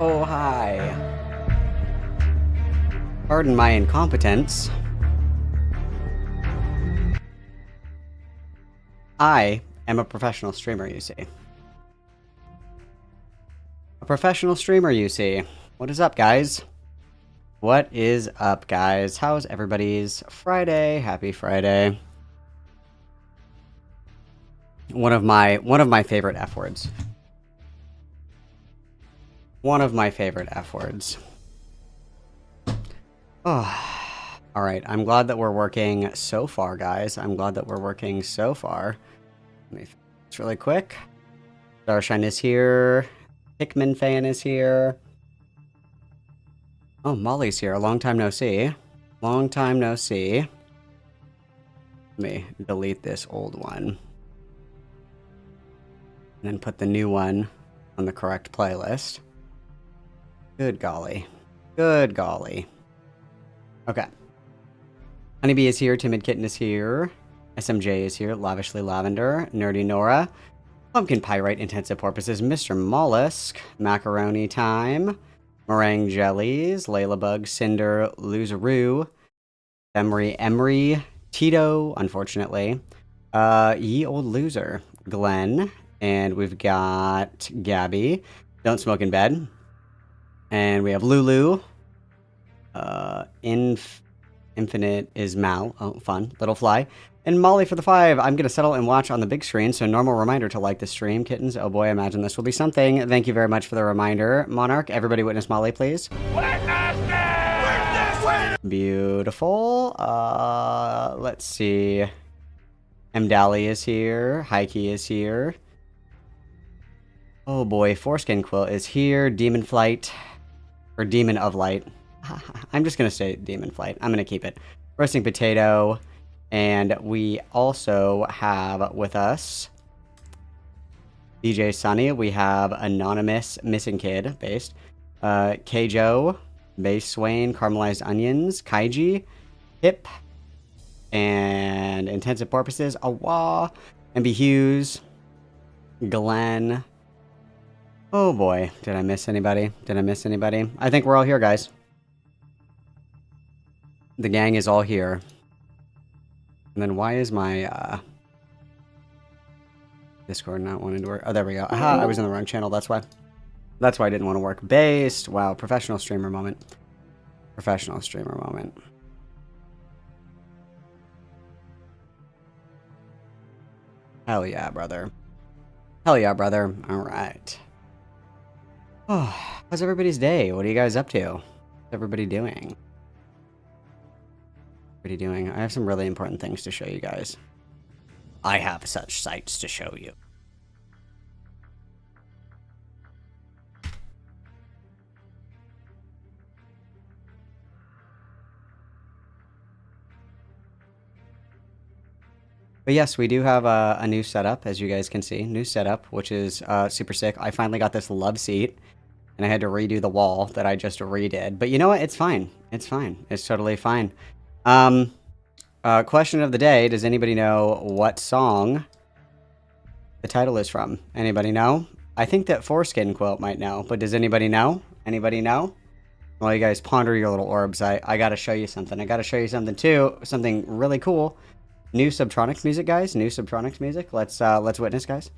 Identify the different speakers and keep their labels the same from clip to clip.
Speaker 1: Oh, hi. Pardon my incompetence. I am a professional streamer, you see. A professional streamer, you see. What is up, guys? What is up, guys? How's everybody's Friday? Happy Friday. One of my favorite F words. One of my favorite F words. Oh, all right. I'm glad that we're working so far, guys. I'm glad that we're working so far. Let me fix this really quick. Starshine is here. Hickman fan is here. Oh, Molly's here. Long time no see. Long time no see. Let me delete this old one. And then put the new one on the correct playlist. Good golly. Good golly. Okay. Honeybee is here. Timid Kitten is here. SMJ is here. Lavishly Lavender. Nerdy Nora. Pumpkin Pyrite Intensive Porpoises. Mr. Mollusk. Macaroni Time. Meringue Jellies. Layla Bug. Cinder. Loseroo. Emery. Tito, unfortunately. Ye Old Loser. Glenn. And we've got Gabby. Don't Smoke in Bed. And we have Lulu. Infinite is Mal. Oh, fun. Little Fly. And Molly for the 5. I'm going to settle and watch on the big screen, so normal reminder to like the stream. Kittens, oh boy, imagine this will be something. Thank you very much for the reminder. Monarch, everybody witness Molly, please. Beautiful. Let's see. M. Dally is here. Heike is here. Oh boy, Foreskin Quill is here. Demon Flight. Or Demon of Light. I'm just going to say Demon Flight. I'm going to keep it. Roasting Potato. And we also have with us DJ Sunny. We have Anonymous Missing Kid based. Keijo. Base Swain. Caramelized Onions. Kaiji. Hip. And Intensive Porpoises. Awa. MB Hughes. Glenn. Oh boy, did I miss anybody? Did I miss anybody? I think we're all here, guys. The gang is all here. And then why is my Discord not wanting to work? Oh, there we go. Aha, I was in the wrong channel, that's why. That's why I didn't want to work. Based. Wow, professional streamer moment. Professional streamer moment. Hell yeah, brother. Hell yeah, brother. All right. Oh, how's everybody's day? What are you guys up to? What's everybody doing? What are you doing? I have some really important things to show you guys. I have such sights to show you. But yes, we do have a new setup, as you guys can see. New setup, which is super sick. I finally got this love seat, and I had to redo the wall that I just redid. But you know what? It's fine. It's fine. It's totally fine. Question of the day. Does anybody know what song the title is from? Anybody know? I think that Foreskin Quilt might know, but does anybody know? Anybody know? While you guys ponder your little orbs, I gotta show you something. I gotta show you something too. Something really cool. New Subtronics music, guys. New Subtronics music. Let's witness, guys.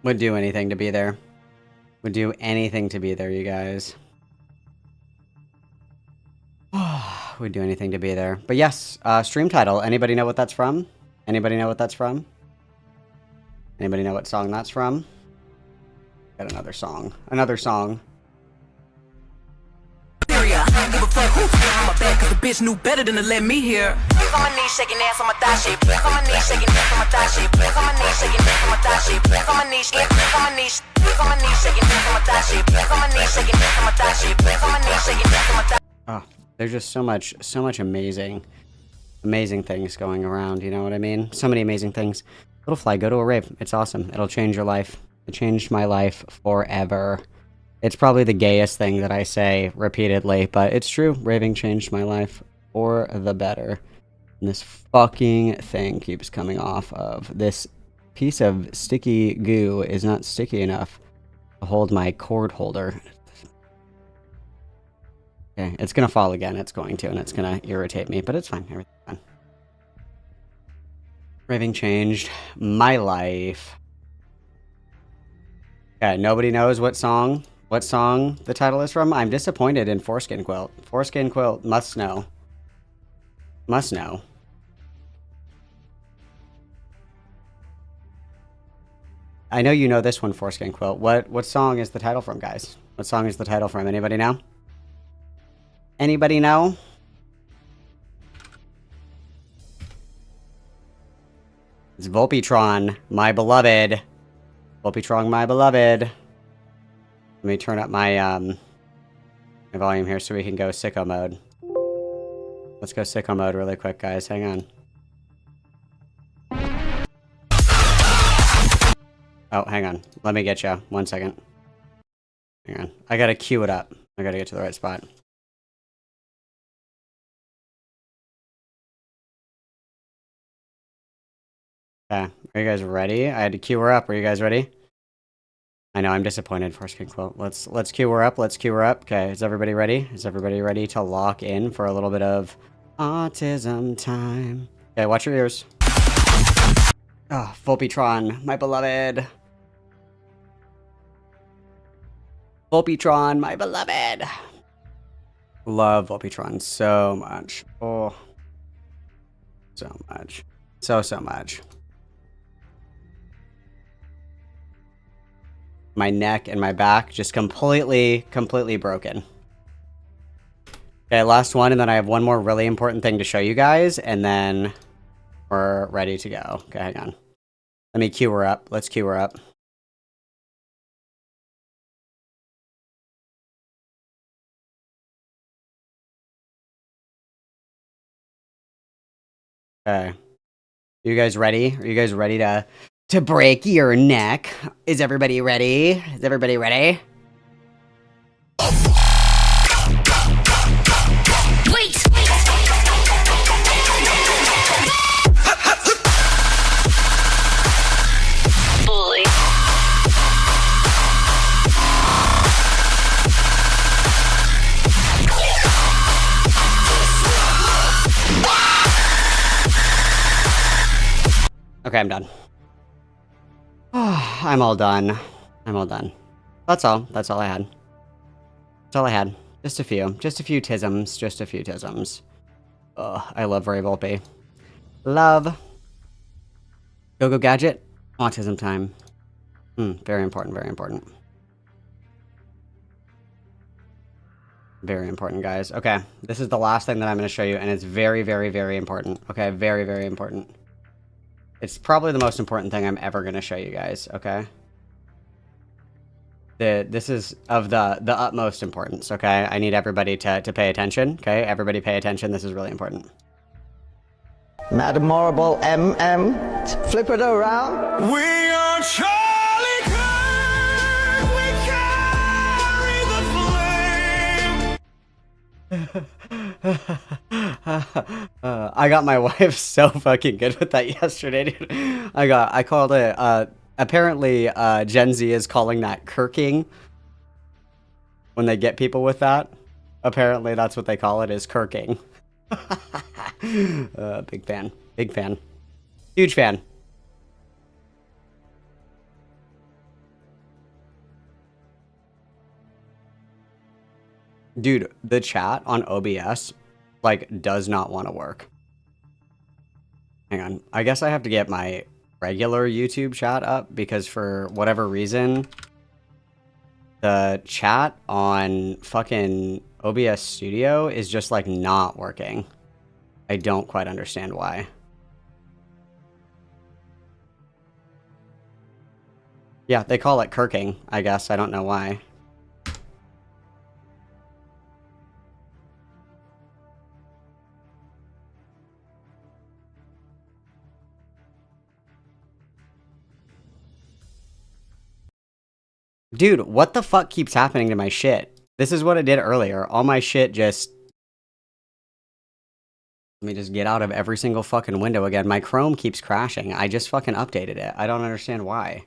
Speaker 1: Would do anything to be there. Would do anything to be there, you guys. Would do anything to be there. But yes, stream title. Anybody know what that's from? Anybody know what that's from? Anybody know what song that's from? Got another song. Another song. I'm a bad cause the bitch knew better than to let me hear. On my knees shaking ass on my thigh shape. On my knees shaking ass on my thigh shape. On my knees shaking ass on my thigh shape. On my knees, on my knees, on my knees shaking ass on my thigh shape. On my knees shaking ass on my thigh shape. On my knees shaking ass on my thigh. Oh, there's just so much amazing amazing things going around, you know what I mean? So many amazing things. Little Fly, go to a rave. It's awesome. It'll change your life. It changed my life forever. It's probably the gayest thing that I say repeatedly, but it's true. Raving changed my life for the better. And this fucking thing keeps coming off of. This piece of sticky goo is not sticky enough to hold my cord holder. Okay, it's gonna fall again. It's going to, and it's gonna irritate me, but it's fine. Everything's fine. Raving changed my life. Okay, nobody knows what song the title is from. I'm disappointed in Foreskin Quilt. Foreskin Quilt must know. Must know. I know you know this one, Foreskin Quilt. What song is the title from, guys? What song is the title from? Anybody know? Anybody know? It's Volpitron, my beloved. Volpitron, my beloved. Let me turn up my my volume here so we can go sicko mode. Let's go sicko mode really quick, guys. Hang on. Oh, hang on. Let me get you. 1 second. Hang on. I gotta queue it up. I gotta get to the right spot. Okay. Are you guys ready? I had to queue her up. Are you guys ready? I know, I'm disappointed. Foreskin Quilt. Let's queue her up. Let's queue her up. Okay, is everybody ready? Is everybody ready to lock in for a little bit of autism time? Okay, watch your ears. Oh, Volpitron, my beloved. Volpitron, my beloved. Love Volpitron so much. Oh, so much. So much. My neck and my back just completely broken. Okay, last one, and then I have one more really important thing to show you guys, and then we're ready to go. Okay, hang on. Let me queue her up. Let's queue her up. Okay. Are you guys ready? Are you guys ready to break your neck? Is everybody ready? Is everybody ready? Wait! Bully. Okay, I'm done. Oh, I'm all done. I'm all done. That's all. That's all I had. That's all I had. Just a few. Just a few tisms. Just a few tisms. Ugh, I love Ray Volpe. Love. Go-Go Gadget. Autism time. Very important. Very important. Very important, guys. Okay, this is the last thing that I'm going to show you, and it's very important. Okay, very important. It's probably the most important thing I'm ever going to show you guys, okay? This is of the utmost importance, okay? I need everybody to pay attention, okay? Everybody pay attention. This is really important.
Speaker 2: Madam Marble MM, flip it around.
Speaker 3: We are Charlie Kirk, we carry the flame.
Speaker 1: I got my wife so fucking good with that yesterday, dude. I called it, apparently, Gen Z is calling that kirking. When they get people with that. Apparently that's what they call it, is kirking. Big fan. Big fan. Huge fan. Dude, the chat on OBS, like, does not want to work. Hang on. I guess I have to get my regular YouTube chat up because for whatever reason, the chat on fucking OBS Studio is just, like, not working. I don't quite understand why. Yeah, they call it kirking, I guess. I don't know why. Dude, what the fuck keeps happening to my shit? This is what it did earlier. All my shit just... Let me just get out of every single fucking window again. My Chrome keeps crashing. I just fucking updated it. I don't understand why.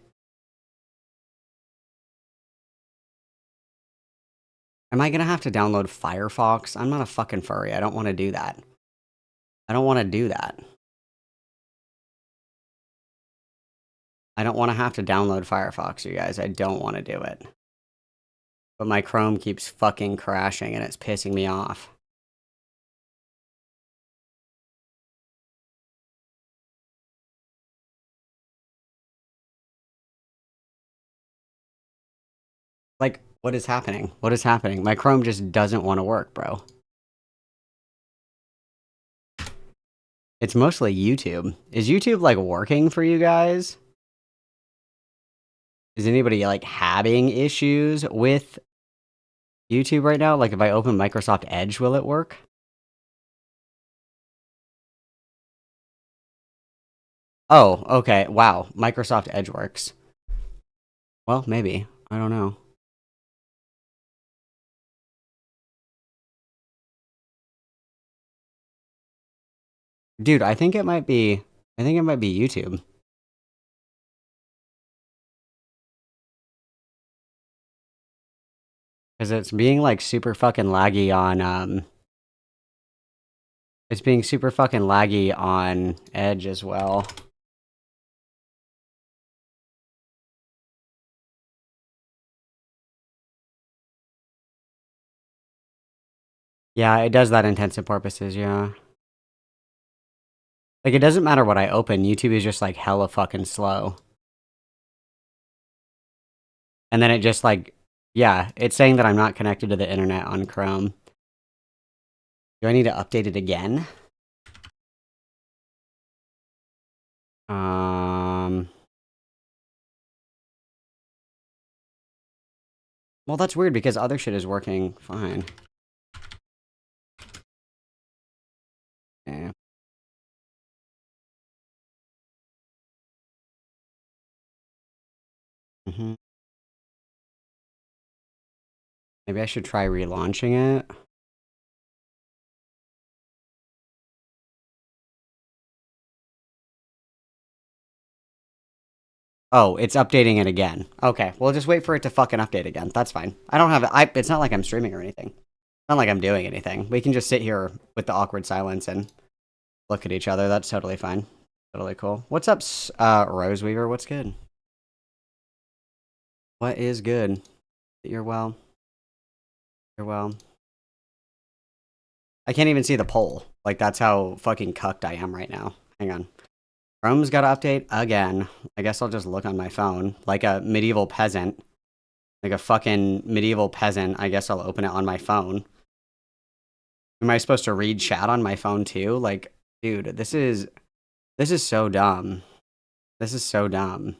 Speaker 1: Am I gonna have to download Firefox? I'm not a fucking furry. I don't want to do that. I don't want to do that. I don't want to have to download Firefox, you guys. I don't want to do it. But my Chrome keeps fucking crashing and it's pissing me off. Like, what is happening? What is happening? My Chrome just doesn't want to work, bro. It's mostly YouTube. Is YouTube, like, working for you guys? Is anybody, like, having issues with YouTube right now? Like, if I open Microsoft Edge, will it work? Oh, okay. Wow. Microsoft Edge works. Well, maybe. I don't know. Dude, I think it might be YouTube. Because it's being, like, super fucking laggy on, it's being super fucking laggy on Edge as well. Yeah, it does that in intensive purposes, yeah. Like, it doesn't matter what I open, YouTube is just, like, hella fucking slow. And then it just, like, yeah, it's saying that I'm not connected to the internet on Chrome. Do I need to update it again? Well, that's weird because other shit is working fine. Yeah. Maybe I should try relaunching it. Oh, it's updating it again. Okay, we'll just wait for it to fucking update again. That's fine. I don't have it. It's not like I'm streaming or anything. It's not like I'm doing anything. We can just sit here with the awkward silence and look at each other. That's totally fine. Totally cool. What's up, Rose Weaver? What's good? What is good? You're well. You're well. I can't even see the poll. Like, that's how fucking cucked I am right now. Hang on. Chrome's got to update again. I guess I'll just look on my phone. Like a medieval peasant. Like a fucking medieval peasant. I guess I'll open it on my phone. Am I supposed to read chat on my phone too? Like, dude, this is so dumb. This is so dumb.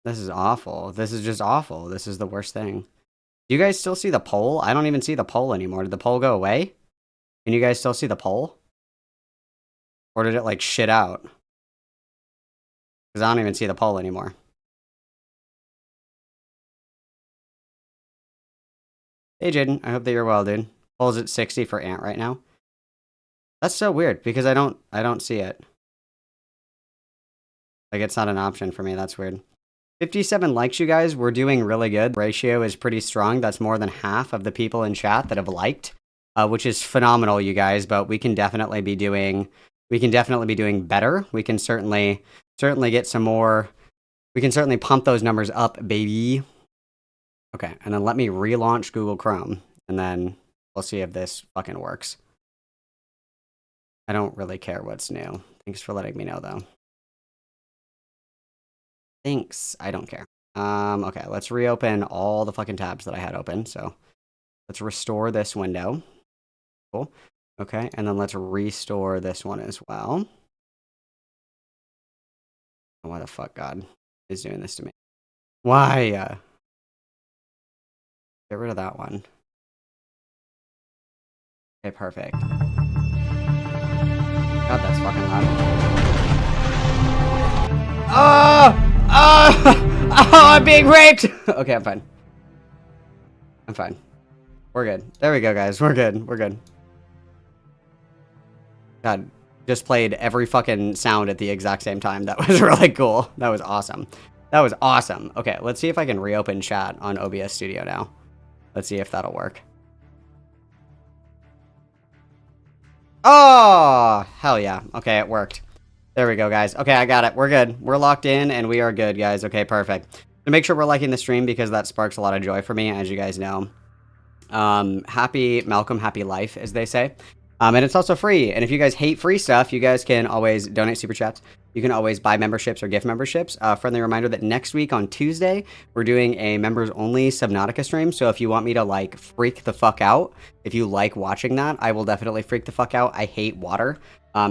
Speaker 1: This is awful. This is just awful. This is the worst thing. Do you guys still see the poll? I don't even see the poll anymore. Did the poll go away? Can you guys still see the poll? Or did it, like, shit out? Because I don't even see the poll anymore. Hey, Jaden. I hope that you're well, dude. Poll's at 60 for Ant right now. That's so weird, because I don't see it. Like, it's not an option for me. That's weird. 57 likes, you guys. We're doing really good. Ratio is pretty strong. That's more than half of the people in chat that have liked, which is phenomenal, you guys. But we can definitely be doing better. We can certainly get some more. We can certainly pump those numbers up, baby. Okay, and then let me relaunch Google Chrome, and then we'll see if this fucking works. I don't really care what's new. Thanks for letting me know, though. Thanks. I don't care. Okay, let's reopen all the fucking tabs that I had open. So let's restore this window. Cool. Okay, and then let's restore this one as well. Why the fuck God is doing this to me? Why? Get rid of that one. Okay, perfect. God, that's fucking loud. Oh, I'm being raped! Okay, I'm fine. I'm fine. We're good. There we go, guys. We're good. We're good. God, just played every fucking sound at the exact same time. That was really cool. That was awesome. That was awesome. Okay, let's see if I can reopen chat on OBS Studio now. Let's see if that'll work. Oh, hell yeah. Okay, it worked. There we go, guys. Okay, I got it. We're good. We're locked in, and we are good, guys. Okay, perfect. So make sure we're liking the stream because that sparks a lot of joy for me, as you guys know. Happy Malcolm, happy life, as they say. And it's also free. And if you guys hate free stuff, you guys can always donate super chats. You can always buy memberships or gift memberships. Friendly reminder that next week on Tuesday, we're doing a members only Subnautica stream. So if you want me to like freak the fuck out, if you like watching that, I will definitely freak the fuck out. I hate water.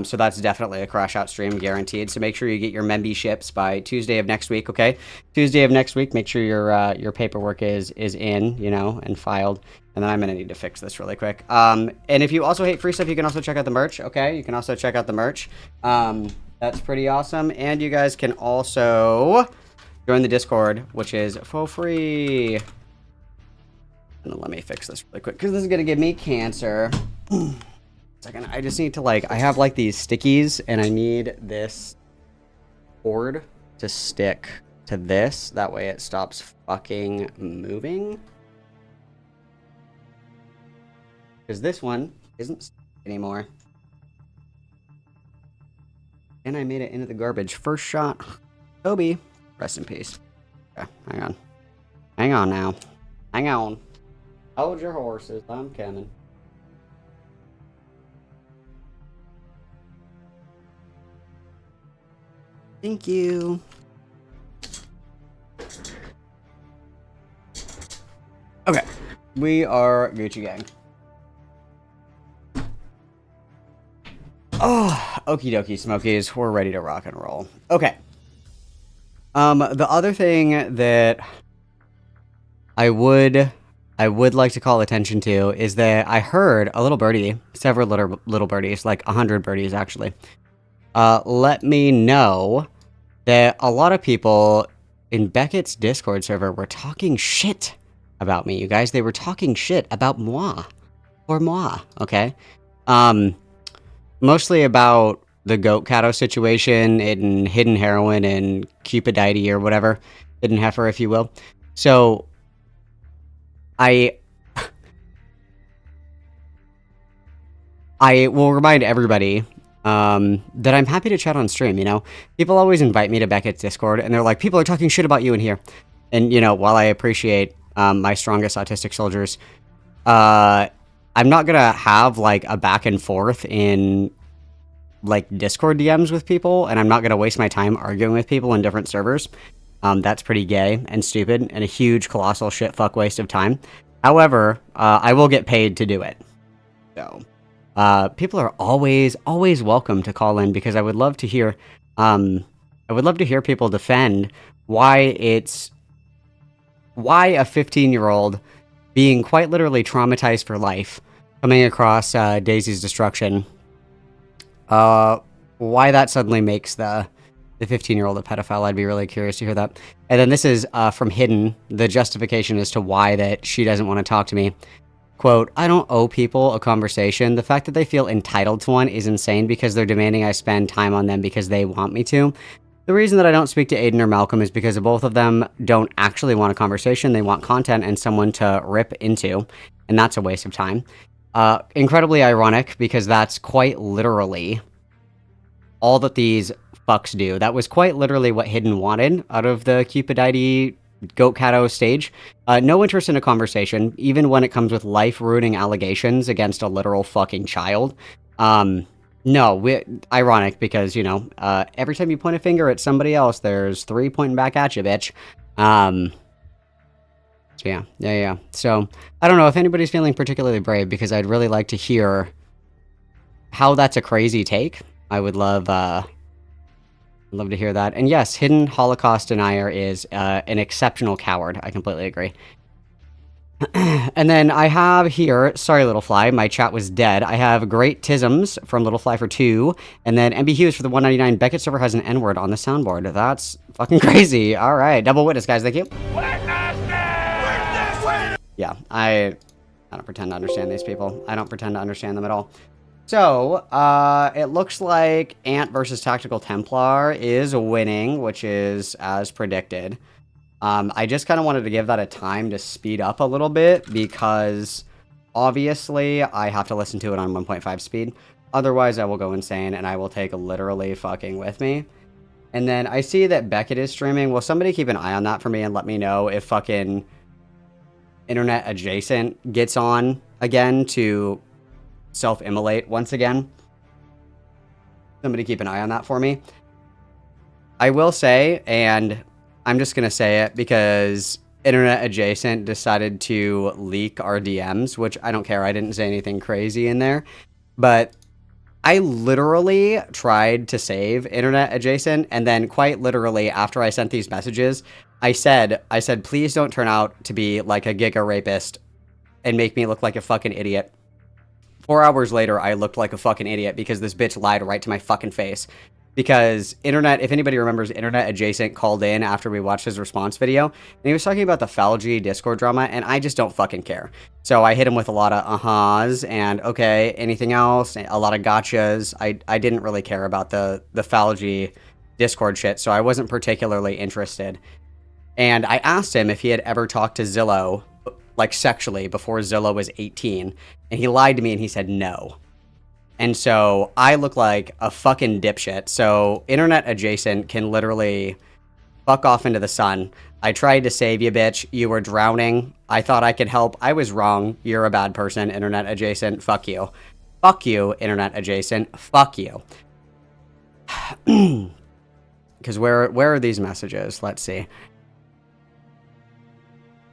Speaker 1: So that's definitely a crash out stream guaranteed. So make sure you get your memberships by Tuesday of next week. Okay. Tuesday of next week, make sure your paperwork is in, you know, and filed. And then I'm going to need to fix this really quick. And if you also hate free stuff, you can also check out the merch, okay? You can also check out the merch. That's pretty awesome. And you guys can also join the Discord, which is for free. And then let me fix this really quick, because this is going to give me cancer. Second, I just need to, like, I have, like, these stickies, and I need this cord to stick to this. That way it stops fucking moving. Because this one isn't anymore. And I made it into the garbage. First shot. Toby. Rest in peace. Okay, hang on. Hang on now. Hang on. Hold your horses. I'm coming. Thank you. Okay. We are Gucci Gang. Oh, okie dokie, Smokies. We're ready to rock and roll. Okay. The other thing that I would like to call attention to is that I heard a little birdie, several little birdies, like 100 birdies actually, let me know that a lot of people in Beckett's Discord server were talking shit about me, you guys. They were talking shit about moi. Or moi, okay? Mostly about the goat catto situation and hidden heroin and Cupidity or whatever. Hidden heifer, if you will. So, I will remind everybody that I'm happy to chat on stream, you know? People always invite me to Beckett's Discord, and they're like, people are talking shit about you in here. And, you know, while I appreciate my strongest autistic soldiers, I'm not gonna have, like, a back and forth in, like, Discord DMs with people, and I'm not gonna waste my time arguing with people in different servers. That's pretty gay and stupid, and a huge, colossal shit-fuck waste of time. However, I will get paid to do it. So, people are always welcome to call in, because I would love to hear, people defend why a 15-year-old being quite literally traumatized for life, coming across Daisy's destruction, why that suddenly makes the 15-year-old a pedophile. I'd be really curious to hear that. And then this is from Hidden, the justification as to why that she doesn't want to talk to me. Quote, I don't owe people a conversation. The fact that they feel entitled to one is insane because they're demanding I spend time on them because they want me to. The reason that I don't speak to Aiden or Malcolm is because both of them don't actually want a conversation. They want content and someone to rip into, and that's a waste of time. Incredibly ironic, because that's quite literally all that these fucks do. That was quite literally what Hidden wanted out of the Cupidity Goat Catto stage. No interest in a conversation, even when it comes with life-ruining allegations against a literal fucking child. No, ironic, because, you know, every time you point a finger at somebody else, there's 3 pointing back at you, bitch. So yeah. So, I don't know if anybody's feeling particularly brave, because I'd really like to hear how that's a crazy take. I would love to hear that. And yes, Hidden Holocaust Denier is an exceptional coward. I completely agree. And then I have here, sorry Little Fly, my chat was dead. I have Great Tisms from Little Fly for 2, and then MB Hughes for the 199. Beckett server has an N-word on the soundboard. That's fucking crazy. All right, double witness, guys. Thank you. Yeah, I don't pretend to understand these people. I don't pretend to understand them at all. So, it looks like Ant versus Tactical Templar is winning, which is as predicted. I just kind of wanted to give that a time to speed up a little bit because obviously I have to listen to it on 1.5 speed. Otherwise, I will go insane and I will take literally fucking with me. And then I see that Beckett is streaming. Will somebody keep an eye on that for me and let me know if fucking Internet Adjacent gets on again to self-immolate once again? Somebody keep an eye on that for me. I will say, and I'm just going to say it because Internet Adjacent decided to leak our DMs, which I don't care. I didn't say anything crazy in there. But I literally tried to save Internet Adjacent, and then quite literally after I sent these messages, I said, please don't turn out to be like a giga rapist and make me look like a fucking idiot. 4 hours later, I looked like a fucking idiot because this bitch lied right to my fucking face. Because if anybody remembers, Internet Adjacent called in after we watched his response video, and he was talking about the Falgi Discord drama, and I just don't fucking care. So I hit him with a lot of uh-ahs, and okay, anything else? A lot of gotchas. I didn't really care about the Falgi Discord shit, so I wasn't particularly interested. And I asked him if he had ever talked to Zillow, like sexually, before Zillow was 18, and he lied to me and he said no. And so I look like a fucking dipshit. So Internet Adjacent can literally fuck off into the sun. I tried to save you, bitch. You were drowning. I thought I could help. I was wrong. You're a bad person, Internet Adjacent. Fuck you. Fuck you, Internet Adjacent. Fuck you. Because where are these messages? Let's see.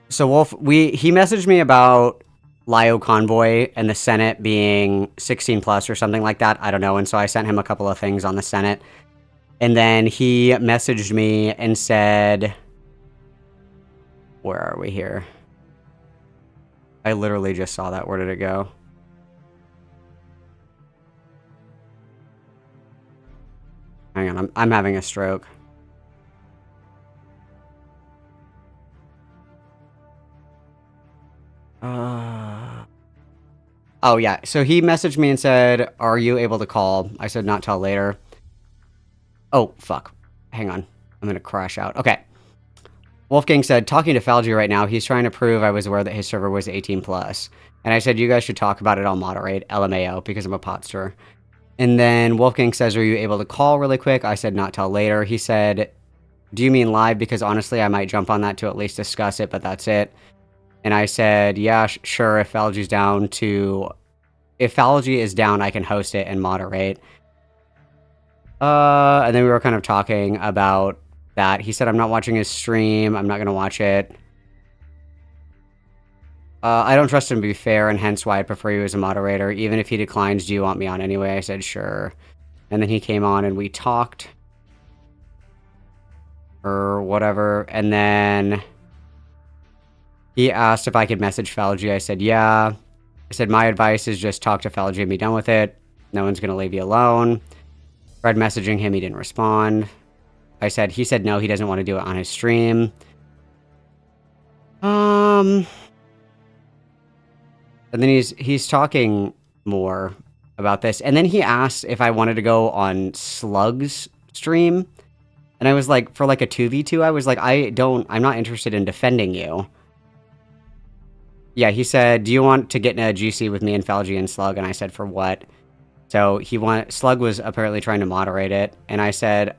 Speaker 1: So Wolf, he messaged me about Lio Convoy and the Senate being 16 plus or something like that. I don't know. And so I sent him a couple of things on the Senate. And then he messaged me and said, where are we here? I literally just saw that. Where did it go? Hang on. I'm having a stroke. Oh, yeah. So he messaged me and said, are you able to call? I said, not till later. Oh, fuck. Hang on. I'm going to crash out. Okay. Wolfgang said, talking to Falgi right now, he's trying to prove I was aware that his server was 18 plus. And I said, you guys should talk about it. I'll moderate LMAO because I'm a potster. And then Wolfgang says, are you able to call really quick? I said, not till later. He said, do you mean live? Because honestly, I might jump on that to at least discuss it, but that's it. And I said, yeah, sure, if Falgi is down, I can host it and moderate. And then we were kind of talking about that. He said, I'm not watching his stream. I'm not going to watch it. I don't trust him to be fair, and hence why I prefer you as a moderator. Even if he declines, do you want me on anyway? I said, sure. And then he came on and we talked. Or whatever. And then he asked if I could message Falgi. I said, yeah. I said, my advice is just talk to Falgi and be done with it. No one's going to leave you alone. Tried messaging him. He didn't respond. He said no, he doesn't want to do it on his stream. And then he's talking more about this. And then he asked if I wanted to go on Slug's stream. And I was like, for like a 2v2, I was like, I'm not interested in defending you. Yeah, he said, do you want to get in a GC with me and Falgi and Slug? And I said, for what? So Slug was apparently trying to moderate it. And I said,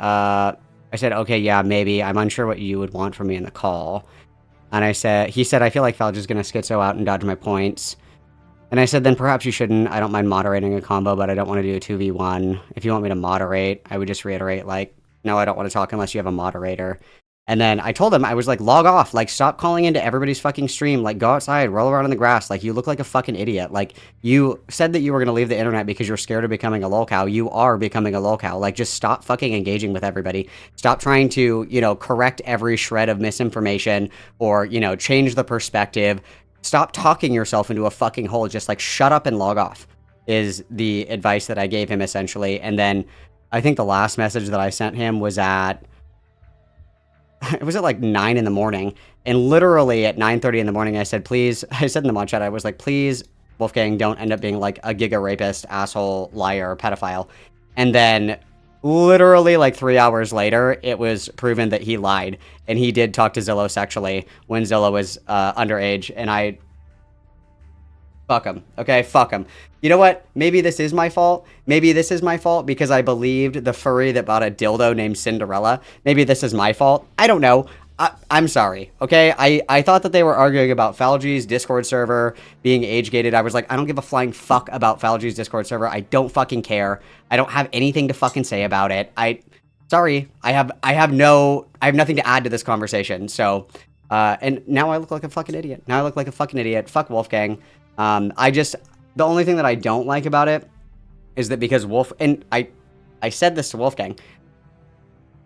Speaker 1: okay, yeah, maybe. I'm unsure what you would want from me in the call. And he said, I feel like Falgi's going to schizo out and dodge my points. And I said, then perhaps you shouldn't. I don't mind moderating a combo, but I don't want to do a 2v1. If you want me to moderate, I would just reiterate, like, no, I don't want to talk unless you have a moderator. And then I told him, I was like, log off. Like, stop calling into everybody's fucking stream. Like, go outside, roll around in the grass. Like, you look like a fucking idiot. Like, you said that you were going to leave the internet because you're scared of becoming a lolcow. You are becoming a lolcow. Like, just stop fucking engaging with everybody. Stop trying to, correct every shred of misinformation or, change the perspective. stop talking yourself into a fucking hole. Just like shut up and log off is the advice that I gave him essentially. And then I think the last message that I sent him was at, it was at like 9 in the morning. And literally at 9:30 in the morning, I said, please, I said in the mod chat, I was like, please, Wolfgang, don't end up being like a giga rapist, asshole, liar, pedophile. And then literally like 3 hours later, it was proven that he lied. And he did talk to Zillow sexually when Zillow was underage. And I... Fuck him. Okay, fuck him. You know what? Maybe this is my fault. Maybe this is my fault because I believed the furry that bought a dildo named Cinderella. Maybe this is my fault. I don't know. I'm sorry, okay? I thought that they were arguing about Falgy's Discord server being age-gated. I was like, I don't give a flying fuck about Falgy's Discord server. I don't fucking care. I don't have anything to fucking say about it. Sorry. I have nothing to add to this conversation. So, and now I look like a fucking idiot. Now I look like a fucking idiot. Fuck Wolfgang. The only thing that I don't like about it is that because and I said this to Wolfgang,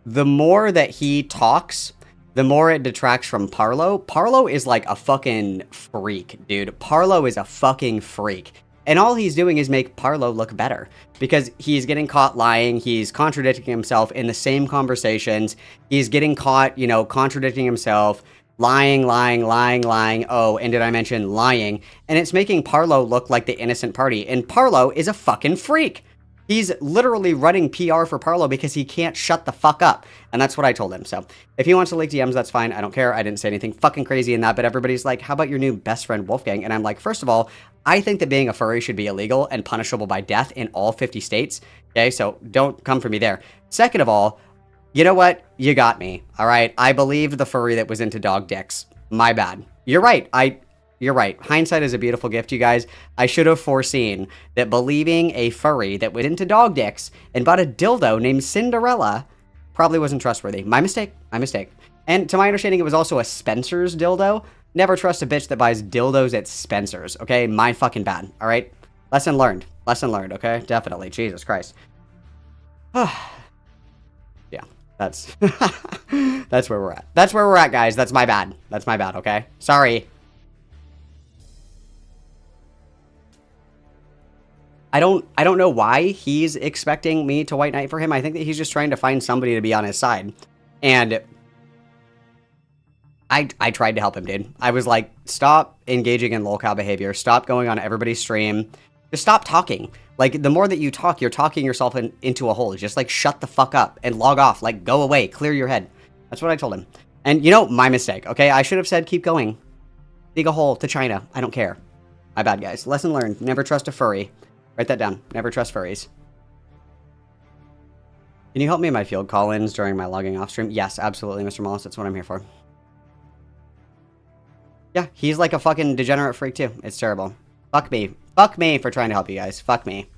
Speaker 1: the more that he talks, the more it detracts from Parlo. Parlo is like a fucking freak, dude. Parlo is a fucking freak. And all he's doing is make Parlo look better because he's getting caught lying. He's contradicting himself in the same conversations. He's getting caught, contradicting himself. Lying. Oh, and did I mention lying? And it's making Parlo look like the innocent party. And Parlo is a fucking freak. He's literally running PR for Parlo because he can't shut the fuck up. And that's what I told him. So if he wants to leak DMs, that's fine. I don't care. I didn't say anything fucking crazy in that. But everybody's like, how about your new best friend Wolfgang? And I'm like, first of all, I think that being a furry should be illegal and punishable by death in all 50 states. Okay, so don't come for me there. Second of all, you know what? You got me. All right. I believed the furry that was into dog dicks. My bad. You're right. You're right. Hindsight is a beautiful gift, you guys. I should have foreseen that believing a furry that was into dog dicks and bought a dildo named Cinderella probably wasn't trustworthy. My mistake. My mistake. And to my understanding, it was also a Spencer's dildo. Never trust a bitch that buys dildos at Spencer's. Okay? My fucking bad. All right? Lesson learned. Lesson learned. Okay? Definitely. Jesus Christ. Yeah. That's that's where we're at. That's where we're at, guys. That's my bad. That's my bad, okay? Sorry. I don't know why he's expecting me to white knight for him. I think that he's just trying to find somebody to be on his side. And I tried to help him, dude. I was like, stop engaging in lolcow behavior. Stop going on everybody's stream. Just stop talking. Like, the more that you talk, you're talking yourself into a hole. Just, like, shut the fuck up and log off. Like, go away. Clear your head. That's what I told him. And, my mistake, okay? I should have said, keep going. Dig a hole to China. I don't care. My bad, guys. Lesson learned. Never trust a furry. Write that down. Never trust furries. Can you help me in my field call-ins during my logging off stream? Yes, absolutely, Mr. Moss. That's what I'm here for. Yeah, he's like a fucking degenerate freak, too. It's terrible. Fuck me. Fuck me for trying to help you guys. Fuck me.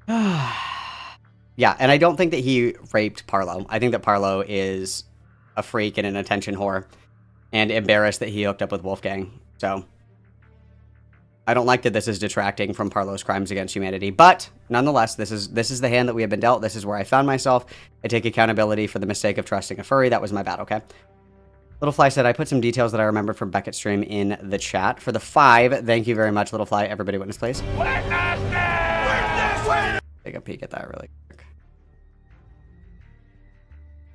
Speaker 1: Yeah, and I don't think that he raped Parlo. I think that Parlo is a freak and an attention whore. And embarrassed that he hooked up with Wolfgang. So, I don't like that this is detracting from Parlo's crimes against humanity. But, nonetheless, this is the hand that we have been dealt. This is where I found myself. I take accountability for the mistake of trusting a furry. That was my bad, okay? Little Fly said, I put some details that I remember from Beckett's stream in the chat. For the 5, thank you very much, Little Fly. Everybody witness, please. Take a peek at that really quick.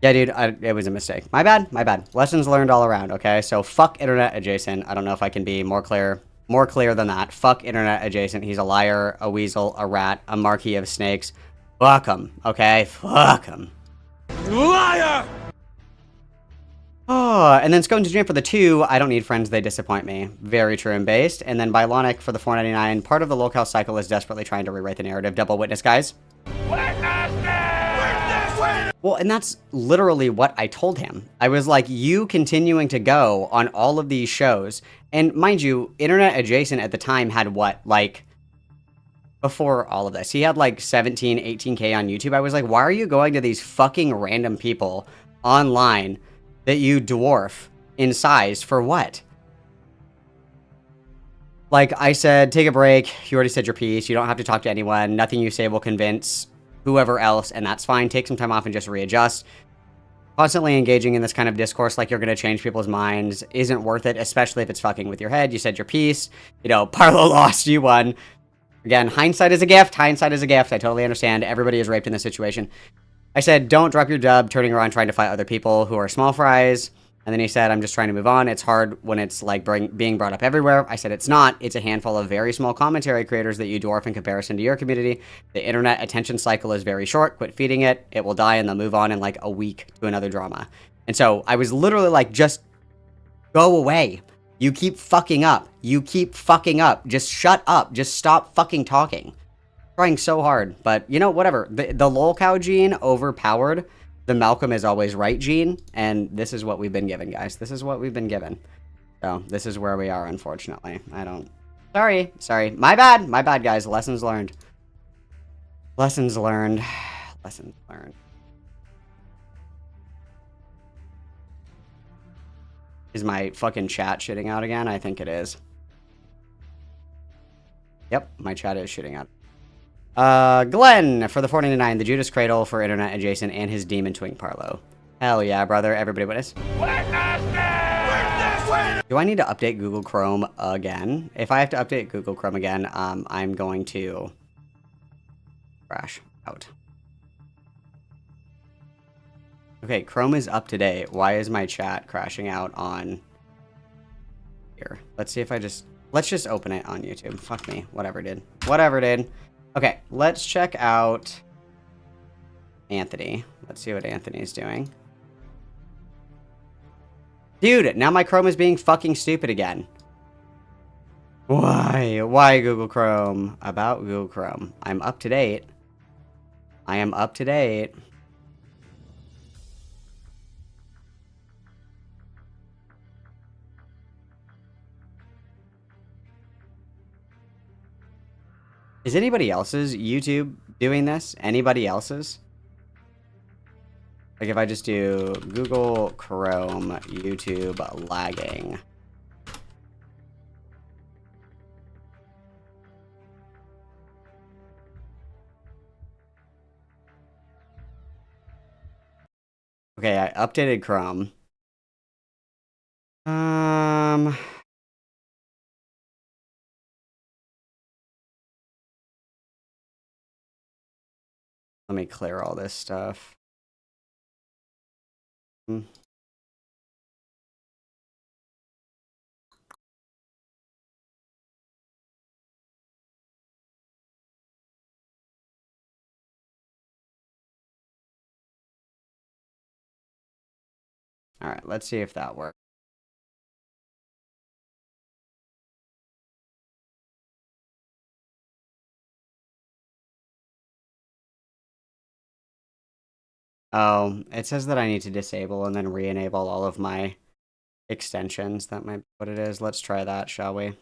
Speaker 1: Yeah, dude, it was a mistake. My bad, my bad. Lessons learned all around, okay? So, fuck internet adjacent. I don't know if I can be more clear than that. Fuck internet adjacent. He's a liar, a weasel, a rat, a marquis of snakes. Fuck him, okay? Fuck him.
Speaker 3: Liar!
Speaker 1: Oh, and then Scones to Jam for the 2, I don't need friends, they disappoint me. Very true and based. And then Bylonic for the 4.99, part of the locale cycle is desperately trying to rewrite the narrative. Double witness, guys. Well, and that's literally what I told him. I was like, you continuing to go on all of these shows, and mind you, Internet Adjacent at the time had what, like, before all of this, he had like 17, 18K on YouTube. I was like, why are you going to these fucking random people online that you dwarf in size for what? Like I said, take a break. You already said your piece. You don't have to talk to anyone. Nothing you say will convince whoever else, and that's fine. Take some time off and just readjust. Constantly engaging in this kind of discourse like you're going to change people's minds isn't worth it, especially if it's fucking with your head. You said your piece. You know, Parlo lost, you won. Again, hindsight is a gift. Hindsight is a gift. I totally understand. Everybody is raped in this situation. I said, don't drop your dub, turning around trying to fight other people who are small fries. And then he said, I'm just trying to move on. It's hard when it's like being brought up everywhere. I said, it's not. It's a handful of very small commentary creators that you dwarf in comparison to your community. The internet attention cycle is very short. Quit feeding it. It will die and they'll move on in like a week to another drama. And so I was literally like, just go away. You keep fucking up. You keep fucking up. Just shut up. Just stop fucking talking. Trying so hard, but you know, whatever. The lolcow gene overpowered the Malcolm is always right gene, and this is what we've been given, guys. This is what we've been given. So this is where we are, unfortunately. Sorry. My bad, guys. Lessons learned. Lessons learned. Lessons learned. Is my fucking chat shitting out again? I think it is. Yep, my chat is shitting out. Glenn for the 499, the Judas Cradle for Internet Adjacent, and his Demon Twink Parlo. Hell yeah, brother. Everybody witness. Do I need to update Google Chrome again? If I have to update Google Chrome again, I'm going to crash out. Okay, Chrome is up to date. Why is my chat crashing out on here? Let's see if let's just open it on YouTube. Fuck me. Whatever did. Okay, let's check out Anthony. Let's see what Anthony's doing. Dude, now my Chrome is being fucking stupid again. Why? Why Google Chrome? About Google Chrome. I'm up to date. I am up to date. Is anybody else's YouTube doing this? Anybody else's? Like if I just do Google Chrome YouTube lagging. Okay, I updated Chrome. Let me clear all this stuff. All right, let's see if that works. Oh, it says that I need to disable and then re-enable all of my extensions. That might be what it is. Let's try that, shall we?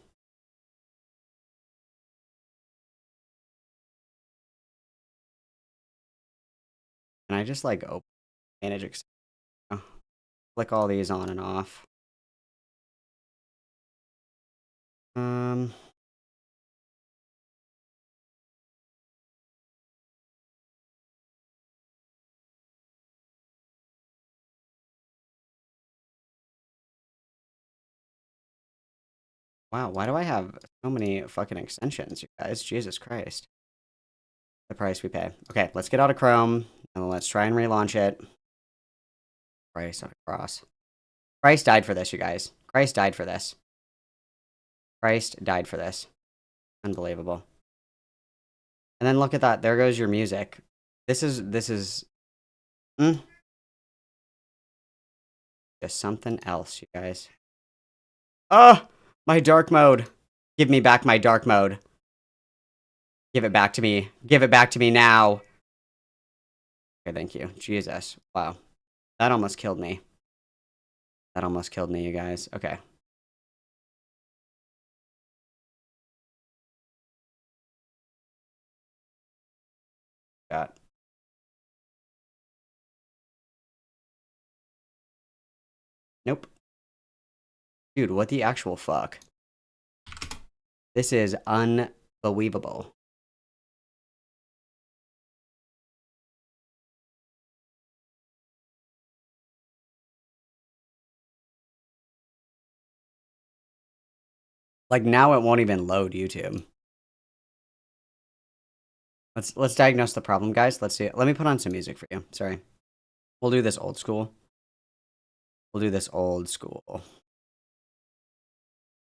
Speaker 1: Can I just like open manage extensions? Oh, click all these on and off. Wow, why do I have so many fucking extensions, you guys? Jesus Christ. The price we pay. Okay, let's get out of Chrome, and let's try and relaunch it. Christ on a cross. Christ died for this, you guys. Christ died for this. Christ died for this. Unbelievable. And then look at that. There goes your music. This is just something else, you guys. Oh, my dark mode. Give me back my dark mode. Give it back to me. Give it back to me now. Okay, thank you. Jesus. Wow. That almost killed me. That almost killed me, you guys. Okay. Got. Nope. Dude, what the actual fuck? This is unbelievable. Like, now it won't even load YouTube. Let's diagnose the problem, guys. Let's see it. Let me put on some music for you. Sorry. We'll do this old school. We'll do this old school.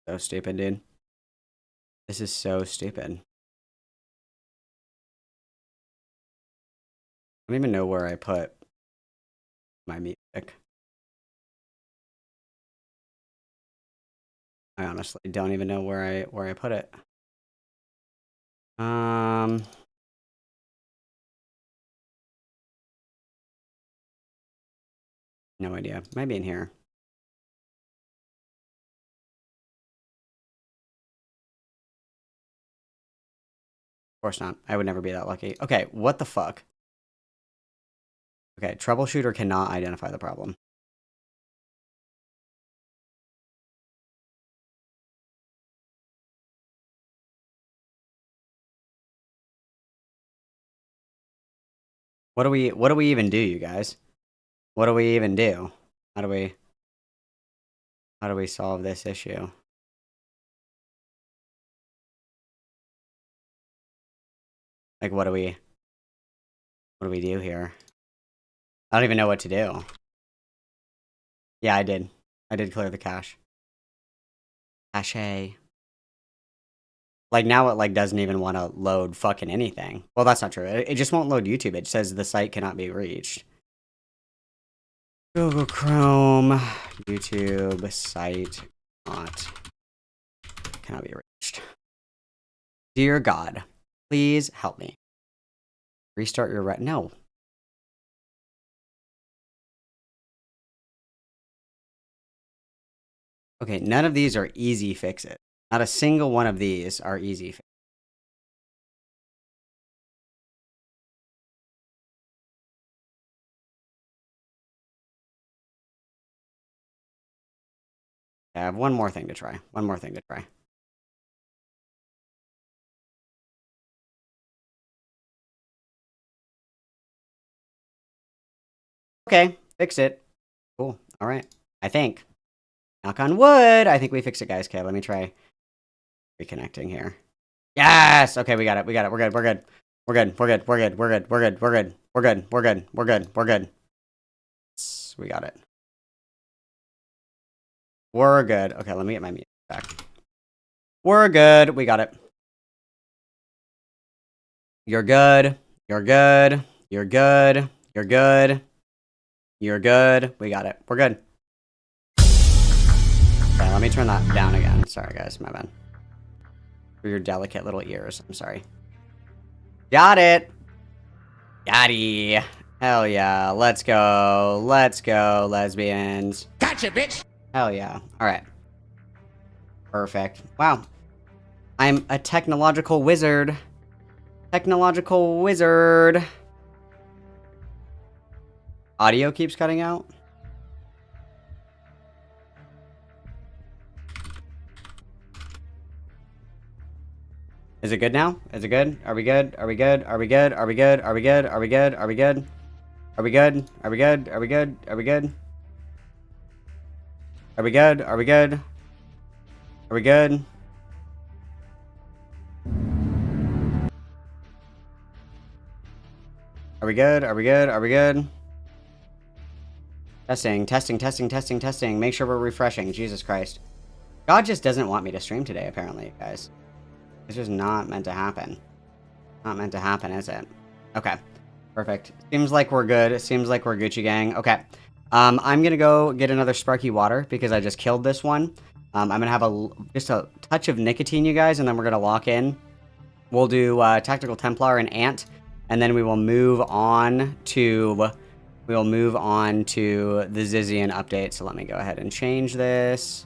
Speaker 1: So stupid, dude. This is so stupid. I don't even know where I put my music. I honestly don't even know where I put it. No idea. Might be in here. Of course not. I would never be that lucky. Okay, what the fuck? Okay, troubleshooter cannot identify the problem. What do we even do, you guys? What do we even do? How do we solve this issue? Like, what do we do here? I don't even know what to do. Yeah, I did clear the cache. Cache. Like, now it, like, doesn't even want to load fucking anything. Well, that's not true. It just won't load YouTube. It says the site cannot be reached. Google Chrome, YouTube, site cannot be reached. Dear God, please help me. Restart your no. Okay, none of these are easy fixes. Not a single one of these are easy fixes. I have one more thing to try. One more thing to try. Okay, fix it. Cool. All right. I think. Knock on wood. I think we fixed it, guys. Okay, let me try reconnecting here. Yes! Okay, we got it. We got it. We're good. We're good. We're good. We're good. We're good. We're good. We're good. We're good. We're good. We're good. We're good. We're good. We got it. We're good. Okay, let me get my music back. We're good. We got it. You're good. You're good. You're good. You're good. You're good. We got it. We're good. Okay, let me turn that down again. Sorry, guys. My bad. For your delicate little ears. I'm sorry. Got it. Yachty. Hell yeah. Let's go. Let's go, lesbians.
Speaker 3: Gotcha, bitch.
Speaker 1: Hell yeah. All right. Perfect. Wow. I'm a technological wizard. Technological wizard. Audio keeps cutting out. Is it good now? Is it good? Are we good? Are we good? Are we good? Are we good? Are we good? Are we good? Are we good? Are we good? Are we good? Are we good? Are we good? Are we good? Are we good? Are we good? Are we good? Are we good? Are we good? Testing, testing, testing, testing, testing. Make sure we're refreshing. Jesus Christ. God just doesn't want me to stream today, apparently, guys. It's just not meant to happen. Not meant to happen, is it? Okay. Perfect. Seems like we're good. It seems like we're Gucci gang. Okay. I'm gonna go get another Sparky water because I just killed this one. I'm gonna have just a touch of nicotine, you guys, and then we're gonna lock in. We'll do Tactical Templar and Ant, and then we will move on to the Zizian update. So let me go ahead and change this.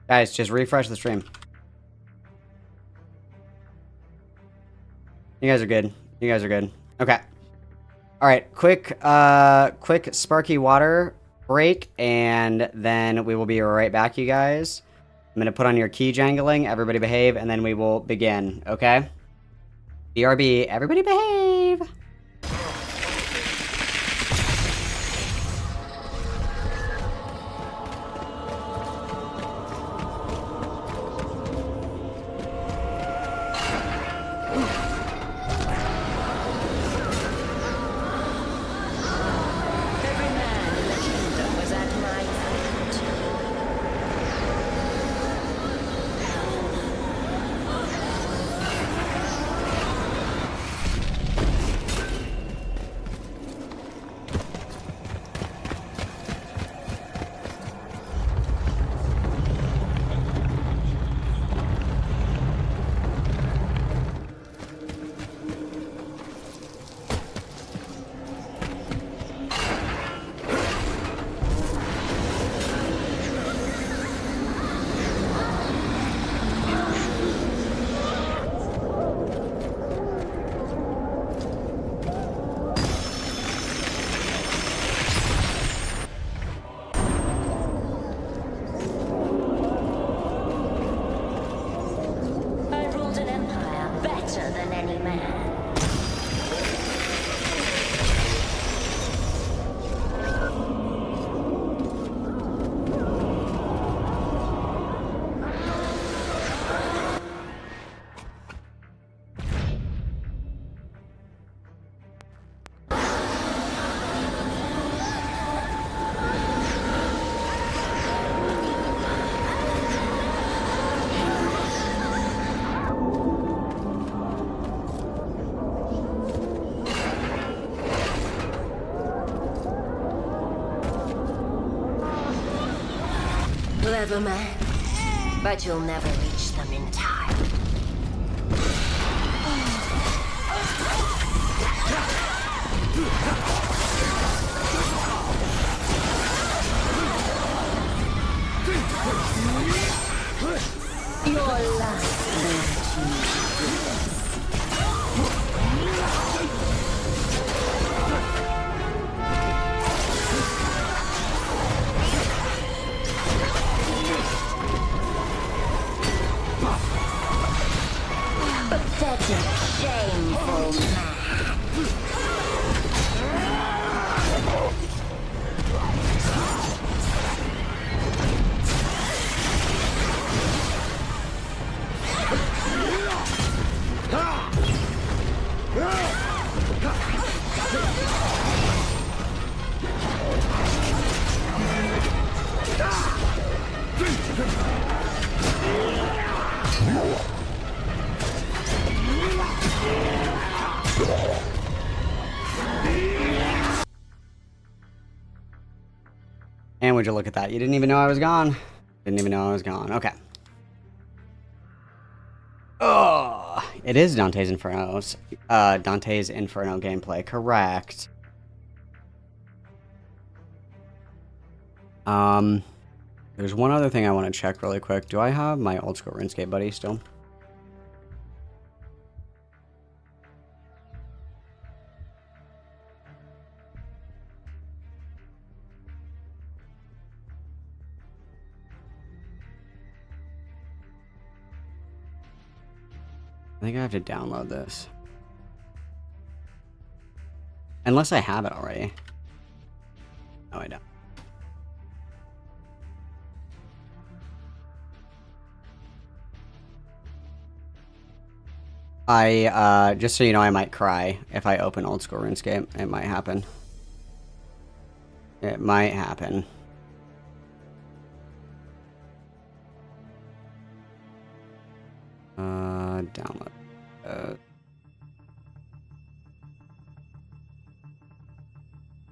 Speaker 1: Guys, just refresh the stream. You guys are good. You guys are good. Okay. All right, quick sparky water break, and then we will be right back, you guys. I'm gonna put on your key jangling, everybody behave, and then we will begin, okay? BRB, everybody behave!
Speaker 4: Clever man, but you'll never reach them in time. Your last pathetic, shameful man.
Speaker 1: And would you look at that? You didn't even know I was gone. Didn't even know I was gone. Okay. Oh, it is Dante's Inferno gameplay. Correct. There's one other thing I want to check really quick. Do I have my old school RuneScape buddy still? I think I have to download this. Unless I have it already. No, I don't. Just so you know, I might cry if I open old school RuneScape. It might happen. It might happen. Download.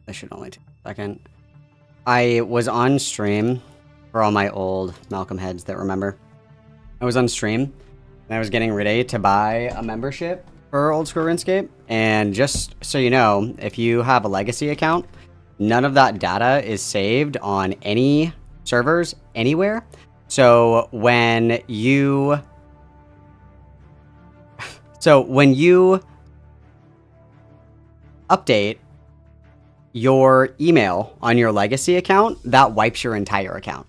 Speaker 1: This should only take a second. I was on stream for all my old Malcolm heads that remember. I was on stream and I was getting ready to buy a membership for Old School RuneScape. And just so you know, if you have a legacy account, none of that data is saved on any servers anywhere. So when you update your email on your legacy account, that wipes your entire account.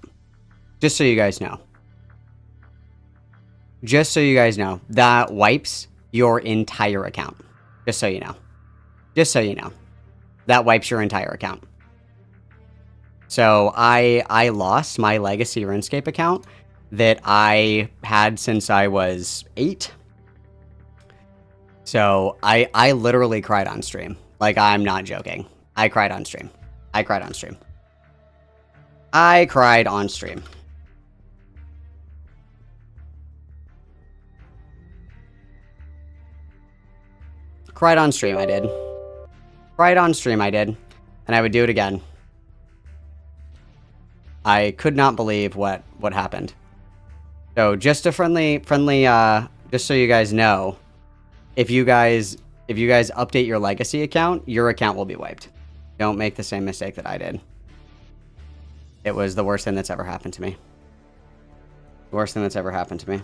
Speaker 1: Just so you guys know. Just so you guys know, that wipes your entire account. Just so you know. Just so you know. That wipes your entire account. So I lost my legacy RuneScape account that I had since I was 8. So I literally cried on stream. Like, I'm not joking. I cried on stream. I cried on stream. I cried on stream. Cried on stream, I did. Cried on stream, I did. And I would do it again. I could not believe what happened. So just a friendly, just so you guys know, if you guys update your legacy account, your account will be wiped. Don't make the same mistake that I did. It was the worst thing that's ever happened to me. The worst thing that's ever happened to me.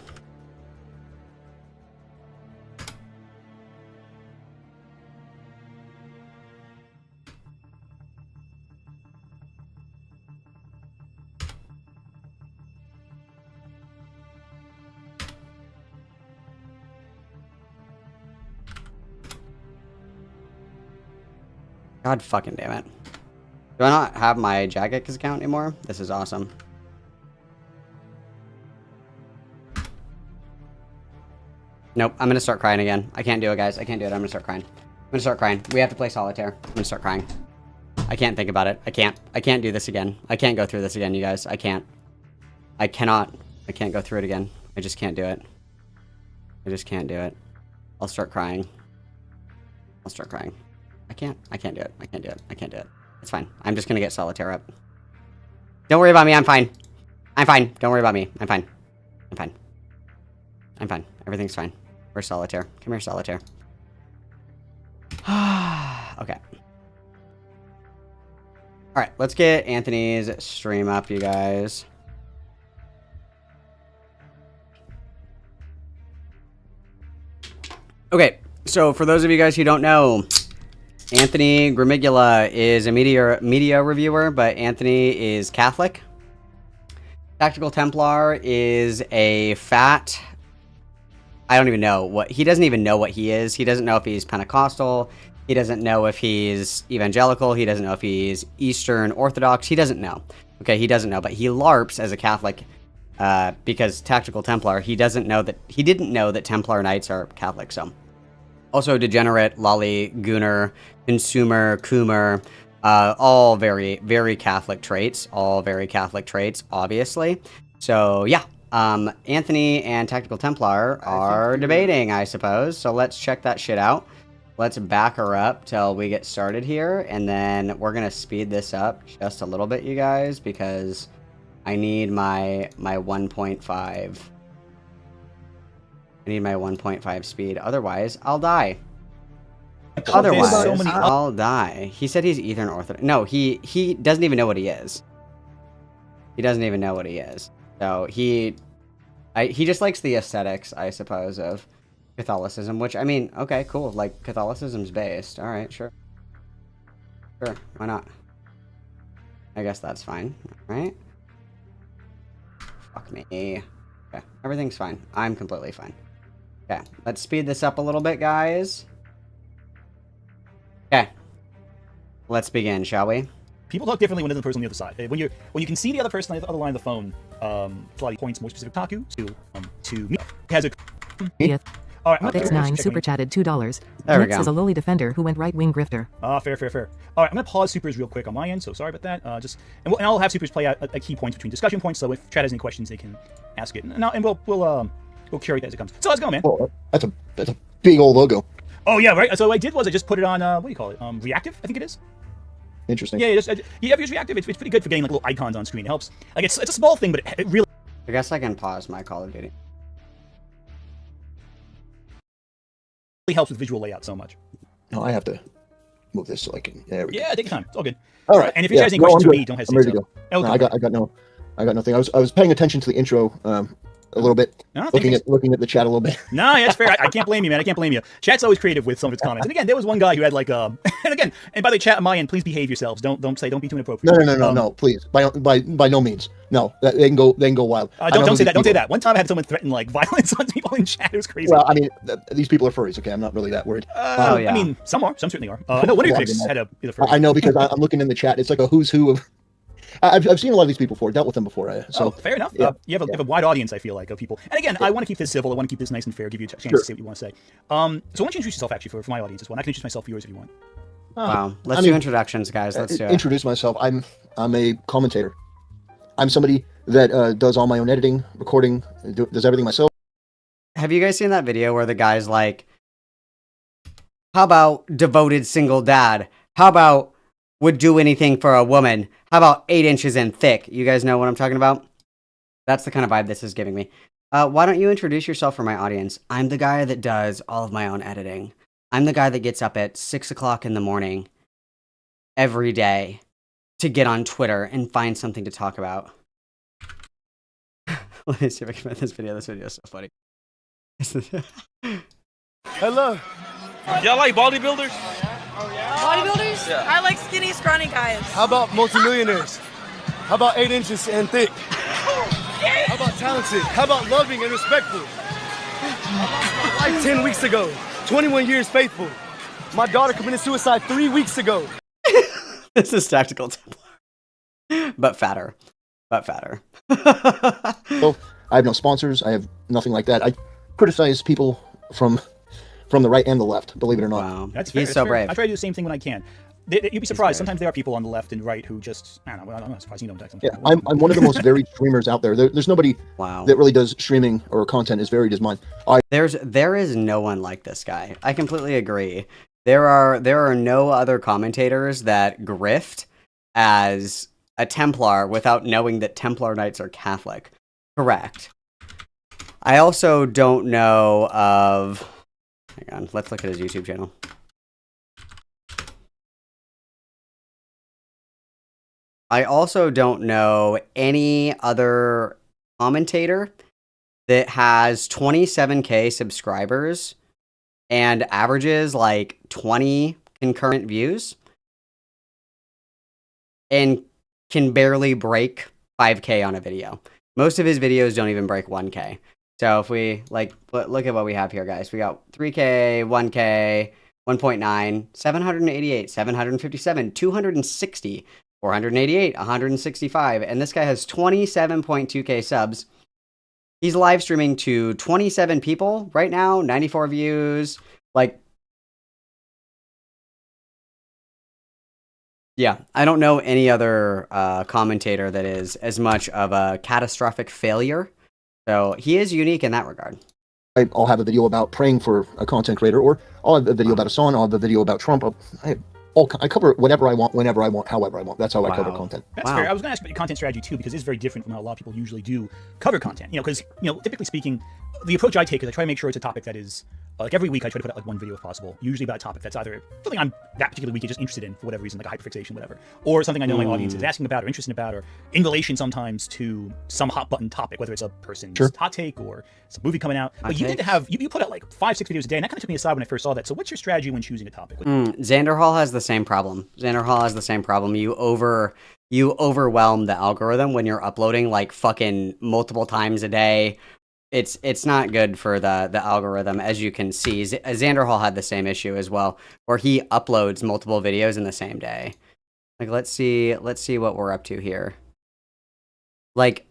Speaker 1: God fucking damn it. Do I not have my Jagex account anymore? This is awesome. Nope, I'm gonna start crying again. I can't do it, guys. I can't do it. I'm gonna start crying. I'm gonna start crying. We have to play solitaire. I'm gonna start crying. I can't think about it. I can't do this again. I can't go through this again, you guys. I can't. I cannot. I can't go through it again. I just can't do it. I just can't do it. I'll start crying. I'll start crying. I can't do it. I can't do it. I can't do it. It's fine. I'm just gonna get solitaire up. Don't worry about me. I'm fine. I'm fine. Don't worry about me. I'm fine. I'm fine. I'm fine. Everything's fine. Where's solitaire? Come here, solitaire. Okay. Alright, let's get Anthony's stream up, you guys. Okay, so for those of you guys who don't know, Anthony Gramigula is a media reviewer, but Anthony is Catholic. Tactical Templar is a fat... I don't even know what... He doesn't even know what he is. He doesn't know if he's Pentecostal. He doesn't know if he's evangelical. He doesn't know if he's Eastern Orthodox. He doesn't know. Okay, he doesn't know. But he LARPs as a Catholic because Tactical Templar, he didn't know that Templar Knights are Catholic, so... Also, Degenerate, Lolly, Gunner, Consumer, Coomer, all very, very Catholic traits. All very Catholic traits, obviously. So, yeah. Anthony and Tactical Templar are debating, I suppose. So, let's check that shit out. Let's back her up till we get started here. And then we're going to speed this up just a little bit, you guys, because I need my 1.5... I need my 1.5 speed. Otherwise, I'll die. Otherwise, I'll die. He said he's Eastern Orthodox. No, he doesn't even know what he is. He doesn't even know what he is. So he just likes the aesthetics, I suppose, of Catholicism. Which, I mean, okay, cool. Like, Catholicism's based. All right, sure. Sure, why not? I guess that's fine. All right. Fuck me. Okay, everything's fine. I'm completely fine. Okay, let's speed this up a little bit, guys. Okay, let's begin, shall we?
Speaker 5: People talk differently when there's a person on the other side. When you can see the other person on the other line of the phone, it's a lot of points more specific to me. It has a...
Speaker 6: Yeah.
Speaker 5: All right,
Speaker 6: X9 super chatted $2.
Speaker 1: There we
Speaker 6: Nix
Speaker 1: go.
Speaker 6: is a lowly defender who went right-wing grifter.
Speaker 5: Fair. All right, I'm gonna pause supers real quick on my end, so sorry about that. And I'll have supers play out a key points between discussion points, so if chat has any questions, they can ask it. And we'll carry that as it comes. So how's it going, man?
Speaker 7: Oh, that's a big old logo.
Speaker 5: Oh yeah, right. So what I did was I just put it on what do you call it? Reactive, I think it is.
Speaker 7: Interesting.
Speaker 5: Yeah, you use reactive. It's pretty good for getting like little icons on screen. It helps. Like it's a small thing, but it really.
Speaker 1: I guess I can pause my Call of Duty.
Speaker 5: helps with visual layout so much.
Speaker 7: No, I have to move this so I can. There we go.
Speaker 5: Yeah, take your time. It's all good.
Speaker 7: All right.
Speaker 5: And if you guys have any questions for me, don't hesitate.
Speaker 7: I'm ready to go.
Speaker 5: Okay.
Speaker 7: No, I got no. I got nothing. I was paying attention to the intro a little bit,
Speaker 5: No,
Speaker 7: looking at the chat a little bit.
Speaker 5: No, that's fair. I can't blame you, man. I can't blame you. Chat's always creative with some of its comments. And again, there was one guy who had like and by the way, chat on my end, please behave yourselves. Don't be too inappropriate.
Speaker 7: No, please, by no means, no. They can go wild.
Speaker 5: Don't say that. Don't say that. One time I had someone threaten like violence on people in chat. It was crazy.
Speaker 7: Well, I mean, these people are furries. Okay, I'm not really that worried.
Speaker 1: Oh, yeah.
Speaker 5: I mean, some are. Some certainly are. No, one of your critics had a furry.
Speaker 7: I know because I'm looking in the chat. It's like a who's who of. I've seen a lot of these people before, dealt with them before. So
Speaker 5: fair enough.
Speaker 7: Yeah,
Speaker 5: you have a wide audience, I feel like, of people. And again, I want to keep this civil. I want to keep this nice and fair. Give you a chance to say what you want to say. So why don't you introduce yourself actually for my audience as well? And I can introduce myself for yours if you want.
Speaker 1: Wow. Let's do introductions, guys. Let's do it.
Speaker 7: Introduce myself. I'm a commentator. I'm somebody that does all my own editing, recording, does everything myself.
Speaker 1: Have you guys seen that video where the guy's like, how about devoted single dad? How about would do anything for a woman? How about 8 inches and thick? You guys know what I'm talking about? That's the kind of vibe this is giving me. Why don't you introduce yourself for my audience? I'm the guy that does all of my own editing. I'm the guy that gets up at 6 o'clock in the morning every day to get on Twitter and find something to talk about. Let me see if I can find this video. This video is so funny.
Speaker 3: Hello. Y'all like bodybuilders?
Speaker 8: Bodybuilders?
Speaker 3: Yeah.
Speaker 8: I like skinny, scrawny guys.
Speaker 3: How about multimillionaires? How about 8 inches and thick? How about talented? How about loving and respectful? Like 10 weeks ago, 21 years faithful. My daughter committed suicide 3 weeks ago.
Speaker 1: This is Tactical Templar. But fatter.
Speaker 7: So I have no sponsors. I have nothing like that. I criticize people from the right and the left, believe it or not.
Speaker 1: Wow.
Speaker 5: That's fair.
Speaker 1: He's
Speaker 5: That's
Speaker 1: so
Speaker 5: fair.
Speaker 1: brave.
Speaker 5: I try to do the same thing when I can. You'd be surprised. Sometimes there are people on the left and right who just, I don't know, I'm not surprised you don't text them.
Speaker 7: Yeah, I'm one of the most varied streamers out there. There's nobody
Speaker 1: Wow.
Speaker 7: that really does streaming or content as varied as mine.
Speaker 1: There is no one like this guy. I completely agree. There are no other commentators that grift as a Templar without knowing that Templar Knights are Catholic. Correct. I also don't know of... Hang on, let's look at his YouTube channel. I also don't know any other commentator that has 27K subscribers and averages like 20 concurrent views and can barely break 5K on a video. Most of his videos don't even break 1K. So if we like look at what we have here, guys. We got 3K, 1K, 1.9, 788, 757, 260, 488, 165, and this guy has 27.2K subs. He's live streaming to 27 people right now, 94 views. Like, yeah, I don't know any other commentator that is as much of a catastrophic failure. So he is unique in that regard.
Speaker 7: I'll have a video about praying for a content creator, or I'll have a video about a song, I'll have a video about Trump. I cover whatever I want, whenever I want, however I want. That's how I cover content.
Speaker 5: That's fair. I was going to ask about your content strategy too, because it's very different from how a lot of people usually do cover content. Because typically speaking, the approach I take is I try to make sure it's a topic that is like every week I try to put out like one video if possible, usually about a topic that's either something I'm that particular week just interested in for whatever reason, like a hyperfixation, whatever, or something I know my audience is asking about or interested about, or in relation sometimes to some hot button topic, whether it's a person's hot take or some movie coming out. But you need to have you put out like 5-6 videos a day, and that kind of took me aside when I first saw that. So what's your strategy when choosing a topic?
Speaker 1: Xander Hall has the same problem. You overwhelm the algorithm when you're uploading like fucking multiple times a day. It's not good for the algorithm, as you can see. Xander Hall had the same issue as well, where he uploads multiple videos in the same day. Like, let's see what we're up to here. Like,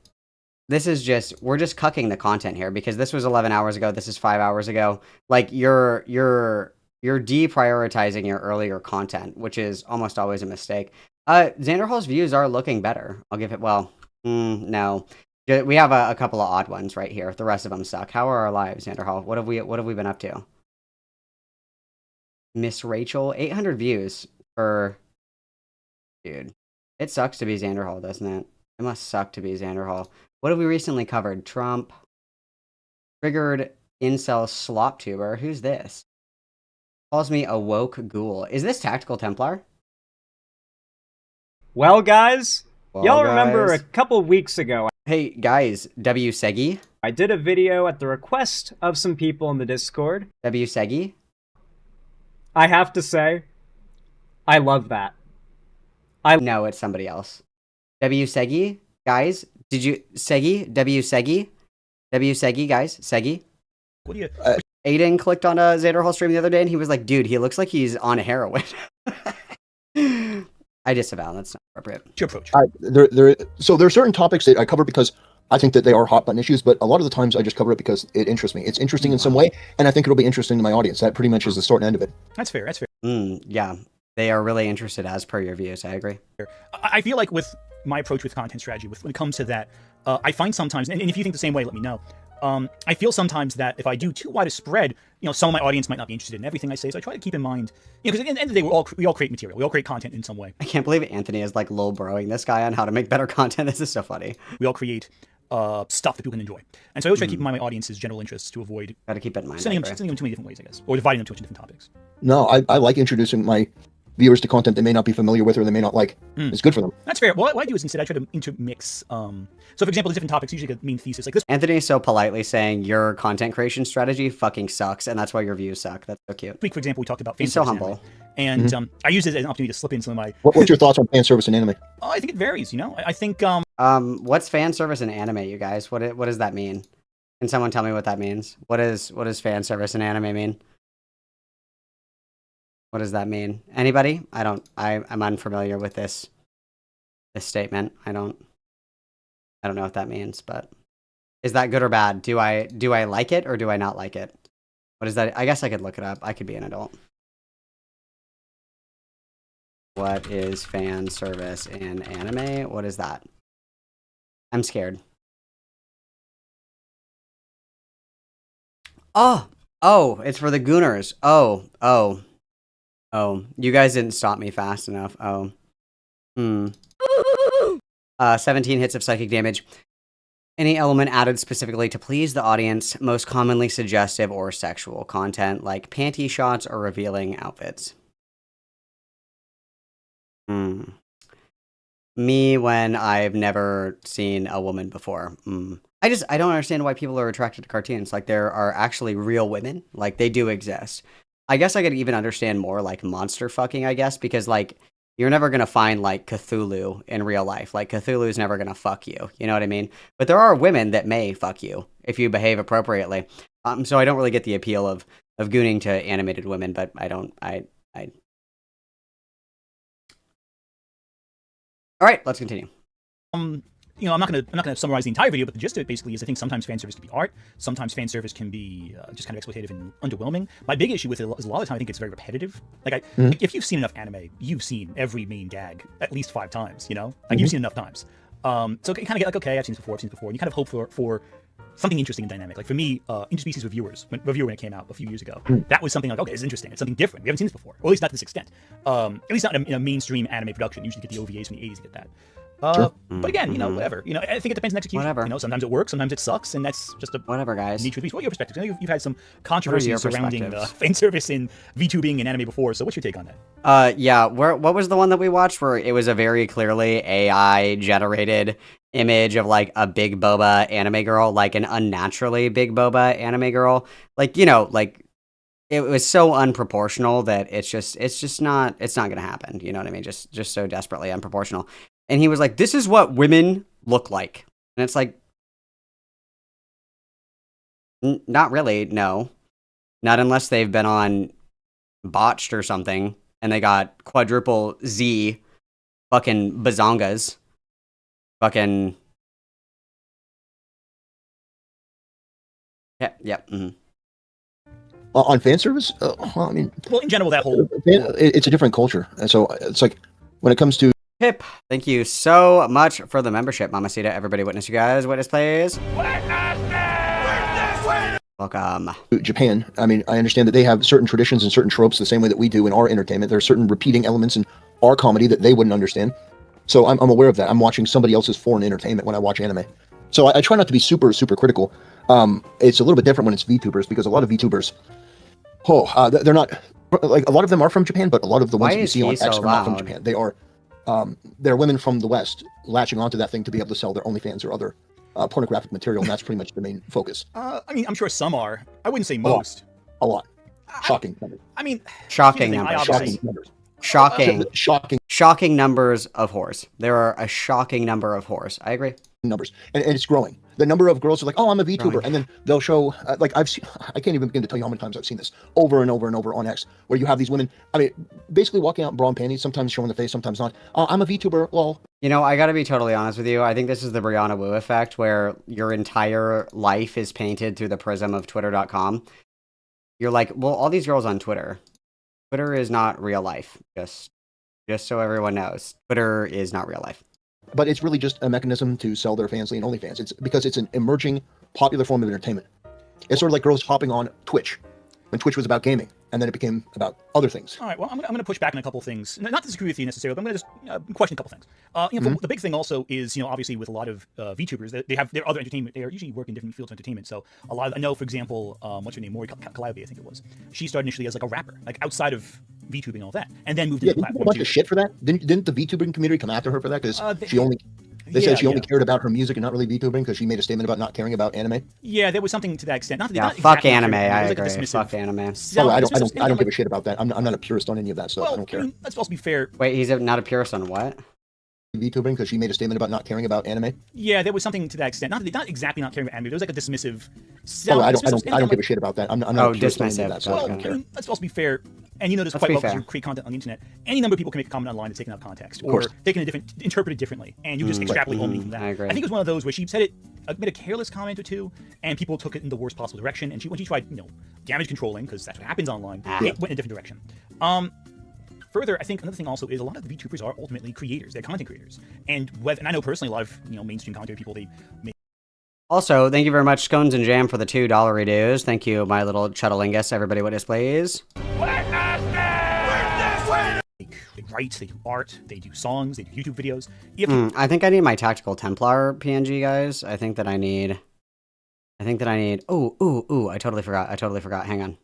Speaker 1: this is we're just cucking the content here, because this was 11 hours ago, this is 5 hours ago. Like, you're deprioritizing your earlier content, which is almost always a mistake. Xander Hall's views are looking better. I'll give it, no. We have a couple of odd ones right here. The rest of them suck. How are our lives, Xander Hall? What have we been up to? Miss Rachel, 800 views for... Dude, it sucks to be Xander Hall, doesn't it? It must suck to be Xander Hall. What have we recently covered? Trump. Triggered incel slop tuber. Who's this? Calls me a woke ghoul. Is this Tactical Templar?
Speaker 9: Well, guys,
Speaker 1: Well,
Speaker 9: Y'all remember a
Speaker 1: guys.
Speaker 9: couple weeks ago,
Speaker 1: Hey, guys. W. Segi?
Speaker 9: I did a video at the request of some people in the Discord.
Speaker 1: W. Segi?
Speaker 9: I have to say, I love that.
Speaker 1: No, it's somebody else. W. Segi? Guys, did you... Segi? W. Segi? W. Segi, guys? Segi?
Speaker 5: What do you?
Speaker 1: Aiden clicked on a Xander stream the other day, and he was like, dude, he looks like he's on heroin. I disavow. That's not appropriate.
Speaker 5: What's your approach?
Speaker 7: So there are certain topics that I cover because I think that they are hot button issues, but a lot of the times I just cover it because it interests me. It's interesting in some way, and I think it'll be interesting to my audience. That pretty much is the start and end of it.
Speaker 5: That's fair. That's fair.
Speaker 1: Yeah. They are really interested as per your views. I agree.
Speaker 5: I feel like with my approach with content strategy, when it comes to that, I find sometimes, and if you think the same way, let me know. I feel sometimes that if I do too wide a spread, some of my audience might not be interested in everything I say. So I try to keep in mind, because at the end of the day, we all create material. We all create content in some way.
Speaker 1: I can't believe Anthony is like low broing this guy on how to make better content. This is so funny.
Speaker 5: We all create stuff that people can enjoy. And so I always try to keep in mind my audience's general interests to avoid
Speaker 1: Gotta keep it in mind.
Speaker 5: sending them too many different ways, I guess, or dividing them to different topics.
Speaker 7: No, I like introducing my viewers to content they may not be familiar with or they may not like. It's good for them.
Speaker 5: That's fair. What I do is instead I try to intermix. So for example, the different topics usually get main thesis like this.
Speaker 1: Anthony is so politely saying your content creation strategy fucking sucks, and that's why your views suck. That's so cute.
Speaker 5: Week, for example, we talked about fan
Speaker 1: He's so
Speaker 5: service
Speaker 1: humble.
Speaker 5: anime. And I use it as an opportunity to slip in some of my.
Speaker 7: What's your thoughts on fan service and anime?
Speaker 5: I think it varies. I think
Speaker 1: What's fan service in anime, you guys? What does that mean? Can someone tell me what that means? What does fan service in anime mean? What does that mean? Anybody? I'm unfamiliar with this statement. I don't know what that means, but is that good or bad? Do I like it or do I not like it? What is that? I guess I could look it up. I could be an adult. What is fan service in anime? What is that? I'm scared. Oh, it's for the Gooners. Oh, you guys didn't stop me fast enough. 17 hits of psychic damage. Any element added specifically to please the audience, most commonly suggestive or sexual content, like panty shots or revealing outfits. Me when I've never seen a woman before. I don't understand why people are attracted to cartoons. Like, there are actually real women. Like, they do exist. I guess I could even understand more, like, monster fucking, I guess, because, like, you're never going to find, like, Cthulhu in real life. Like, Cthulhu's never going to fuck you. You know what I mean? But there are women that may fuck you if you behave appropriately. So I don't really get the appeal of gooning to animated women, but All right, let's continue.
Speaker 5: I'm not gonna summarize the entire video, but the gist of it basically is I think sometimes fan service can be art, sometimes fan service can be just kind of exploitative and underwhelming. My big issue with it is a lot of the time I think it's very repetitive. Like if you've seen enough anime, you've seen every main gag at least 5 times. Like you've seen enough times. So you kind of get like, okay, I've seen this before, and you kind of hope for something interesting and dynamic. Like for me, Interspecies Reviewers, when it came out a few years ago, that was something like, okay, it's interesting. It's something different. We haven't seen this before, or at least not to this extent. At least not in a mainstream anime production. Usually get the OVAs from the 80s to get that. But again, whatever. I think it depends on execution.
Speaker 1: Whatever.
Speaker 5: Sometimes it works, sometimes it sucks, and that's just a
Speaker 1: whatever, guys.
Speaker 5: nature of the beast. What are your perspectives? I know you've had some controversy surrounding fan service in VTubing and anime before. So what's your take on that?
Speaker 1: Yeah. What was the one that we watched where it was a very clearly AI generated image of like a big boba anime girl, like an unnaturally big boba anime girl? Like, like it was so unproportional that it's not gonna happen. You know what I mean? Just so desperately unproportional. And he was like, this is what women look like. And it's like, not really, no. Not unless they've been on Botched or something, and they got quadruple Z fucking bazongas. Fucking... Yeah.
Speaker 7: On fan service? Well,
Speaker 5: in general, that whole...
Speaker 7: It's a different culture. And so it's like, when it comes to
Speaker 1: Pip, thank you so much for the membership, Mamacita. Everybody witness, you guys. Witness, please. Welcome.
Speaker 7: Japan, I understand that they have certain traditions and certain tropes the same way that we do in our entertainment. There are certain repeating elements in our comedy that they wouldn't understand. So I'm aware of that. I'm watching somebody else's foreign entertainment when I watch anime. So I try not to be super, super critical. It's a little bit different when it's VTubers, because a lot of VTubers, they're not, like, a lot of them are from Japan, but a lot of the ones that you see on X are not from Japan. They are there are women from the West latching onto that thing to be able to sell their OnlyFans or other pornographic material, and that's pretty much the main focus.
Speaker 5: I mean, I'm sure some are. I wouldn't say most.
Speaker 7: A lot. Shocking numbers.
Speaker 5: I mean,
Speaker 1: Shocking
Speaker 5: here's the thing,
Speaker 1: numbers.
Speaker 5: obviously-
Speaker 7: Shocking numbers.
Speaker 1: Shocking numbers of whores. There are a shocking number of whores. I agree.
Speaker 7: Numbers, and it's growing. The number of girls are like, oh, I'm a VTuber,
Speaker 1: Growing.
Speaker 7: and then they'll show like I can't even begin to tell you how many times I've seen this over and over and over on X, where you have these women, I mean, basically walking out in bra and panties, sometimes showing the face, sometimes not. I'm a VTuber. Well,
Speaker 1: You know, I gotta be totally honest with you. I think this is the Brianna Wu effect, where your entire life is painted through the prism of Twitter.com. You're like, well, all these girls on Twitter. Twitter is not real life. Just so everyone knows, Twitter is not real life.
Speaker 7: but it's really just a mechanism to sell their fansly and OnlyFans. It's because it's an emerging, popular form of entertainment. It's sort of like girls hopping on Twitch, when Twitch was about gaming, and then it became about other things.
Speaker 5: All right, well, I'm going to push back on a couple of things. Not to disagree with you necessarily, but I'm going to just question a couple of things. You know, the big thing also is, you know, obviously with a lot of VTubers, they have their other entertainment. They are usually work in different fields of entertainment. So a lot of, I know, for example, what's her name, Maury Calliope, I think it was. She started initially as like a rapper, like outside of VTubing and all that, and then moved into the
Speaker 7: didn't you get
Speaker 5: platform.
Speaker 7: a bunch of shit for that? Didn't the VTubing community come after her for that? Because she only... They
Speaker 5: yeah,
Speaker 7: said she only
Speaker 5: yeah.
Speaker 7: cared about her music and not really VTubing because she made a statement about not caring about anime.
Speaker 5: Yeah, there was something to that extent. Not,
Speaker 1: Yeah,
Speaker 5: not
Speaker 1: fuck
Speaker 5: exactly
Speaker 1: anime.
Speaker 5: it
Speaker 1: I
Speaker 5: was like a
Speaker 1: agree.
Speaker 5: dismissive-
Speaker 1: Fuck anime.
Speaker 7: Oh, I
Speaker 5: dismissive
Speaker 7: don't
Speaker 5: statement,
Speaker 7: give a
Speaker 5: like-
Speaker 7: shit about that. I'm not a purist on any of that, so
Speaker 5: Well,
Speaker 7: I don't care.
Speaker 5: I mean, let's also be fair.
Speaker 1: Wait, he's not a purist on what?
Speaker 7: VTubing because she made a statement about not caring about anime.
Speaker 5: Yeah, there was something to that extent. Not exactly not caring about anime. There was like a dismissive.
Speaker 7: Oh, I don't
Speaker 5: dismissive-
Speaker 7: give a shit about that. I'm not
Speaker 1: Oh,
Speaker 7: a purist on any of
Speaker 1: dismissive.
Speaker 7: that, so I
Speaker 5: Well,
Speaker 7: don't
Speaker 5: I
Speaker 7: care.
Speaker 5: mean, let's also be fair, and you know this
Speaker 1: Let's
Speaker 5: quite
Speaker 1: be
Speaker 5: well because
Speaker 1: fair.
Speaker 5: you create content on the internet. Any number of people can make a comment online that's taken out of context, or
Speaker 7: course.
Speaker 5: taken a different, interpreted differently, and you just extrapolate only from that.
Speaker 1: I agree.
Speaker 5: think it was one of those where she said it, made a careless comment or two, and people took it in the worst possible direction. And when she tried, you know, damage controlling, because that's what happens online, it went in a different direction. Further, I think another thing also is a lot of the VTubers are ultimately creators. They're content creators, and I know personally a lot of, you know, mainstream content people, they make
Speaker 1: Also, thank you very much, Scones and Jam, for the $2 reduce. Thank you, my little Chuttalingus. Everybody witness, please.
Speaker 5: they write, they do art, they do songs, they do YouTube videos. You have to-
Speaker 1: I think I need my Tactical Templar PNG, guys. I think that I need... Ooh, I totally forgot. Hang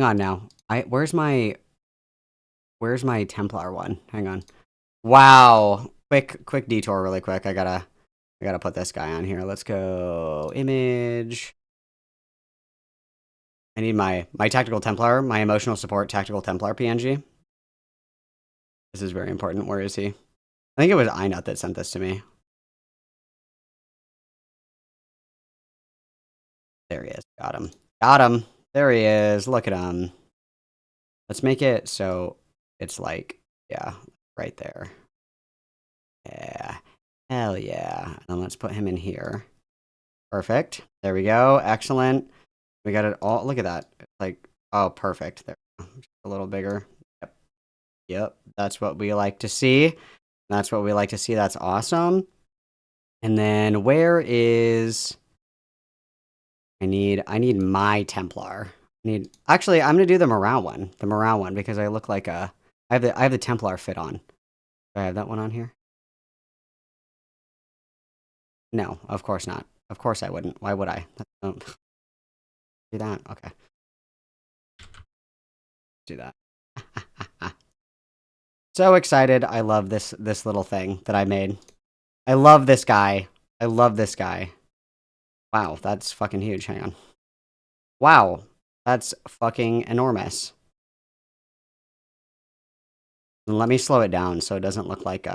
Speaker 1: on now. Where's my Templar one? Hang on. Wow. Quick detour really quick. I gotta put this guy on here. Let's go. Image. I need my Tactical Templar, my emotional support Tactical Templar PNG. This is very important. Where is he? I think it was iNut that sent this to me. There he is. Got him. There he is. Look at him. Let's make it so it's like, yeah, right there. Yeah. Hell yeah. And let's put him in here. Perfect. There we go. Excellent. We got it all. Look at that. It's like, oh, perfect. There we go. Just a little bigger. Yep. That's what we like to see. That's awesome. And then where is... I need my Templar. Actually, I'm gonna do the Morale one. Because I look like I have the Templar fit on. Do I have that one on here? No, of course not. Of course I wouldn't. Why would I? Don't do that. Okay. Do that. So excited. I love this little thing that I made. I love this guy. Wow, that's fucking huge. Hang on. Wow, that's fucking enormous. Let me slow it down so it doesn't look like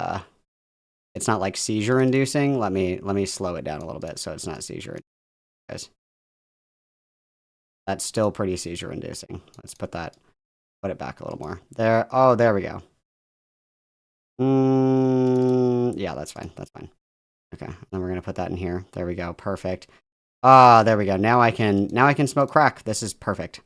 Speaker 1: it's not like seizure inducing. Let me slow it down a little bit so it's not seizure, guys. That's still pretty seizure inducing. Let's put it back a little more. There. Oh, there we go. Yeah, that's fine. Okay, then we're gonna put that in here. There we go. Perfect. There we go. Now I can smoke crack. This is perfect.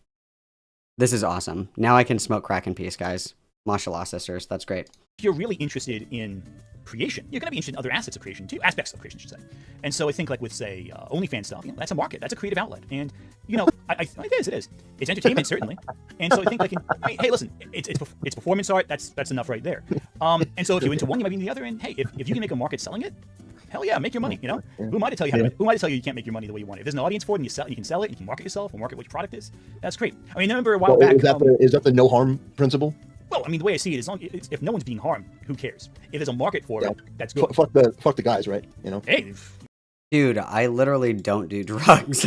Speaker 1: This is awesome. Now I can smoke crack in peace, guys. Mashallah, sisters. That's great.
Speaker 5: if you're really interested in creation, you're going to be interested in other aspects of creation too, I should say. And so I think, like with, say, OnlyFans stuff, you know, that's a market, that's a creative outlet, and you know, it is. It's entertainment certainly, and so I think, like, hey, listen, it's performance art. That's enough right there. And so if you're into one, you might be into the other, and hey, if you can make a market selling it, hell yeah, make your money. You know, who am I to tell you who am I to tell you can't make your money the way you want it? If there's an audience for it, and you can sell it, you can market yourself, or market what your product is. That's great. I mean, I remember a while back.
Speaker 7: Is that the no harm principle?
Speaker 5: Well, I mean, the way I see it is, if no one's being harmed, who cares? If there's a market for it, that's good.
Speaker 7: Fuck the guys, right? You know.
Speaker 5: Hey,
Speaker 1: Dude, I literally don't do drugs.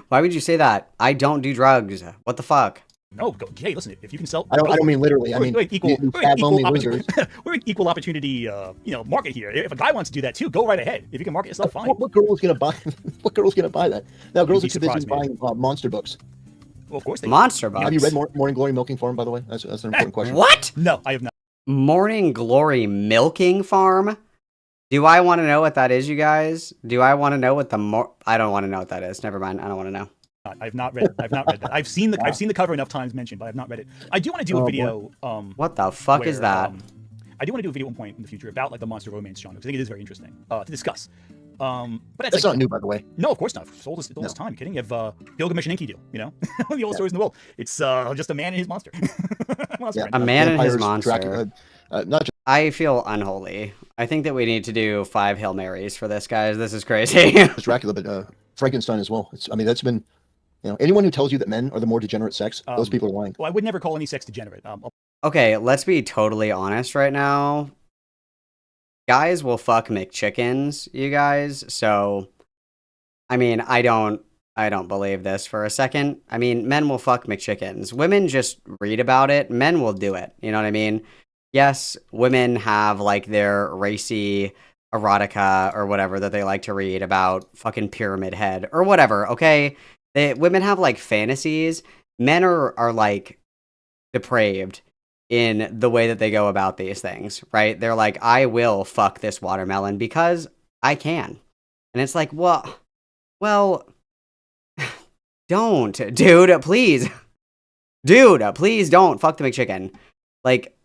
Speaker 1: Why would you say that? I don't do drugs. What the fuck?
Speaker 5: no, hey, listen, if you can sell,
Speaker 7: I don't mean literally. I mean,
Speaker 5: we're
Speaker 7: lonely losers.
Speaker 5: we're an equal opportunity, market here. If a guy wants to do that too, go right ahead. If you can market yourself, fine.
Speaker 7: What girl is gonna buy? What girl is gonna buy that? Now, girls are
Speaker 5: You'd
Speaker 7: too
Speaker 5: be
Speaker 7: busy
Speaker 5: surprised,
Speaker 7: buying monster books.
Speaker 5: Well, of course they
Speaker 1: Monster Bucks.
Speaker 7: Have you read Morning Glory Milking Farm, by the way? That's an important question.
Speaker 1: What?
Speaker 5: No, I have not.
Speaker 1: Morning Glory Milking Farm? Do I want to know what that is, you guys? Do I want to know what I don't want to know what that is. Never mind. I don't want to know.
Speaker 5: I've not read that. I've seen the cover enough times mentioned, but I've not read it. I do want to do a video.
Speaker 1: What the fuck is that?
Speaker 5: I do want to do a video at one point in the future about like the monster romance genre because I think it is very interesting to discuss. But
Speaker 7: That's not new, by the way.
Speaker 5: No, of course not. It's all this time. You're kidding? You have Gilgamesh and Enkidu. You know, one of the oldest stories in the world. It's just a man and his monster.
Speaker 1: A man and his
Speaker 7: Vampires,
Speaker 1: monster.
Speaker 7: Dracula, not just
Speaker 1: I feel unholy. I think that we need to do 5 Hail Marys for this, guys. This is crazy.
Speaker 7: Dracula, but Frankenstein as well. I mean, that's been, anyone who tells you that men are the more degenerate sex, those people are lying.
Speaker 5: Well, I would never call any sex degenerate.
Speaker 1: Okay, let's be totally honest right now. Guys will fuck McChickens, you guys. So, I mean, I don't believe this for a second. I mean, men will fuck McChickens. Women just read about it. Men will do it. You know what I mean? Yes, women have like their racy erotica or whatever that they like to read about fucking Pyramid Head or whatever. Okay, women have like fantasies. Men are like depraved in the way that they go about these things, right? They're like, I will fuck this watermelon because I can. And it's like, well, don't, dude, please. Dude, please don't fuck the McChicken. Like,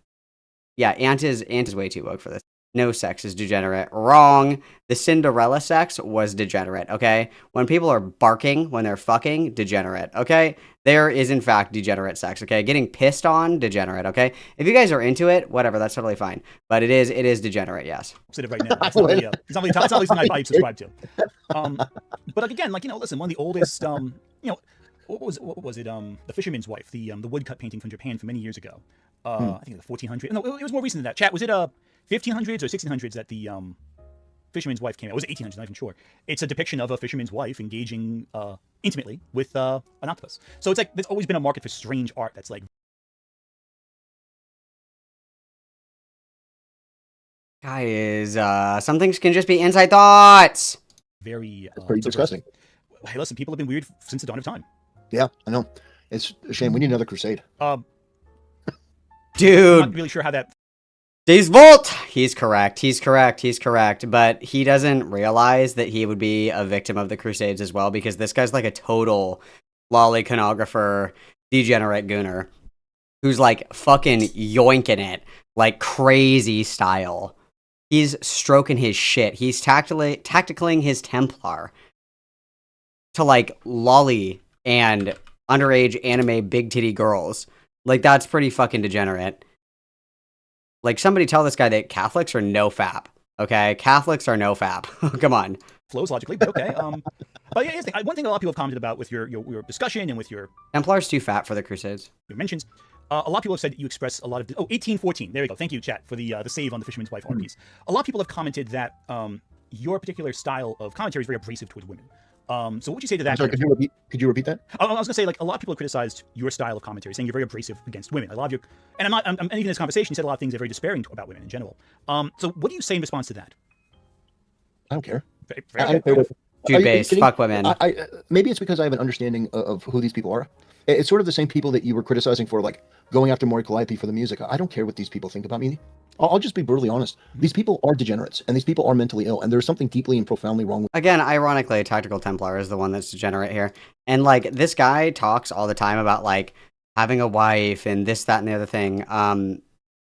Speaker 1: yeah, Ant is way too woke for this. No sex is degenerate. Wrong. The Cinderella sex was degenerate, okay? When people are barking when they're fucking, degenerate, okay? There is, in fact, degenerate sex, okay? Getting pissed on, degenerate, okay? If you guys are into it, whatever, that's totally fine. But it is degenerate, yes.
Speaker 5: Right now. It's not really something I subscribe to. But like, again, like, listen, one of the oldest, what was it? The Fisherman's Wife, the woodcut painting from Japan from many years ago. I think the 1400s. No, it was more recent than that. Chat, was it 1500s or 1600s that the Fisherman's Wife came out? It was 1800s, not even sure. It's a depiction of a fisherman's wife engaging intimately with an octopus. So it's like there's always been a market for strange art that's like.
Speaker 1: Guys, some things can just be inside thoughts.
Speaker 5: Very.
Speaker 7: It's pretty disgusting.
Speaker 5: Hey, listen, people have been weird since the dawn of time.
Speaker 7: Yeah, I know. It's a shame. We need another crusade.
Speaker 1: Dude.
Speaker 5: I'm not really sure how that.
Speaker 1: Days Volt! He's correct. But he doesn't realize that he would be a victim of the Crusades as well, because this guy's like a total lolliconographer, degenerate gooner, who's like fucking yoinking it, like crazy style. He's stroking his shit. He's tacticaling his Templar to like lolly and underage anime big titty girls. Like, that's pretty fucking degenerate. Like, somebody tell this guy that Catholics are no fap, okay? Catholics are no fap. Come on.
Speaker 5: Flows logically, but okay. But yeah, one thing a lot of people have commented about with your discussion and with your...
Speaker 1: Templar's too fat for the Crusades.
Speaker 5: Your mentions. A lot of people have said that you express a lot of... 1814. There we go. Thank you, chat, for the save on the Fisherman's Wife art piece. A lot of people have commented that your particular style of commentary is very abrasive towards women. So what would you say to that?
Speaker 7: I'm sorry, could you repeat that?
Speaker 5: I was gonna say, like, a lot of people have criticized your style of commentary, saying you're very abrasive against women. A lot of your, and I'm even in this conversation, you said a lot of things that are very disparaging about women in general. So what do you say in response to that?
Speaker 7: I don't care.
Speaker 5: I don't
Speaker 7: care.
Speaker 1: Dude base, fuck women.
Speaker 7: Maybe it's because I have an understanding of who these people are. It's sort of the same people that you were criticizing for, like, going after Maury Calliope for the music. I don't care what these people think about me. I'll just be brutally honest. These people are degenerates, and these people are mentally ill, and there's something deeply and profoundly wrong with.
Speaker 1: Again, ironically, Tactical Templar is the one that's degenerate here. And, like, this guy talks all the time about, like, having a wife and this, that, and the other thing. How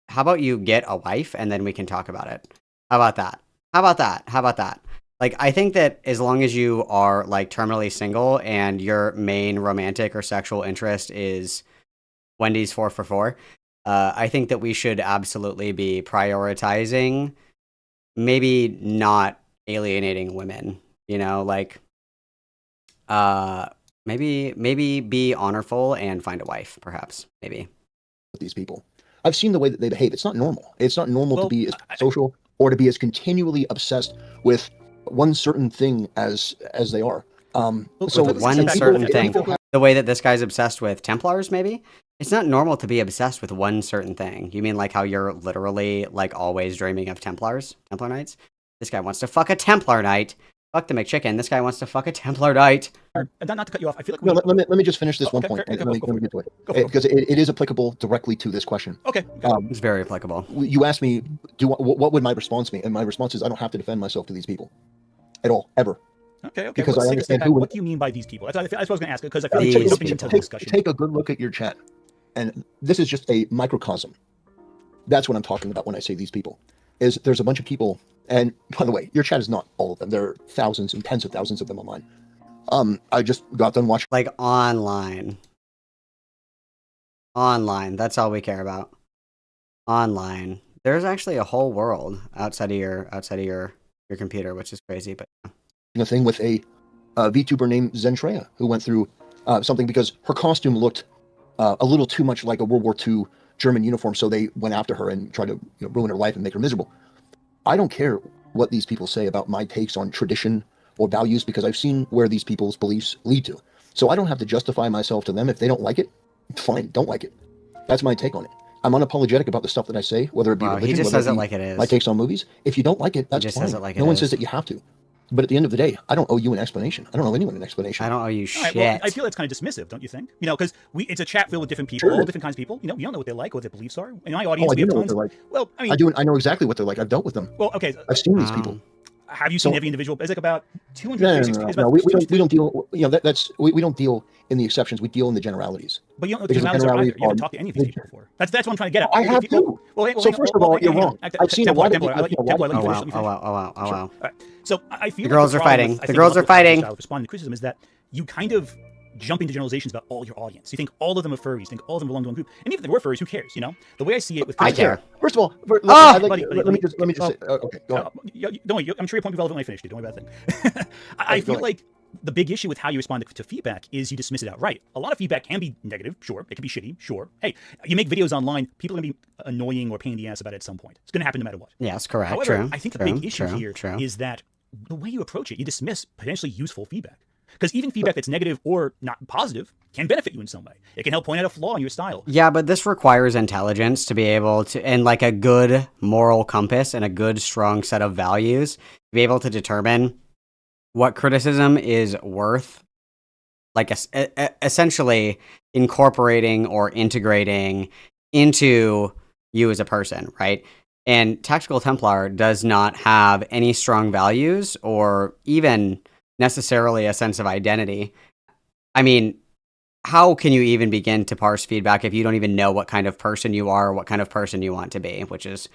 Speaker 1: about you get a wife, and then we can talk about it? How about that? Like, I think that as long as you are, like, terminally single and your main romantic or sexual interest is Wendy's 4 for 4, I think that we should absolutely be prioritizing maybe not alienating women, like, maybe be honorful and find a wife, perhaps, maybe.
Speaker 7: These people. I've seen the way that they behave. It's not normal. It's not normal to be as social or to be as continually obsessed with one certain thing as they are.
Speaker 1: So one certain thing, the way that this guy's obsessed with Templars, maybe? It's not normal to be obsessed with one certain thing. You mean like how you're literally like always dreaming of Templar Knights? This guy wants to fuck a Templar Knight. Fuck the McChicken. This guy wants to fuck a Templar Knight.
Speaker 5: Not to cut you off. I feel like
Speaker 7: let me just finish this one point. Let me get to it. Because it is applicable directly to this question.
Speaker 5: Okay.
Speaker 1: It's very applicable.
Speaker 7: You asked me, what would my response be? And my response is, I don't have to defend myself to these people at all, ever.
Speaker 5: Okay.
Speaker 7: Because I understand
Speaker 5: what do you mean by these people? That's what I was going to ask, because I feel like you're jumping into the discussion.
Speaker 7: Take a good look at your chat. And this is just a microcosm. That's what I'm talking about when I say these people. Is there's a bunch of people, and by the way, your chat is not all of them. There are thousands and tens of thousands of them online. I just got done watching.
Speaker 1: Like online. Online. That's all we care about. Online. There's actually a whole world outside of your computer, which is crazy. But
Speaker 7: a thing with a VTuber named Zentreya who went through something because her costume looked a little too much like a World War II German uniform, so they went after her and tried to ruin her life and make her miserable. I don't care what these people say about my takes on tradition or values because I've seen where these people's beliefs lead to. So I don't have to justify myself to them. If they don't like it, fine, don't like it. That's my take on it. I'm unapologetic about the stuff that I say, whether it be religion,
Speaker 1: he just
Speaker 7: whether
Speaker 1: says it like it is.
Speaker 7: My takes on movies. If you don't like it, that's fine. No one says that you have to. But at the end of the day, I don't owe you an explanation. I don't owe anyone an explanation.
Speaker 1: I don't owe you shit.
Speaker 5: Right, well, I feel that's kind of dismissive, don't you think? Because it's a chat filled with different people, all different kinds of people. We don't know what they like, what their beliefs are. In my audience, we have tons.
Speaker 7: Like.
Speaker 5: Well, I mean,
Speaker 7: I know exactly what they're like. I've dealt with them.
Speaker 5: Well, okay.
Speaker 7: I've seen these people.
Speaker 5: Have you seen every individual? It's like about 200.
Speaker 7: No, we don't deal. We don't deal in the exceptions. We deal in the generalities.
Speaker 5: But you don't know the generalities are either. You haven't talked to any of these people before. That's what I'm trying to get at.
Speaker 7: I have to. So first of all, you're wrong. I've seen a lot of.
Speaker 1: Oh wow.
Speaker 5: So I feel
Speaker 1: the girls are fighting. The girls are fighting.
Speaker 5: Responding to criticism is that you kind of jump into generalizations about all your audience. You think all of them are furries. You think all of them belong to one group. And even if they were furries, who cares? The way I see it with
Speaker 1: I care.
Speaker 7: First of all, let me just say. Okay, go on.
Speaker 5: Don't worry. I'm sure your point will be relevant when I finish. Don't worry about that thing. I feel like the big issue with how you respond to feedback is you dismiss it outright. A lot of feedback can be negative, sure. It can be shitty, sure. Hey, you make videos online, people are going to be annoying or pain in the ass about it at some point. It's going to happen no matter what.
Speaker 1: Yes, correct.
Speaker 5: However, I think the big issue here is that the way you approach it, you dismiss potentially useful feedback. Because even feedback that's negative or not positive can benefit you in some way. It can help point out a flaw in your style.
Speaker 1: Yeah, but this requires intelligence to be able to, and like a good moral compass and a good, strong set of values to be able to determine what criticism is worth, like essentially incorporating or integrating into you as a person, right? And Tactical Templar does not have any strong values or even necessarily a sense of identity. I mean, how can you even begin to parse feedback if you don't even know what kind of person you are or what kind of person you want to be, which is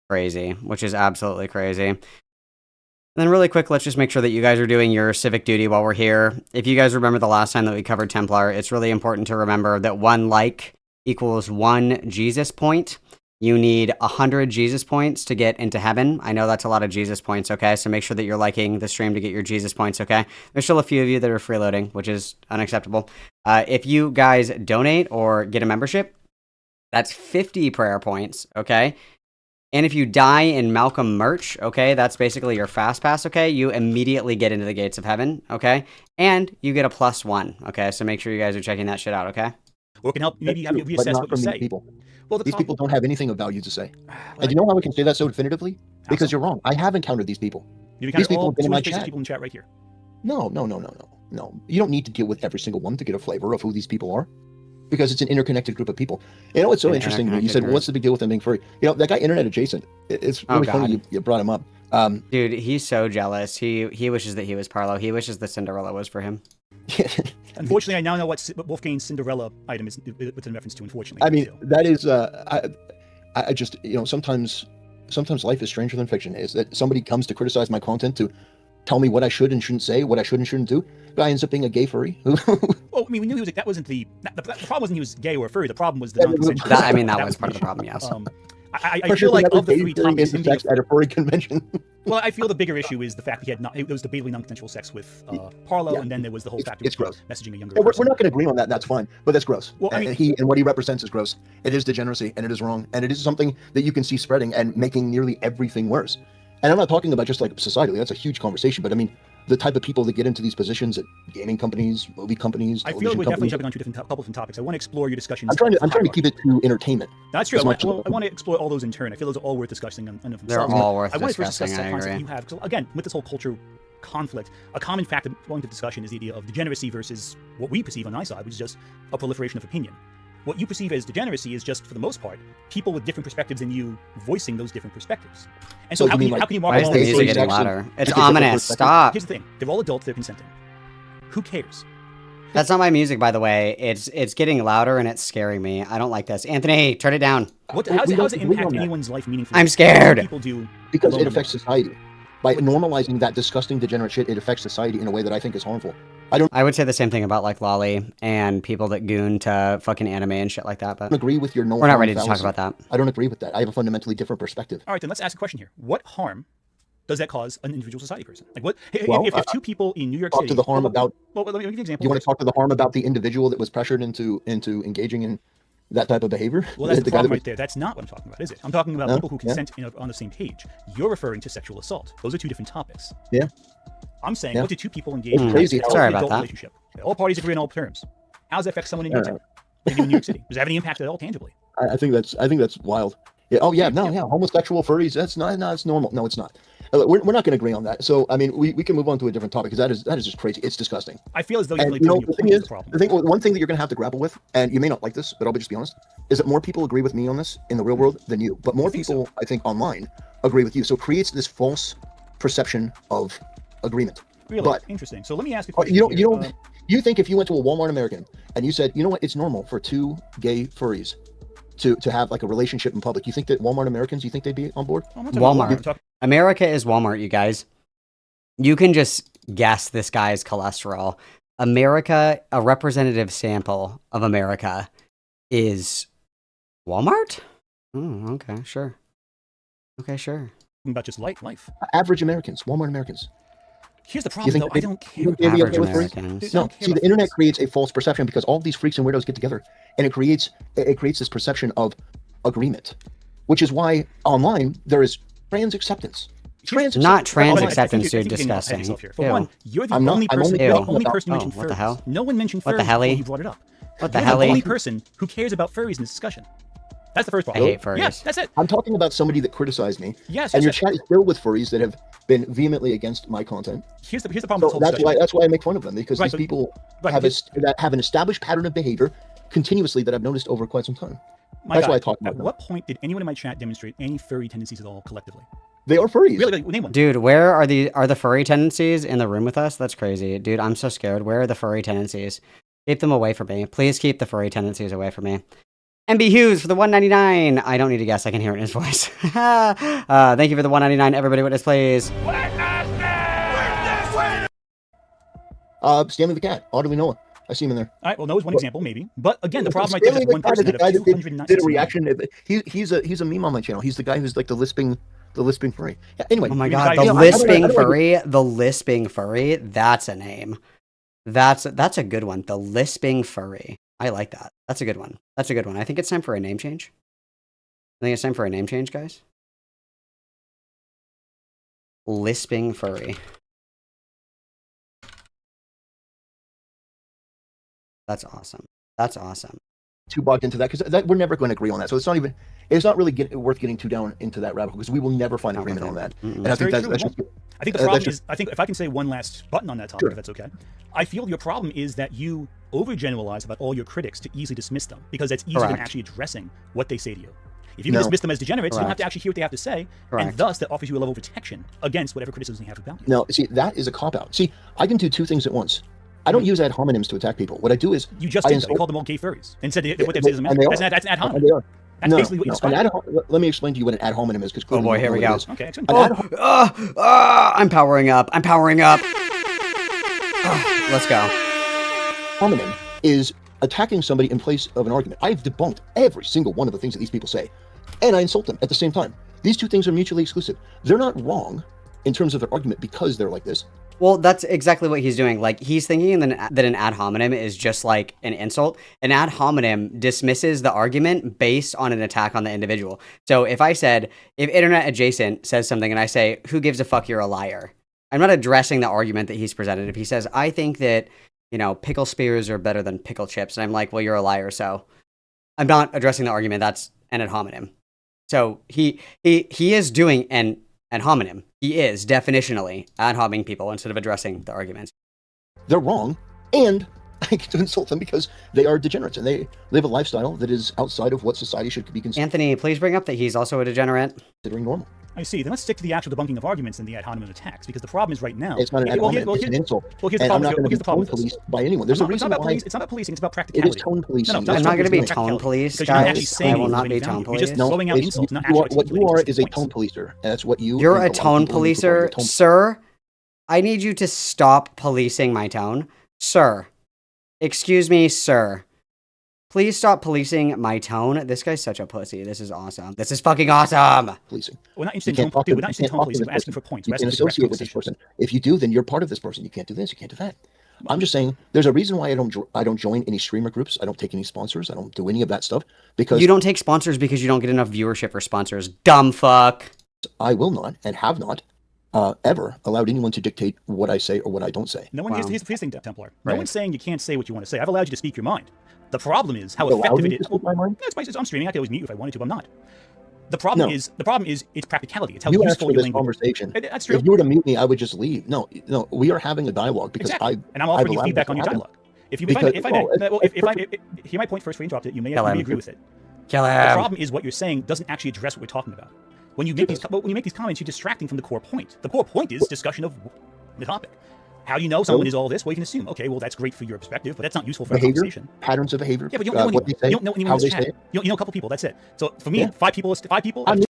Speaker 1: crazy, which is absolutely crazy. And then really quick, let's just make sure that you guys are doing your civic duty while we're here. If you guys remember the last time that we covered Templar, it's really important to remember that 1 like equals 1 Jesus point. You need 100 Jesus points to get into heaven. I know that's a lot of Jesus points, okay? So make sure that you're liking the stream to get your Jesus points, okay? There's still a few of you that are freeloading, which is unacceptable. If you guys donate or get a membership, that's 50 prayer points, okay? And if you die in Malcolm merch, okay, that's basically your fast pass, okay? You immediately get into the gates of heaven, okay? And you get a +1, okay? So make sure you guys are checking that shit out, okay?
Speaker 5: Or it can help maybe have you reassess what you say.
Speaker 7: People. Well, these people don't have anything of value to say. And do you know how I can say that so definitively? Because you're wrong. I have encountered these people.
Speaker 5: You've encountered
Speaker 7: these people
Speaker 5: all
Speaker 7: have been in my chat.
Speaker 5: people in chat right here.
Speaker 7: No. You don't need to deal with every single one to get a flavor of who these people are. Because it's an interconnected group of people. You know, it's so interesting. You said, well, what's the big deal with them being furry? You know, that guy Internet Adjacent, it's really funny you brought him up.
Speaker 1: Dude, he's so jealous. He wishes that he was Parlo. He wishes that Cinderella was for him.
Speaker 5: Unfortunately, I now know what Wolfgame's Cinderella item is within reference to, unfortunately.
Speaker 7: I mean, that is, I just, sometimes life is stranger than fiction. Is that somebody comes to criticize my content to tell me what I should and shouldn't say, what I should and shouldn't do. Guy ends up being a gay furry.
Speaker 5: Well, I mean, we knew he was. That wasn't the problem. Wasn't he was gay or furry. The problem was the non-consensual.
Speaker 1: That was part of the problem. Yes.
Speaker 5: I feel like of the three topics,
Speaker 7: sex at a furry convention.
Speaker 5: Well, I feel the bigger issue is the fact he had not. It was debatably non-consensual sex with Parlo, and then there was the whole factor
Speaker 7: it's
Speaker 5: of
Speaker 7: gross.
Speaker 5: messaging a younger
Speaker 7: We're
Speaker 5: person.
Speaker 7: not going to agree on that. That's fine, but that's gross.
Speaker 5: Well, I mean,
Speaker 7: and what he represents is gross. It is degeneracy, and it is wrong, and it is something that you can see spreading and making nearly everything worse. And I'm not talking about just like societally. That's a huge conversation, but I mean the type of people that get into these positions at gaming companies, movie companies.
Speaker 5: I feel like we're definitely jumping on couple different topics. I want to explore your discussions.
Speaker 7: I'm trying to keep it to entertainment.
Speaker 5: That's true. I want to explore all those in turn. I feel those are all worth discussing.
Speaker 1: They're all worth discussing.
Speaker 5: I want to first discuss that
Speaker 1: I
Speaker 5: concept
Speaker 1: agree.
Speaker 5: you have, because again, with this whole culture conflict, a common factor going to discussion is the idea of degeneracy versus what we perceive on my side, which is just a proliferation of opinion. What you perceive as degeneracy is just, for the most part, people with different perspectives than you voicing those different perspectives. And so, how can you
Speaker 1: Why is the music getting louder? It's ominous. Stop.
Speaker 5: Here's the thing: they're all adults. They're consenting. Who cares?
Speaker 1: That's not my music, by the way. It's getting louder and it's scaring me. I don't like this. Anthony, turn it down.
Speaker 5: How does it impact anyone's life meaningfully?
Speaker 1: I'm scared.
Speaker 5: People do
Speaker 7: because it affects society. By normalizing that disgusting, degenerate shit, it affects society in a way that I think is harmful. I would
Speaker 1: say the same thing about like Lolly and people that goon to fucking anime and shit like that. But
Speaker 7: I don't agree with your no.
Speaker 1: We're not ready to talk about that.
Speaker 7: I don't agree with that. I have a fundamentally different perspective.
Speaker 5: All right, then let's ask a question here. What harm does that cause an individual society person? Like, what if two people in New York City
Speaker 7: talk to the harm about?
Speaker 5: Well, let me give you an example.
Speaker 7: You want to talk to the harm about the individual that was pressured into engaging in that type of behavior?
Speaker 5: Well, that's the problem right there. That's not what I'm talking about, is it? I'm talking about people who consent on the same page. You're referring to sexual assault. Those are two different topics.
Speaker 7: Yeah.
Speaker 5: I'm saying, what do two people engage in
Speaker 7: crazy.
Speaker 5: Sorry about that. Relationship? All parties agree on all terms. How does that affect someone in your town? In New York City? Does it have any impact at all tangibly?
Speaker 7: I think that's wild. Yeah. Oh yeah. No. Yeah. Homosexual furries. That's not. No, it's normal. No, it's not. We're not going to agree on that. So I mean, we can move on to a different topic because that is just crazy. It's disgusting.
Speaker 5: I feel as though you're
Speaker 7: one thing that you're going to have to grapple with, and you may not like this, but I'll just be honest, is that more people agree with me on this in the real world than you. But more people, I think, online agree with you. So it creates this false perception of agreement.
Speaker 5: Really?
Speaker 7: But
Speaker 5: interesting. So let me ask a question.
Speaker 7: You think if you went to a Walmart American and you said, you know what, it's normal for two gay furries to have like a relationship in public, you think that Walmart Americans, you think they'd be on board?
Speaker 1: Walmart. America is Walmart, you guys. You can just guess this guy's cholesterol. America, a representative sample of America is Walmart? Oh, okay, sure. Okay, sure.
Speaker 5: About just life.
Speaker 7: Average Americans, Walmart Americans.
Speaker 5: Here's the problem, though. I don't care.
Speaker 7: Average Americans. No, see, the internet creates a false perception because all of these freaks and weirdos get together, and it creates this perception of agreement, which is why online there is trans acceptance.
Speaker 1: Not trans acceptance, dude. Disgusting.
Speaker 5: For one, you're the only person who mentioned furries.
Speaker 1: What the hell?
Speaker 5: No one mentioned furries
Speaker 1: what the hell?
Speaker 5: before you brought it up.
Speaker 1: What the
Speaker 5: hell? You're the only person who cares about furries in this discussion. That's the first problem.
Speaker 1: I hate furries.
Speaker 5: Yes, that's it.
Speaker 7: I'm talking about somebody that criticized me.
Speaker 5: Yes.
Speaker 7: And your chat is filled with furries that have been vehemently against my content.
Speaker 5: Here's the problem.
Speaker 7: So that's why I make fun of them, because these people have an established pattern of behavior continuously that I've noticed over quite some time. That's why I talk about them.
Speaker 5: At what point did anyone in my chat demonstrate any furry tendencies at all collectively?
Speaker 7: They are furries.
Speaker 5: Really? Name one.
Speaker 1: Dude, where are the furry tendencies in the room with us? That's crazy. Dude, I'm so scared. Where are the furry tendencies? Keep them away from me. Please keep the furry tendencies away from me. MB Hughes for the $1.99. I don't need to guess. I can hear it in his voice. Thank you for the $1.99. Everybody witness, please.
Speaker 7: Stanley the Cat. Oddly Noah. I see him in there.
Speaker 5: All right. Well, Noah's one example, maybe. But again, the problem right there is one person out of 290.
Speaker 7: Did a reaction. He's a meme on my channel. He's the guy who's like the lisping furry. Yeah, anyway.
Speaker 1: Oh my god, the lisping furry. The lisping furry. That's a name. That's a good one. The lisping furry. I like that. That's a good one. That's a good one. I think it's time for a name change. I think it's time for a name change, guys. Lisping furry. That's awesome. That's awesome.
Speaker 7: Too bogged into that because we're never going to agree on that. So it's not really worth getting too down into that rabbit hole because we will never find agreement on that. And I think that's just,
Speaker 5: I think the problem is, I think if I can say one last button on that topic, if that's okay. I feel your problem is that you overgeneralize about all your critics to easily dismiss them because that's easier than actually addressing what they say to you. If you dismiss them as degenerates, you don't have to actually hear what they have to say, and thus that offers you a level of protection against whatever criticism they have about you.
Speaker 7: No, see, that is a cop-out. See, I can do two things at once. I don't use ad hominems to attack people. What I do is
Speaker 5: you just did. You called them all gay furries and said what they say is a man. That's an ad hominem.
Speaker 7: They are.
Speaker 5: That's basically what you described.
Speaker 7: Let me explain to you what an ad hominem is.
Speaker 1: Oh boy, here we go.
Speaker 5: Okay, excellent.
Speaker 1: I'm powering up. I'm powering up. Let's go.
Speaker 7: Hominem is attacking somebody in place of an argument. I've debunked every single one of the things that these people say. and I insult them at the same time. These two things are mutually exclusive. They're not wrong in terms of their argument because they're like this.
Speaker 1: Well, that's exactly what he's doing. Like, he's thinking that an ad hominem is just like an insult. An ad hominem dismisses the argument based on an attack on the individual. So if Internet Adjacent says something and I say, who gives a fuck, you're a liar, I'm not addressing the argument that he's presented. If he says, I think that, pickle spears are better than pickle chips, and I'm like, well, you're a liar, so I'm not addressing the argument. That's an ad hominem. So he is doing an ad hominem. He is definitionally ad homing people instead of addressing the arguments.
Speaker 7: They're wrong, and I get to insult them because they are degenerates and they live a lifestyle that is outside of what society should be considered.
Speaker 1: Anthony, please bring up that he's also a degenerate.
Speaker 7: Considering normal.
Speaker 5: I see. Then let's stick to the actual debunking of arguments and the ad hominem attacks, because the problem is right now.
Speaker 7: It's not an ad hominem, it's an insult.
Speaker 5: Well, here's the
Speaker 7: And I'm
Speaker 5: problem.
Speaker 7: not going to
Speaker 5: Here's
Speaker 7: be
Speaker 5: the problem
Speaker 7: tone
Speaker 5: with this.
Speaker 7: policed by anyone. There's a reason why.
Speaker 5: It's not about policing. It's about
Speaker 7: It
Speaker 5: practicality.
Speaker 7: is tone policing.
Speaker 5: No,
Speaker 1: I'm not going to be
Speaker 5: practicality.
Speaker 1: tone police,
Speaker 5: Because you're not actually
Speaker 1: guys.
Speaker 5: saying
Speaker 1: I will not
Speaker 5: anything
Speaker 1: be
Speaker 5: of
Speaker 1: tone
Speaker 5: value. You're just
Speaker 1: police.
Speaker 5: throwing out insults, not actually
Speaker 7: what you
Speaker 5: articulating
Speaker 7: are is a
Speaker 5: points.
Speaker 7: tone policer, and that's what you.
Speaker 1: You're
Speaker 7: and
Speaker 1: a
Speaker 7: lot of
Speaker 1: tone
Speaker 7: people in this world are
Speaker 1: policer, sir. I need you to stop policing my tone, sir. Excuse me, sir. Please stop policing my tone. This guy's such a pussy. This is awesome. This is fucking awesome.
Speaker 7: Policing.
Speaker 5: We're not interested in tone policing. We're asking for points.
Speaker 7: You
Speaker 5: We're
Speaker 7: can
Speaker 5: asking for direct
Speaker 7: associate with this
Speaker 5: conversation.
Speaker 7: person. If you do, then you're part of this person. You can't do this. You can't do that. I'm just saying, there's a reason why I don't join any streamer groups. I don't take any sponsors. I don't do any of that stuff because
Speaker 1: You don't take sponsors because you don't get enough viewership for sponsors. Dumb fuck.
Speaker 7: I will not and have not ever allowed anyone to dictate what I say or what I don't say.
Speaker 5: No one.
Speaker 1: Wow.
Speaker 5: Here's the thing, Templar. No
Speaker 1: Right.
Speaker 5: one's saying you can't say what you want to say. I've allowed you to speak your mind. The problem is how
Speaker 7: You allow
Speaker 5: effective
Speaker 7: me
Speaker 5: it
Speaker 7: to
Speaker 5: is.
Speaker 7: speak my mind?
Speaker 5: I'm streaming. I could always mute you if I wanted to, but I'm not. The problem is its practicality. It's how
Speaker 7: You asked
Speaker 5: useful
Speaker 7: for
Speaker 5: your
Speaker 7: this
Speaker 5: language.
Speaker 7: conversation.
Speaker 5: That's true.
Speaker 7: If you were to mute me, I would just leave. No, we are having a dialogue because
Speaker 5: Exactly. And I'm
Speaker 7: I've
Speaker 5: offering you
Speaker 7: allowed
Speaker 5: feedback
Speaker 7: this
Speaker 5: on
Speaker 7: to
Speaker 5: your
Speaker 7: happen.
Speaker 5: dialogue. If hear my point first before you interrupt it, you may
Speaker 1: Kill him.
Speaker 5: agree with it.
Speaker 1: Kill
Speaker 5: The
Speaker 1: him.
Speaker 5: problem is what you're saying doesn't actually address what we're talking about. When you make these comments, you're distracting from the core point. The core point is discussion of the topic. How do you know someone is all this? Well, you can assume, okay, well, that's great for your perspective, but that's not useful for a
Speaker 7: Behavior,
Speaker 5: conversation.
Speaker 7: patterns of behavior.
Speaker 5: Yeah, but you don't know
Speaker 7: what they say,
Speaker 5: you don't know anyone
Speaker 7: how
Speaker 5: in this
Speaker 7: they say
Speaker 5: chat.
Speaker 7: it.
Speaker 5: You know a couple people. That's it. So for me,
Speaker 7: Yeah.
Speaker 5: five people.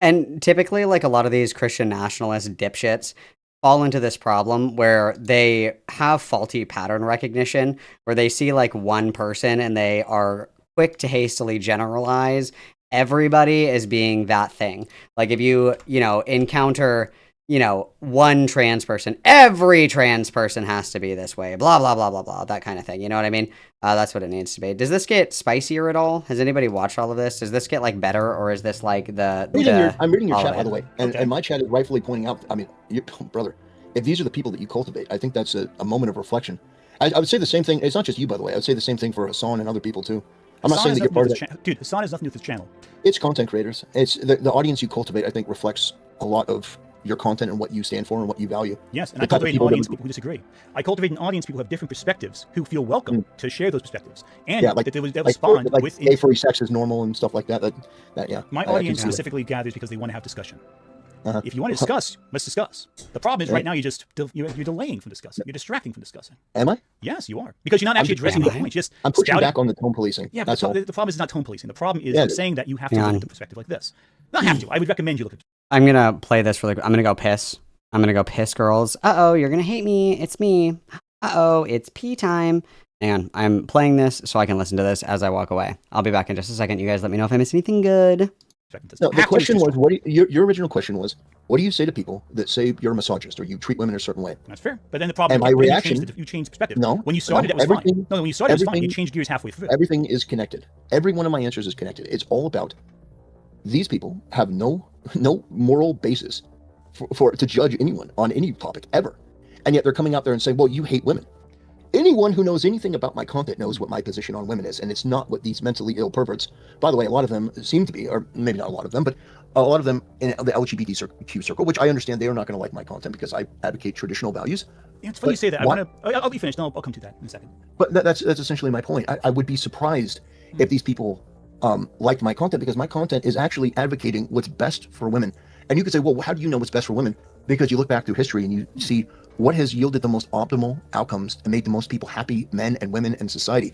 Speaker 1: And typically, like, a lot of these Christian nationalist dipshits fall into this problem where they have faulty pattern recognition, where they see like one person and they are quick to hastily generalize everybody as being that thing. Like, if you encounter, one trans person, every trans person has to be this way, blah, blah, blah, blah, blah, that kind of thing. You know what I mean? That's what it needs to be. Does this get spicier at all? Has anybody watched all of this? Does this get like better, or is this like
Speaker 7: I'm reading your
Speaker 1: all
Speaker 7: chat,
Speaker 1: of
Speaker 7: by
Speaker 1: it?
Speaker 7: the way, and my chat is rightfully pointing out, I mean, brother, if these are the people that you cultivate, I think that's a moment of reflection. I would say the same thing. It's not just you, by the way. I would say the same thing for Hassan and other people too. I'm not saying that you're part of that.
Speaker 5: Dude, Hassan has nothing to do with this channel.
Speaker 7: It's content creators. It's the audience you cultivate, I think, reflects a lot of your content and what you stand for and what you value.
Speaker 5: Yes, and
Speaker 7: The
Speaker 5: I
Speaker 7: type of
Speaker 5: cultivate an
Speaker 7: people that-
Speaker 5: audience people who disagree. I cultivate an audience people who have different perspectives, who feel welcome to share those perspectives, and
Speaker 7: Yeah, like
Speaker 5: that they would
Speaker 7: like,
Speaker 5: respond
Speaker 7: like
Speaker 5: with.
Speaker 7: gay free sex is normal and stuff like that. That yeah.
Speaker 5: My
Speaker 7: I can
Speaker 5: audience
Speaker 7: see that.
Speaker 5: specifically gathers because they want to have discussion.
Speaker 7: Uh-huh.
Speaker 5: If you want to discuss, let's discuss. The problem is
Speaker 7: Yeah.
Speaker 5: right now you're delaying from discussing. You're distracting from discussing.
Speaker 7: Am I?
Speaker 5: Yes, you are, because you're not actually addressing the point. You're just
Speaker 7: I'm pushing
Speaker 5: spouting.
Speaker 7: back on the tone policing.
Speaker 5: Yeah,
Speaker 7: that's
Speaker 5: but
Speaker 7: all.
Speaker 5: the problem is not tone policing. The problem is
Speaker 7: Yeah,
Speaker 5: I'm saying that you have to
Speaker 1: hang
Speaker 5: look
Speaker 1: on.
Speaker 5: at the perspective like this. Not have to. I would recommend you look at.
Speaker 1: I'm gonna play this really quick. I'm gonna go piss. I'm gonna go piss, girls. Uh-oh, you're gonna hate me. It's me. Uh-oh, it's pee time. Hang on. I'm playing this so I can listen to this as I walk away. I'll be back in just a second. You guys let me know if I miss anything good.
Speaker 7: No, the question was, your original question was, what do you say to people that say you're a misogynist or you treat women a certain way?
Speaker 5: That's fair. But then the problem
Speaker 7: And my
Speaker 5: is
Speaker 7: reaction-
Speaker 5: you changed perspective.
Speaker 7: No,
Speaker 5: When you started,
Speaker 7: no,
Speaker 5: it was fine.
Speaker 7: everything-
Speaker 5: No, when you started, it was fine. You
Speaker 7: everything-
Speaker 5: changed gears halfway through.
Speaker 7: Everything is connected. Every one of my answers is connected. It's all about these people have no moral basis for to judge anyone on any topic ever, and yet they're coming out there and saying, "Well, you hate women." Anyone who knows anything about my content knows what my position on women is, and it's not what these mentally ill perverts. By the way, a lot of them seem to be, or maybe not a lot of them, but a lot of them in the LGBTQ circle, which I understand they are not going to like my content because I advocate traditional values.
Speaker 5: Yeah, it's funny
Speaker 7: But
Speaker 5: you say that.
Speaker 7: why-
Speaker 5: I'll be finished. No, I'll come to that in a second.
Speaker 7: But that's essentially my point. I would be surprised if these people liked my content, because my content is actually advocating what's best for women. And you could say, well, how do you know what's best for women? Because you look back through history and you see what has yielded the most optimal outcomes and made the most people happy, men and women in society.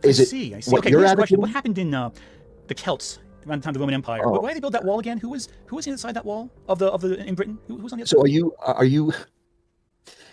Speaker 7: Is
Speaker 5: I
Speaker 7: it
Speaker 5: see.
Speaker 7: what
Speaker 5: Okay,
Speaker 7: you're
Speaker 5: here's a question.
Speaker 7: advocating?
Speaker 5: What happened in the Celts around the time of the Roman Empire?
Speaker 7: Oh.
Speaker 5: Why did they build that wall again? Who was inside that wall of the in Britain? Who was on the other
Speaker 7: So
Speaker 5: side?
Speaker 7: are you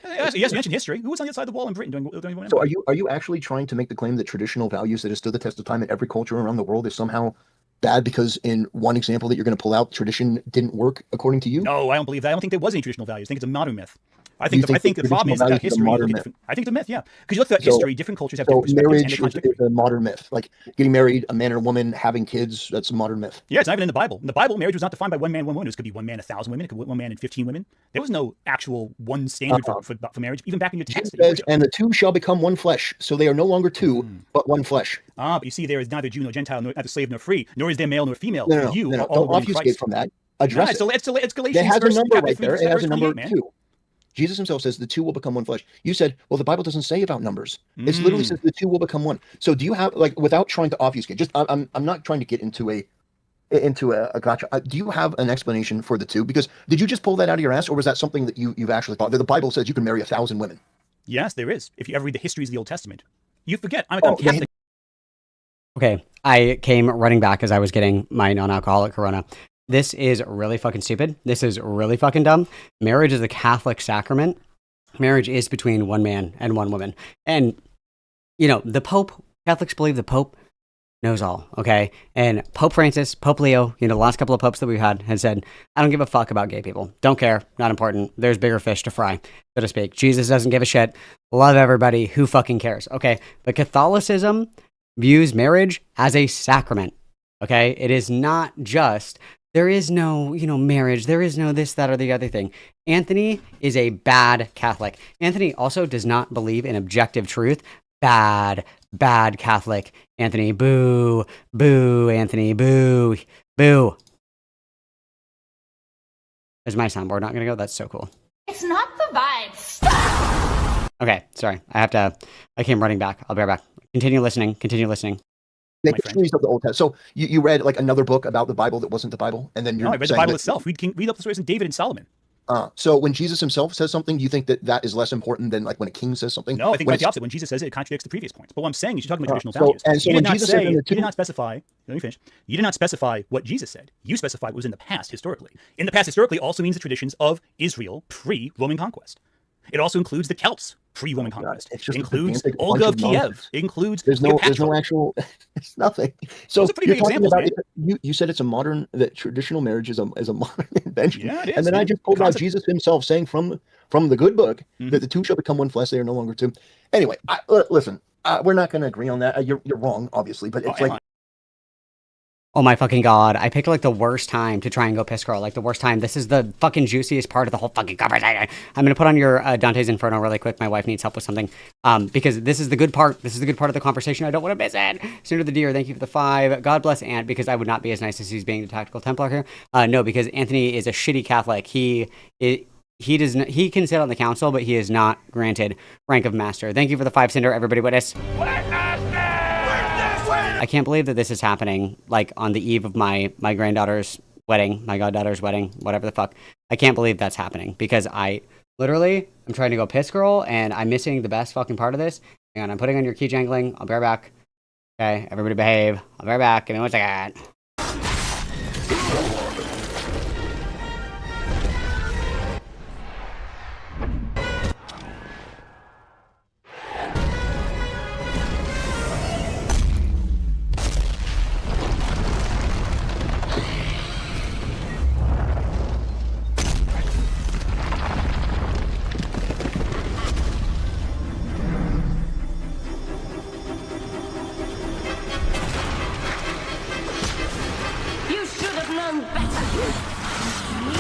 Speaker 5: Yes, you mentioned history. Who was on the other side of the wall in Britain during the Roman
Speaker 7: so
Speaker 5: Empire?
Speaker 7: are you actually trying to make the claim that traditional values that have stood the test of time in every culture around the world is somehow bad because in one example that you're going to pull out, tradition didn't work according to you?
Speaker 5: No, I don't believe that. I don't think there was any traditional values. I think it's a modern myth. I
Speaker 7: You
Speaker 5: think the problem is
Speaker 7: traditional
Speaker 5: that
Speaker 7: values is a
Speaker 5: history.
Speaker 7: modern myth?
Speaker 5: I think it's a myth, yeah. Because you look at
Speaker 7: So-
Speaker 5: history, different cultures have
Speaker 7: So
Speaker 5: different perspectives and
Speaker 7: marriage
Speaker 5: they contradict.
Speaker 7: is a modern myth. Like getting married, a man and a woman having kids, that's a modern myth.
Speaker 5: Yeah, it's not even in the Bible. In the Bible, marriage was not defined by one man, one woman. It could be one man, 1,000 women. It could be one man and 15 women. There was no actual one standard for marriage, even back in your text.
Speaker 7: It says, and the two shall become one flesh. So they are no longer two, but one flesh.
Speaker 5: But you see, there is neither Jew nor Gentile, neither slave nor free, nor is there male nor female.
Speaker 7: No,
Speaker 5: You are all
Speaker 7: don't
Speaker 5: one in
Speaker 7: obfuscate
Speaker 5: Christ.
Speaker 7: from that. Address
Speaker 5: No,
Speaker 7: it.
Speaker 5: it's Galatians.
Speaker 7: It has a
Speaker 5: verse-
Speaker 7: number
Speaker 5: chapter
Speaker 7: right
Speaker 5: 3,
Speaker 7: there. It has
Speaker 5: verse
Speaker 7: a number
Speaker 5: 28, man.
Speaker 7: 2. Jesus himself says the two will become one flesh. You said, well, the Bible doesn't say about numbers. It literally says the two will become one. So do you have, like, without trying to obfuscate, just I'm not trying to get into a gotcha. Do you have an explanation for the two? Because did you just pull that out of your ass, or was that something that you've actually thought? The Bible says you can marry 1,000 women.
Speaker 5: Yes, there is. If you ever read the histories of the Old Testament, you forget. I'm
Speaker 7: Oh,
Speaker 5: Catholic.
Speaker 1: Okay, I came running back as I was getting my non-alcoholic Corona. This is really fucking stupid. This is really fucking dumb. Marriage is a Catholic sacrament. Marriage is between one man and one woman. And, you know, the Pope, Catholics believe the Pope knows all, okay? And Pope Francis, Pope Leo, you know, the last couple of popes that we've had said, I don't give a fuck about gay people. Don't care. Not important. There's bigger fish to fry, so to speak. Jesus doesn't give a shit. Love everybody. Who fucking cares? Okay? But Catholicism views marriage as a sacrament, okay? It is not just... There is no, you know, marriage. There is no this, that, or the other thing. Anthony is a bad Catholic. Anthony also does not believe in objective truth. Bad Catholic. Anthony, boo. Boo, Anthony, boo. Boo. Is my soundboard not going to go? That's so cool.
Speaker 10: It's not the vibes.
Speaker 1: Okay, sorry. I came running back. I'll be right back. Continue listening.
Speaker 7: The histories of the Old Testament. So you read like another book about the Bible that wasn't the Bible, and then you're
Speaker 5: No, I read the
Speaker 7: saying
Speaker 5: Bible
Speaker 7: that-
Speaker 5: itself. Read up the stories of David and Solomon.
Speaker 7: So when Jesus himself says something, do you think that is less important than like when a king says something?
Speaker 5: No, I think
Speaker 7: When
Speaker 5: quite the opposite. When Jesus says it, it contradicts the previous points. But what I'm saying is you're talking about traditional
Speaker 7: so-
Speaker 5: values.
Speaker 7: and so
Speaker 5: you
Speaker 7: when
Speaker 5: did not
Speaker 7: Jesus said
Speaker 5: say,
Speaker 7: in the
Speaker 5: you
Speaker 7: two-
Speaker 5: did not specify, let me finish. You did not specify what Jesus said. You specified what was in the past historically. In the past historically also means the traditions of Israel pre-Roman conquest. It also includes the Celts pre-Roman conquest.
Speaker 7: it's
Speaker 5: It
Speaker 7: just a
Speaker 5: includes
Speaker 7: gigantic
Speaker 5: Olga of
Speaker 7: bunch of
Speaker 5: Kiev.
Speaker 7: nonsense.
Speaker 5: It includes
Speaker 7: there's no
Speaker 5: Cleopatra.
Speaker 7: actual it's nothing. So
Speaker 5: Those are pretty
Speaker 7: you're
Speaker 5: big
Speaker 7: talking
Speaker 5: examples,
Speaker 7: about you said it's a modern that traditional marriage is a modern invention.
Speaker 5: Yeah, it is,
Speaker 7: and then I
Speaker 5: man.
Speaker 7: just pulled
Speaker 5: The
Speaker 7: out
Speaker 5: concept-
Speaker 7: Jesus himself saying from the good book that the two shall become one flesh, they are no longer two. Anyway, listen, we're not going to agree on that. You're wrong, obviously, but it's
Speaker 5: am
Speaker 7: like
Speaker 5: I?
Speaker 1: Oh my fucking god. I picked like the worst time to try and go piss girl. Like the worst time. This is the fucking juiciest part of the whole fucking conversation. I'm going to put on your Dante's Inferno really quick. My wife needs help with something. Because this is the good part. This is the good part of the conversation. I don't want to miss it. Sooner the deer. Thank you for the 5. God bless Ant, because I would not be as nice as he's being the tactical Templar here. No, because Anthony is a shitty Catholic. He can sit on the council, but he is not granted rank of master. Thank you for the 5, Cinder. Everybody witness. I can't believe that this is happening, like, on the eve of my goddaughter's wedding, whatever the fuck. I can't believe that's happening, because I literally am trying to go piss girl, and I'm missing the best fucking part of this. Hang on, I'm putting on your key jangling. I'll be right back. Okay, everybody behave. I'll be right back. Give me 1 second.
Speaker 4: You should have known better.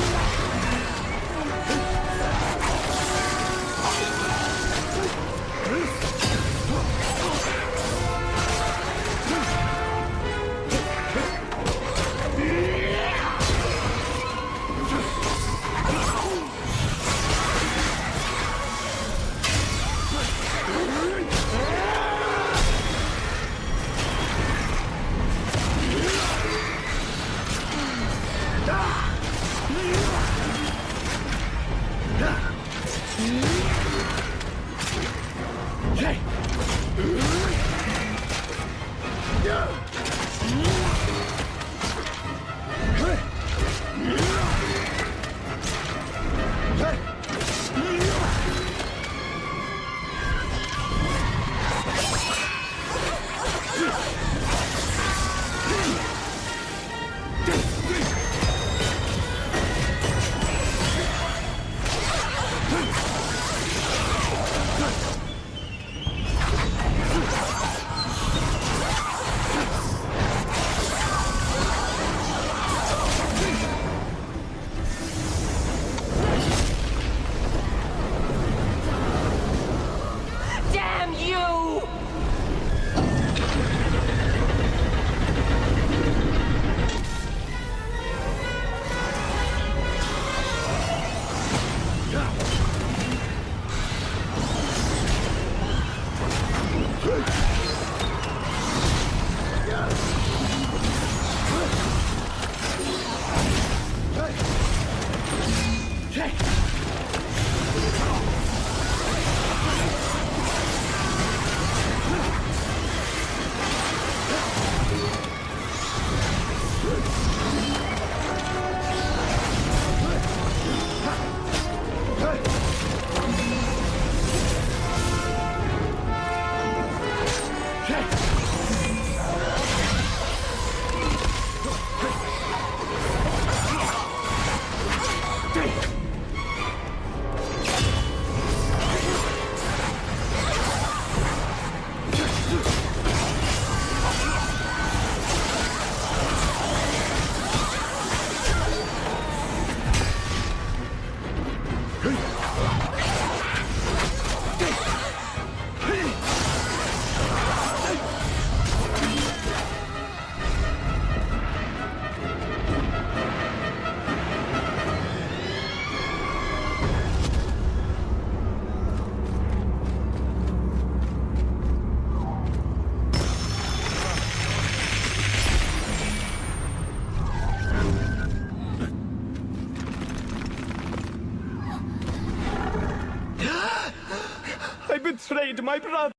Speaker 3: I betrayed my brother.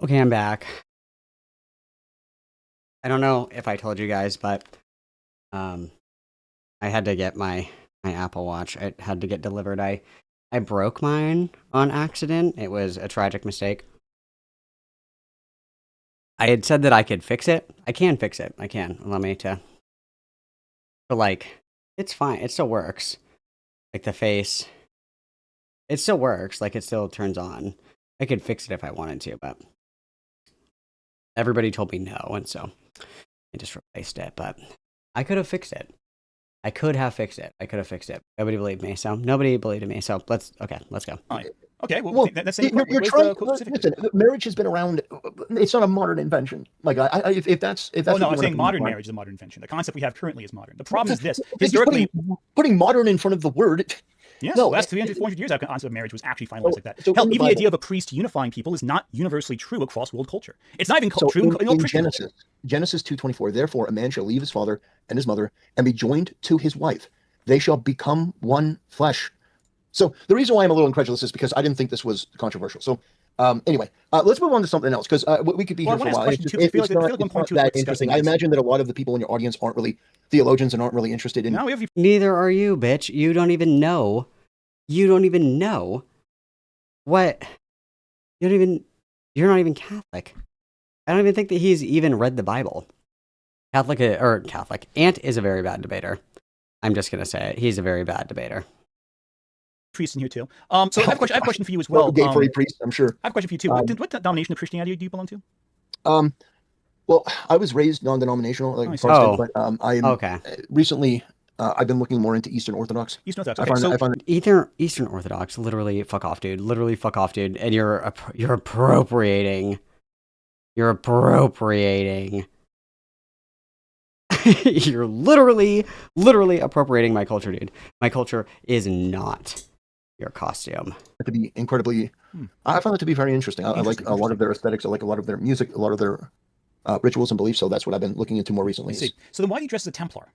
Speaker 1: Okay, I'm back. I don't know if I told you guys, but I had to get my Apple Watch. It had to get delivered. I broke mine on accident. It was a tragic mistake. I had said that I could fix it. I can fix it. I can. Allow me to. But like, it's fine. It still works. Like the face. It still works. Like it still turns on. I could fix it if I wanted to, but everybody told me no, and so I just replaced it. But I could have fixed it. I could have fixed it. Nobody believed me, so nobody believed in me. So let's go.
Speaker 5: All right. Okay, well that's the
Speaker 7: you're trying. Listen, marriage has been around. It's not a modern invention. Like, if that's.
Speaker 5: Oh no, I'm saying modern marriage is a modern invention. The concept we have currently is modern. The problem is this: historically,
Speaker 7: putting modern in front of the word.
Speaker 5: Yes,
Speaker 7: no,
Speaker 5: the last 300, 400 years, our concept of marriage was actually finalized like that.
Speaker 7: So
Speaker 5: hell, even the idea of a priest unifying people is not universally true across world culture. It's not even true in Christian culture.
Speaker 7: Genesis 2:24. Therefore, a man shall leave his father and his mother and be joined to his wife. They shall become one flesh. So the reason why I'm a little incredulous is because I didn't think this was controversial. So anyway, let's move on to something else because we could be here for a while. It's not that interesting. I imagine that a lot of the people in your audience aren't really theologians and aren't really interested in.
Speaker 1: Neither are you, bitch. You don't even know. What? You're not even Catholic. I don't even think that he's even read the Bible. Catholic. Ant is a very bad debater. I'm just gonna say it. He's a very bad debater.
Speaker 5: Priest in here too. So I have a question for you as well.
Speaker 7: Gay for a priest, I'm sure.
Speaker 5: I have a question for you too. What denomination of Christianity do you belong to?
Speaker 7: Well, I was raised non-denominational, like Protestant, but I am recently. I've been looking more into Eastern Orthodox.
Speaker 5: Eastern Orthodox.
Speaker 1: Eastern Orthodox. Literally, fuck off, dude. And you're appropriating. You're literally appropriating my culture, dude. My culture is not your costume.
Speaker 7: To be incredibly, I found it to be very interesting. I like a lot of their aesthetics. I like a lot of their music, a lot of their rituals and beliefs. So that's what I've been looking into more recently.
Speaker 5: I see. So then, why do you dress as a Templar?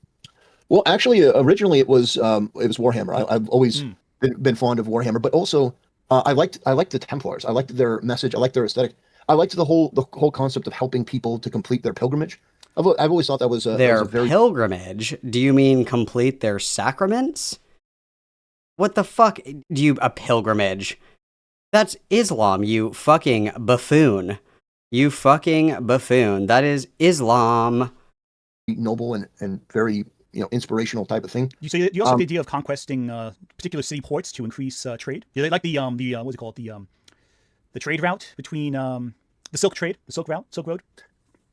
Speaker 7: Well, actually, originally it was Warhammer. I've always been fond of Warhammer, but also I liked the Templars. I liked their message. I liked their aesthetic. I liked the whole concept of helping people to complete their pilgrimage. I've always thought that was
Speaker 1: their pilgrimage. Do you mean complete their sacraments? What the fuck? A pilgrimage? That's Islam, you fucking buffoon. That is Islam.
Speaker 7: Noble and very inspirational type of thing.
Speaker 5: You say you also have the idea of conquesting particular city ports to increase trade. Do they like the what's it called, the trade route between the Silk Road?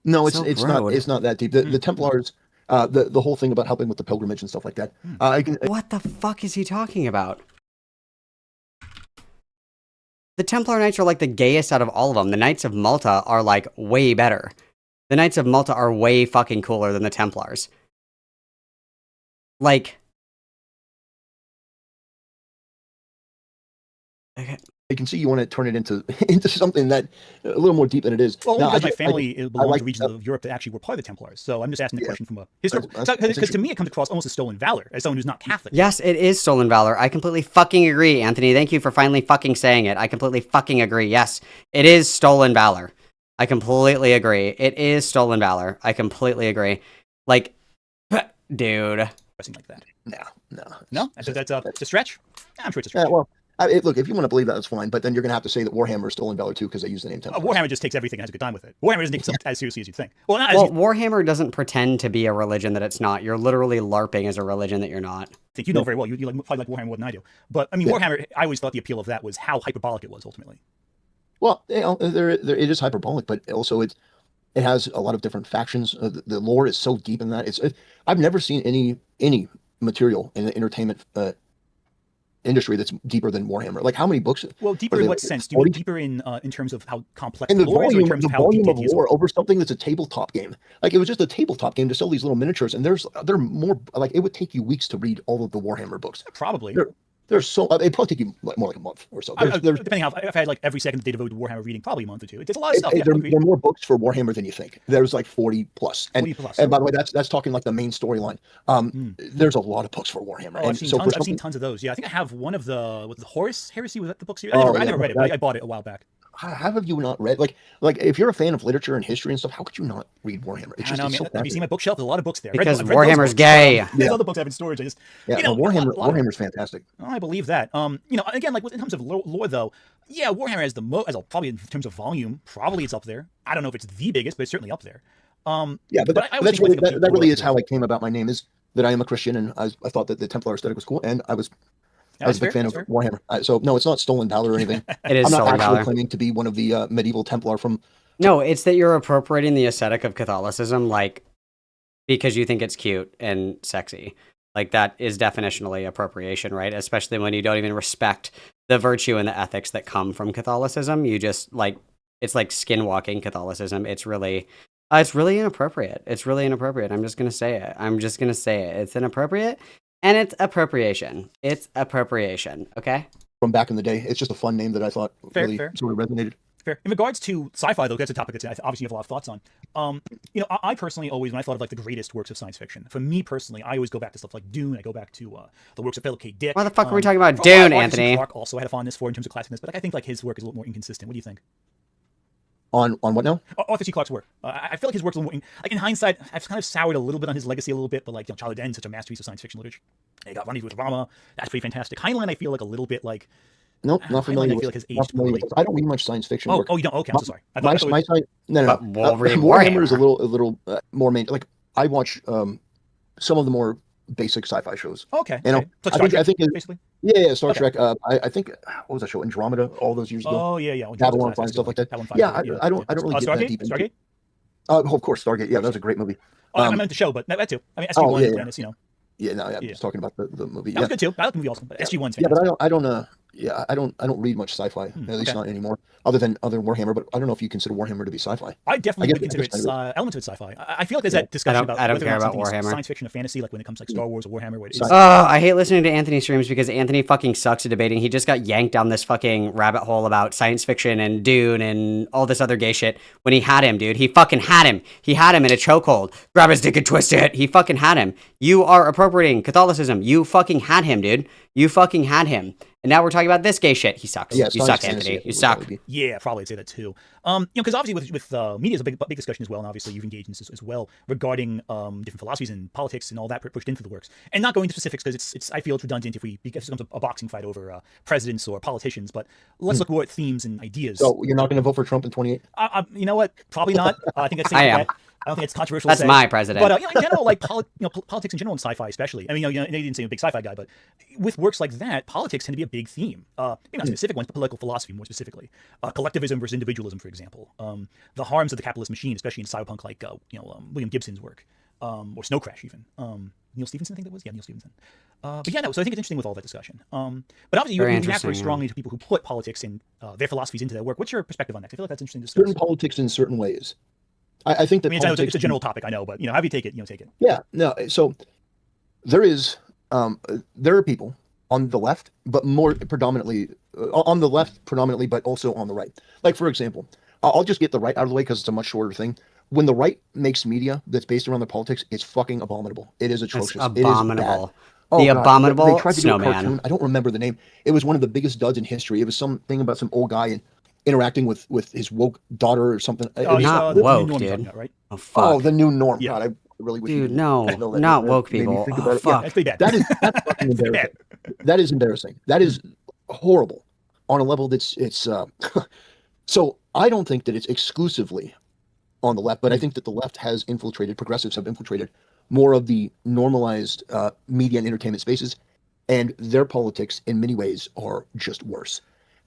Speaker 7: No, it's not that deep. The Templars, the whole thing about helping with the pilgrimage and stuff like that.
Speaker 1: What the fuck is he talking about? The Templar Knights are like the gayest out of all of them. The Knights of Malta are like way better. The Knights of Malta are way fucking cooler than the Templars. Like, okay.
Speaker 7: I can see you want to turn it into something that a little more deep than it is.
Speaker 5: Well, because my family belongs to regions of Europe that actually were part of the Templars, so I'm just asking the question from a historical. Because to me, it comes across almost as stolen valor, as someone who's not Catholic.
Speaker 1: Yes, it is stolen valor. I completely fucking agree, Anthony. Thank you for finally fucking saying it. I completely fucking agree. Yes, it is stolen valor. I completely agree. It is stolen valor. I completely agree. Like, dude.
Speaker 5: Like that.
Speaker 7: No.
Speaker 5: That's a stretch. I'm sure it's a stretch.
Speaker 7: Well, look, if you want to believe that, that's fine. But then you're going to have to say that Warhammer is stolen valor too, because they use the name Templars.
Speaker 5: Warhammer just takes everything and has a good time with it. Warhammer doesn't take itself as seriously as you think.
Speaker 1: Warhammer doesn't pretend to be a religion that it's not. You're literally LARPing as a religion that you're not.
Speaker 5: I think you know very well. You probably like Warhammer more than I do. But I mean, Warhammer. I always thought the appeal of that was how hyperbolic it was ultimately.
Speaker 7: Well, it is hyperbolic, but also it has a lot of different factions. The lore is so deep in that. I've never seen any material in the entertainment industry that's deeper than Warhammer. Like, how many books?
Speaker 5: Well, deeper
Speaker 7: are
Speaker 5: in
Speaker 7: there,
Speaker 5: what sense? Do you
Speaker 7: 40?
Speaker 5: mean deeper in terms of how complex
Speaker 7: And the
Speaker 5: lore is, or in
Speaker 7: volume,
Speaker 5: terms
Speaker 7: the
Speaker 5: of how
Speaker 7: volume
Speaker 5: deep
Speaker 7: of
Speaker 5: it is?
Speaker 7: lore over something that's a tabletop game. Like, it was just a tabletop game to sell these little miniatures, and they're more like, it would take you weeks to read all of the Warhammer books.
Speaker 5: Probably.
Speaker 7: There's so it'd probably take you more like a month or so. There's
Speaker 5: Depending how, if I had like every second that they devoted to Warhammer reading, probably a month or two. It's a lot of stuff. Yeah,
Speaker 7: there are more books for Warhammer than you think. There's like 40 plus. And
Speaker 5: 40 plus.
Speaker 7: And by the way, that's talking like the main storyline. There's a lot of books for Warhammer.
Speaker 5: Oh, I've seen tons of those. Yeah, I think I have one of the Horus Heresy. Was that the book series? I never read it, but I bought it a while back.
Speaker 7: How have you not read like if you're a fan of literature and history and stuff? How could you not read Warhammer? It's just,
Speaker 5: have you seen my bookshelf? There's a lot of books there.
Speaker 1: Because Warhammer's gay.
Speaker 5: There's other books I have in storage.
Speaker 7: Warhammer's fantastic.
Speaker 5: I believe that. Again, like in terms of lore, though, yeah, Warhammer has the most, probably in terms of volume, probably it's up there. I don't know if it's the biggest, but it's certainly up there. That
Speaker 7: really is how I came about my name. Is that I am a Christian, and I thought that the Templar aesthetic was cool, and I was a big fan of Warhammer. So no, it's not stolen valor or anything.
Speaker 1: It is
Speaker 7: I'm not
Speaker 1: stolen
Speaker 7: actually
Speaker 1: valor.
Speaker 7: claiming to be one of the medieval Templar from.
Speaker 1: No, it's that you're appropriating the aesthetic of Catholicism, like, because you think it's cute and sexy. Like, that is definitionally appropriation, right? Especially when you don't even respect the virtue and the ethics that come from Catholicism. You just, like, it's like skinwalking Catholicism. It's really inappropriate. It's really inappropriate. I'm just going to say it. It's inappropriate, and it's appropriation. It's appropriation, okay?
Speaker 7: From back in the day. It's just a fun name that I thought really
Speaker 5: fair.
Speaker 7: sort of resonated.
Speaker 5: Fair. In regards to sci-fi, though, that's a topic that obviously you have a lot of thoughts on. I personally always, when I thought of like the greatest works of science fiction, for me personally, I always go back to stuff like Dune. I go back to the works of Philip K. Dick.
Speaker 1: Why the fuck are we talking about Dune, Anthony?
Speaker 5: Clarke also had a fondness for in terms of classicness, but I think like his work is a little more inconsistent. What do you think?
Speaker 7: On what now?
Speaker 5: Arthur C. Clarke's work. I feel like his work's a little more, like in hindsight, I've kind of soured a little bit on his legacy a little bit, but like, Charlie Den's such a masterpiece of science fiction literature. He got Rendezvous with Rama. That's pretty fantastic. Heinlein, I feel like a little bit like.
Speaker 7: Nope, not familiar.
Speaker 5: I feel like his aged poorly.
Speaker 7: I don't read much science fiction work.
Speaker 5: Oh, you don't? Okay, I'm so sorry.
Speaker 7: My science. No. Warhammer is a little more main. Like, I watch some of the more basic sci-fi shows.
Speaker 5: Okay.
Speaker 7: You know,
Speaker 5: so
Speaker 7: I think
Speaker 5: basically.
Speaker 7: Yeah, Star Trek. I think what was that show? Andromeda, all those years ago.
Speaker 5: Oh yeah.
Speaker 7: Babylon 5 stuff like that. Yeah, I don't really get that deep into
Speaker 5: Stargate.
Speaker 7: Of course, Stargate. Yeah, that was a great movie.
Speaker 5: I meant the show, but that too. I mean, SG-1, Atlantis, you know.
Speaker 7: Yeah, no, I was talking about the movie.
Speaker 5: That was good too. I like the movie also. But SG-1's fantastic.
Speaker 7: Yeah, but I don't read much sci-fi. At least not anymore. Other than Warhammer, but I don't know if you consider Warhammer to be sci-fi.
Speaker 5: I definitely would consider it elements of it sci-fi. I feel like there's that discussion about
Speaker 1: I don't care about
Speaker 5: Warhammer.
Speaker 1: Warhammer.
Speaker 5: Science fiction or fantasy, like when it comes to like Star Wars or Warhammer.
Speaker 1: I hate listening to Anthony streams because Anthony fucking sucks at debating. He just got yanked down this fucking rabbit hole about science fiction and Dune and all this other gay shit when he had him, dude. He fucking had him. He had him in a chokehold. Grab his dick and twist it. He fucking had him. You are appropriating Catholicism. You fucking had him, dude. You fucking had him. And now we're talking about this gay shit. He sucks.
Speaker 7: Yeah,
Speaker 1: you suck, Anthony. You suck.
Speaker 5: Yeah, probably I'd say that too. Because obviously with media is a big discussion as well, and obviously you've engaged in this as well regarding different philosophies and politics and all that pushed into the works, and not going into specifics because it's I feel it's redundant if it becomes a boxing fight over presidents or politicians. But let's look more at themes and ideas.
Speaker 7: So you're not going to vote for Trump in 28?
Speaker 5: You know what? Probably not. I think that's safe to bet. I don't think it's controversial.
Speaker 1: That's my president.
Speaker 5: But in general, like politics in general and sci-fi especially. I mean, you didn't say I'm a big sci-fi guy, but with works like that, politics tend to be a big theme. Maybe not specific ones, but political philosophy more specifically. Collectivism versus individualism, for example. The harms of the capitalist machine, especially in cyberpunk, like William Gibson's work, or Snow Crash even. Neil Stephenson, I think that was. Yeah, Neil Stephenson. So I think it's interesting with all that discussion. But obviously, you react very strongly to people who put politics and their philosophies into their work. What's your perspective on that? I feel like that's interesting to discuss.
Speaker 7: Certain politics in certain ways. I think that
Speaker 5: it's a general topic, I know, but however you take it, take it.
Speaker 7: Yeah, no. So there are people on the left, but more predominantly on the left, but also on the right. Like, for example, I'll just get the right out of the way because it's a much shorter thing. When the right makes media that's based around their politics, it's fucking abominable. It is atrocious.
Speaker 1: It's abominable.
Speaker 7: It is bad.
Speaker 1: Abominable
Speaker 7: they tried to do a
Speaker 1: snowman.
Speaker 7: cartoon. I don't remember the name. It was one of the biggest duds in history. It was something about some old guy and interacting with his woke daughter or something.
Speaker 1: Not woke, dude.
Speaker 5: About, right?
Speaker 1: Oh, fuck.
Speaker 7: Oh, the new norm.
Speaker 5: Yeah.
Speaker 7: God, I really wish.
Speaker 1: Dude, no, not woke people. Oh, fuck.
Speaker 5: That's pretty bad.
Speaker 7: That's fucking embarrassing. That is embarrassing. That is horrible on a level that's so I don't think that it's exclusively on the left, but I think that the left has progressives have infiltrated more of the normalized media and entertainment spaces, and their politics in many ways are just worse.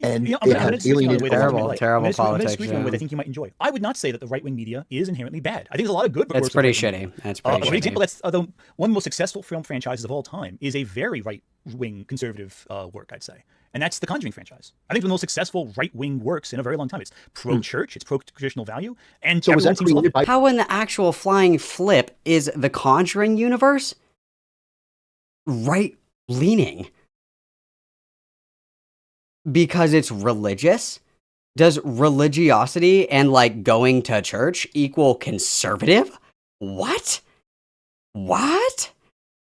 Speaker 7: And
Speaker 5: You know,
Speaker 7: it
Speaker 5: I'm gonna
Speaker 7: has
Speaker 5: disagree on
Speaker 7: alienated
Speaker 5: the way
Speaker 7: a lot of
Speaker 5: that
Speaker 7: people.
Speaker 5: like.
Speaker 1: Terrible
Speaker 5: I'm gonna
Speaker 1: politics,
Speaker 5: disagree on the way that I
Speaker 1: yeah.
Speaker 5: think you might enjoy. I would not say that the right-wing media is inherently bad. I think there's a lot of good.
Speaker 1: It's
Speaker 5: works of
Speaker 1: pretty
Speaker 5: right-wing
Speaker 1: shitty.
Speaker 5: media.
Speaker 1: It's pretty
Speaker 5: For
Speaker 1: shitty.
Speaker 5: example, that's one of the most successful film franchises of all time is a very right-wing conservative work, I'd say. And that's the Conjuring franchise. I think the most successful right-wing works in a very long time. It's pro-church, it's pro-traditional value, and
Speaker 7: So was
Speaker 5: everyone
Speaker 7: that
Speaker 5: seems to love
Speaker 7: created
Speaker 5: it.
Speaker 7: by
Speaker 1: How in the actual flying flip is the Conjuring universe right-leaning? Because it's religious? Does religiosity and like going to church equal conservative? What? What?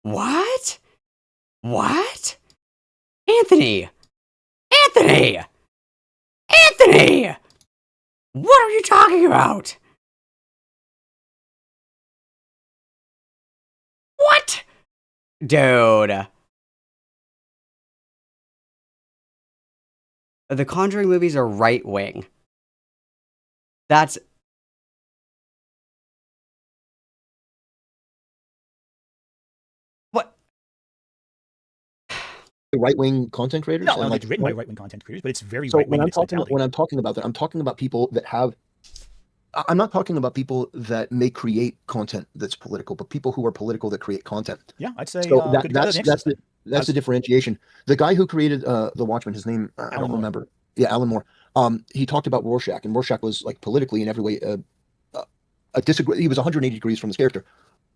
Speaker 1: What? What? Anthony! Anthony! Anthony! What are you talking about? What? Dude. The Conjuring movies are right wing. That's. What?
Speaker 7: right-wing content creators?
Speaker 5: No, I
Speaker 7: And
Speaker 5: don't
Speaker 7: like
Speaker 5: think it's written by right-wing content creators, but it's very
Speaker 7: so
Speaker 5: right-wing
Speaker 7: when
Speaker 5: in
Speaker 7: I'm
Speaker 5: its
Speaker 7: talking
Speaker 5: mentality.
Speaker 7: when I'm talking about that, I'm talking about people that have. I'm not talking about people that may create content that's political, but people who are political that create content.
Speaker 5: Yeah, I'd say
Speaker 7: So
Speaker 5: good together next
Speaker 7: that's
Speaker 5: then.
Speaker 7: the differentiation. The guy who created The Watchmen, his name I
Speaker 5: Alan
Speaker 7: don't
Speaker 5: Moore.
Speaker 7: remember. Yeah, Alan Moore. He talked about Rorschach, and Rorschach was like politically in every way a disagree. He was 180 degrees from his character,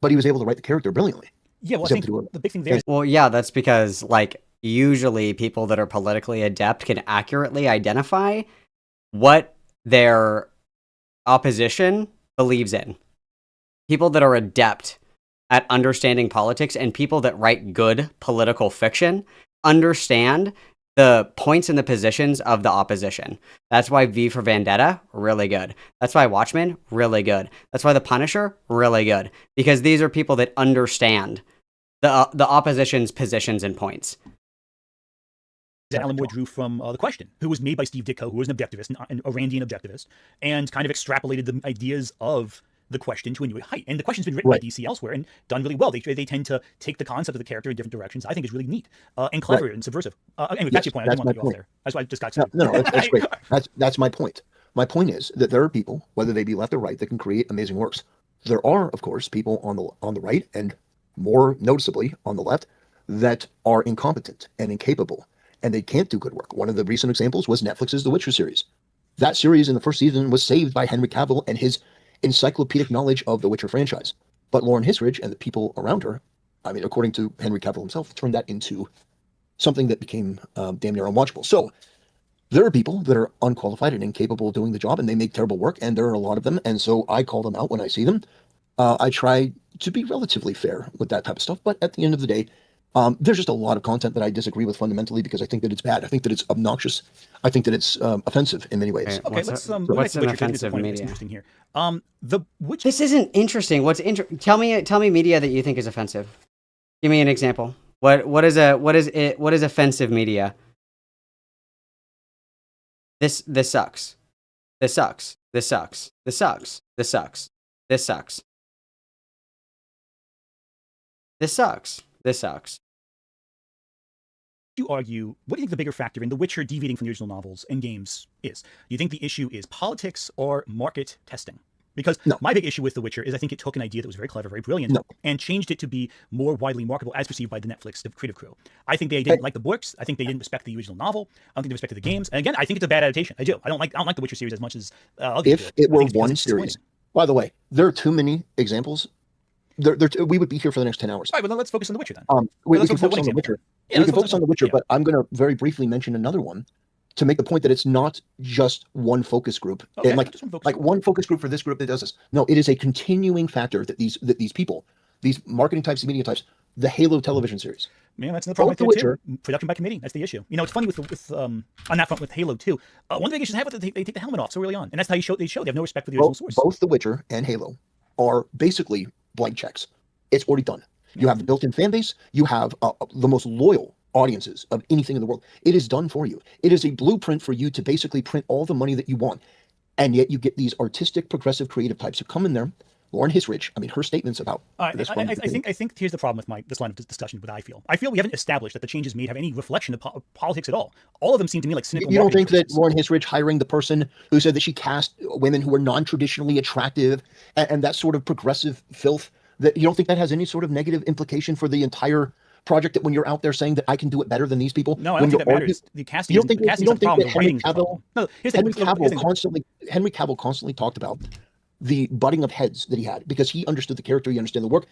Speaker 7: but he was able to write the character brilliantly.
Speaker 5: Yeah, well, I
Speaker 7: He's able
Speaker 5: think
Speaker 7: to do it.
Speaker 5: the big thing there is
Speaker 1: Well, yeah, that's because, like, usually people that are politically adept can accurately identify what their opposition believes in. People that are adept at understanding politics and people that write good political fiction understand the points and the positions of the opposition. That's why V for Vendetta, really good. That's why Watchmen, really good. That's why The Punisher, really good. Because these are people that understand the opposition's positions and points.
Speaker 5: that Alan Moore drew from The Question, who was made by Steve Ditko, who was an objectivist, an Randian objectivist, and kind of extrapolated the ideas of The Question to a new height. And The Question's been written
Speaker 7: Right.
Speaker 5: by DC elsewhere and done really well. They tend to take the concept of the character in different directions. I think is really neat and clever and subversive. Anyway, that's your point. I didn't want to go off there. That's why I just got to.
Speaker 7: No, that's great. That's my point. My point is that there are people, whether they be left or right, that can create amazing works. There are, of course, people on the right and more noticeably on the left that are incompetent and incapable, and they can't do good work. One of the recent examples was Netflix's The Witcher series. That series in the first season was saved by Henry Cavill and his encyclopedic knowledge of the Witcher franchise. But Lauren Hisridge and the people around her, I mean, according to Henry Cavill himself, turned that into something that became damn near unwatchable. So there are people that are unqualified and incapable of doing the job, and they make terrible work, and there are a lot of them. And so I call them out when I see them. I try to be relatively fair with that type of stuff, but at the end of the day, there's just a lot of content that I disagree with fundamentally because I think that it's bad. I think that it's obnoxious. I think that it's offensive in many ways.
Speaker 5: Okay, let's
Speaker 1: what's
Speaker 5: what's
Speaker 1: an offensive
Speaker 5: that's
Speaker 1: media?
Speaker 5: interesting here. The Witcher.
Speaker 1: This isn't interesting. Tell me media that you think is offensive. Give me an example. What is offensive media? This sucks. This sucks. This sucks. This sucks. This sucks. This sucks. This sucks. This sucks.
Speaker 5: You argue, what do you think the bigger factor in The Witcher deviating from the original novels and games is? Do you think the issue is politics or market testing? Because my big issue with The Witcher is I think it took an idea that was very clever, very brilliant, and changed it to be more widely marketable as perceived by the Netflix creative crew. I think they didn't like the books. I think they didn't respect the original novel. I don't think they respected the games. And again, I think it's a bad adaptation. I do. I don't like The Witcher series as much as others
Speaker 7: If
Speaker 5: do.
Speaker 7: it were one series, by the way, there are too many examples. We would be here for the next 10 hours.
Speaker 5: All right, well, then let's focus on The Witcher then.
Speaker 7: We
Speaker 5: Let's
Speaker 7: can
Speaker 5: focus on
Speaker 7: focus on The
Speaker 5: one
Speaker 7: Witcher.
Speaker 5: Yeah,
Speaker 7: We
Speaker 5: let's
Speaker 7: can focus on The Witcher,
Speaker 5: yeah.
Speaker 7: but I'm going to very briefly mention another one to make the point that it's not just one focus group.
Speaker 5: Okay,
Speaker 7: And like
Speaker 5: just one focus
Speaker 7: like
Speaker 5: group.
Speaker 7: one focus group for this group that does this. No, it is a continuing factor that these people, these marketing types, media types, the Halo television series.
Speaker 5: Man, that's another problem
Speaker 7: Both
Speaker 5: right
Speaker 7: The
Speaker 5: there
Speaker 7: Witcher-
Speaker 5: too. Production by committee. That's the issue. You know, it's funny with on that front with Halo too. One of the big issues I have with it, they take the helmet off so early on, and that's how they have no respect for the original source.
Speaker 7: Both The Witcher and Halo are basically blank checks. It's already done. You have the built-in fan base. You have the most loyal audiences of anything in the world. It is done for you. It is a blueprint for you to basically print all the money that you want. And yet you get these artistic, progressive, creative types who come in there Lauren Hisrich, I mean, her statements about
Speaker 5: I
Speaker 7: this.
Speaker 5: think here's the problem with this line of discussion. What I feel we haven't established that the changes made have any reflection of politics at all. All of them seem to me like cynical.
Speaker 7: You don't think that Lauren Hisrich hiring the person who said that she cast women who were non-traditionally attractive and that sort of progressive filth, that you don't think that has any sort of negative implication for the entire project, that when you're out there saying that I can do it better than these people?
Speaker 5: No, I don't think that matters. The casting,
Speaker 7: you don't think that Henry Cavill constantly talked about the butting of heads that he had because he understood the character, he understood the work.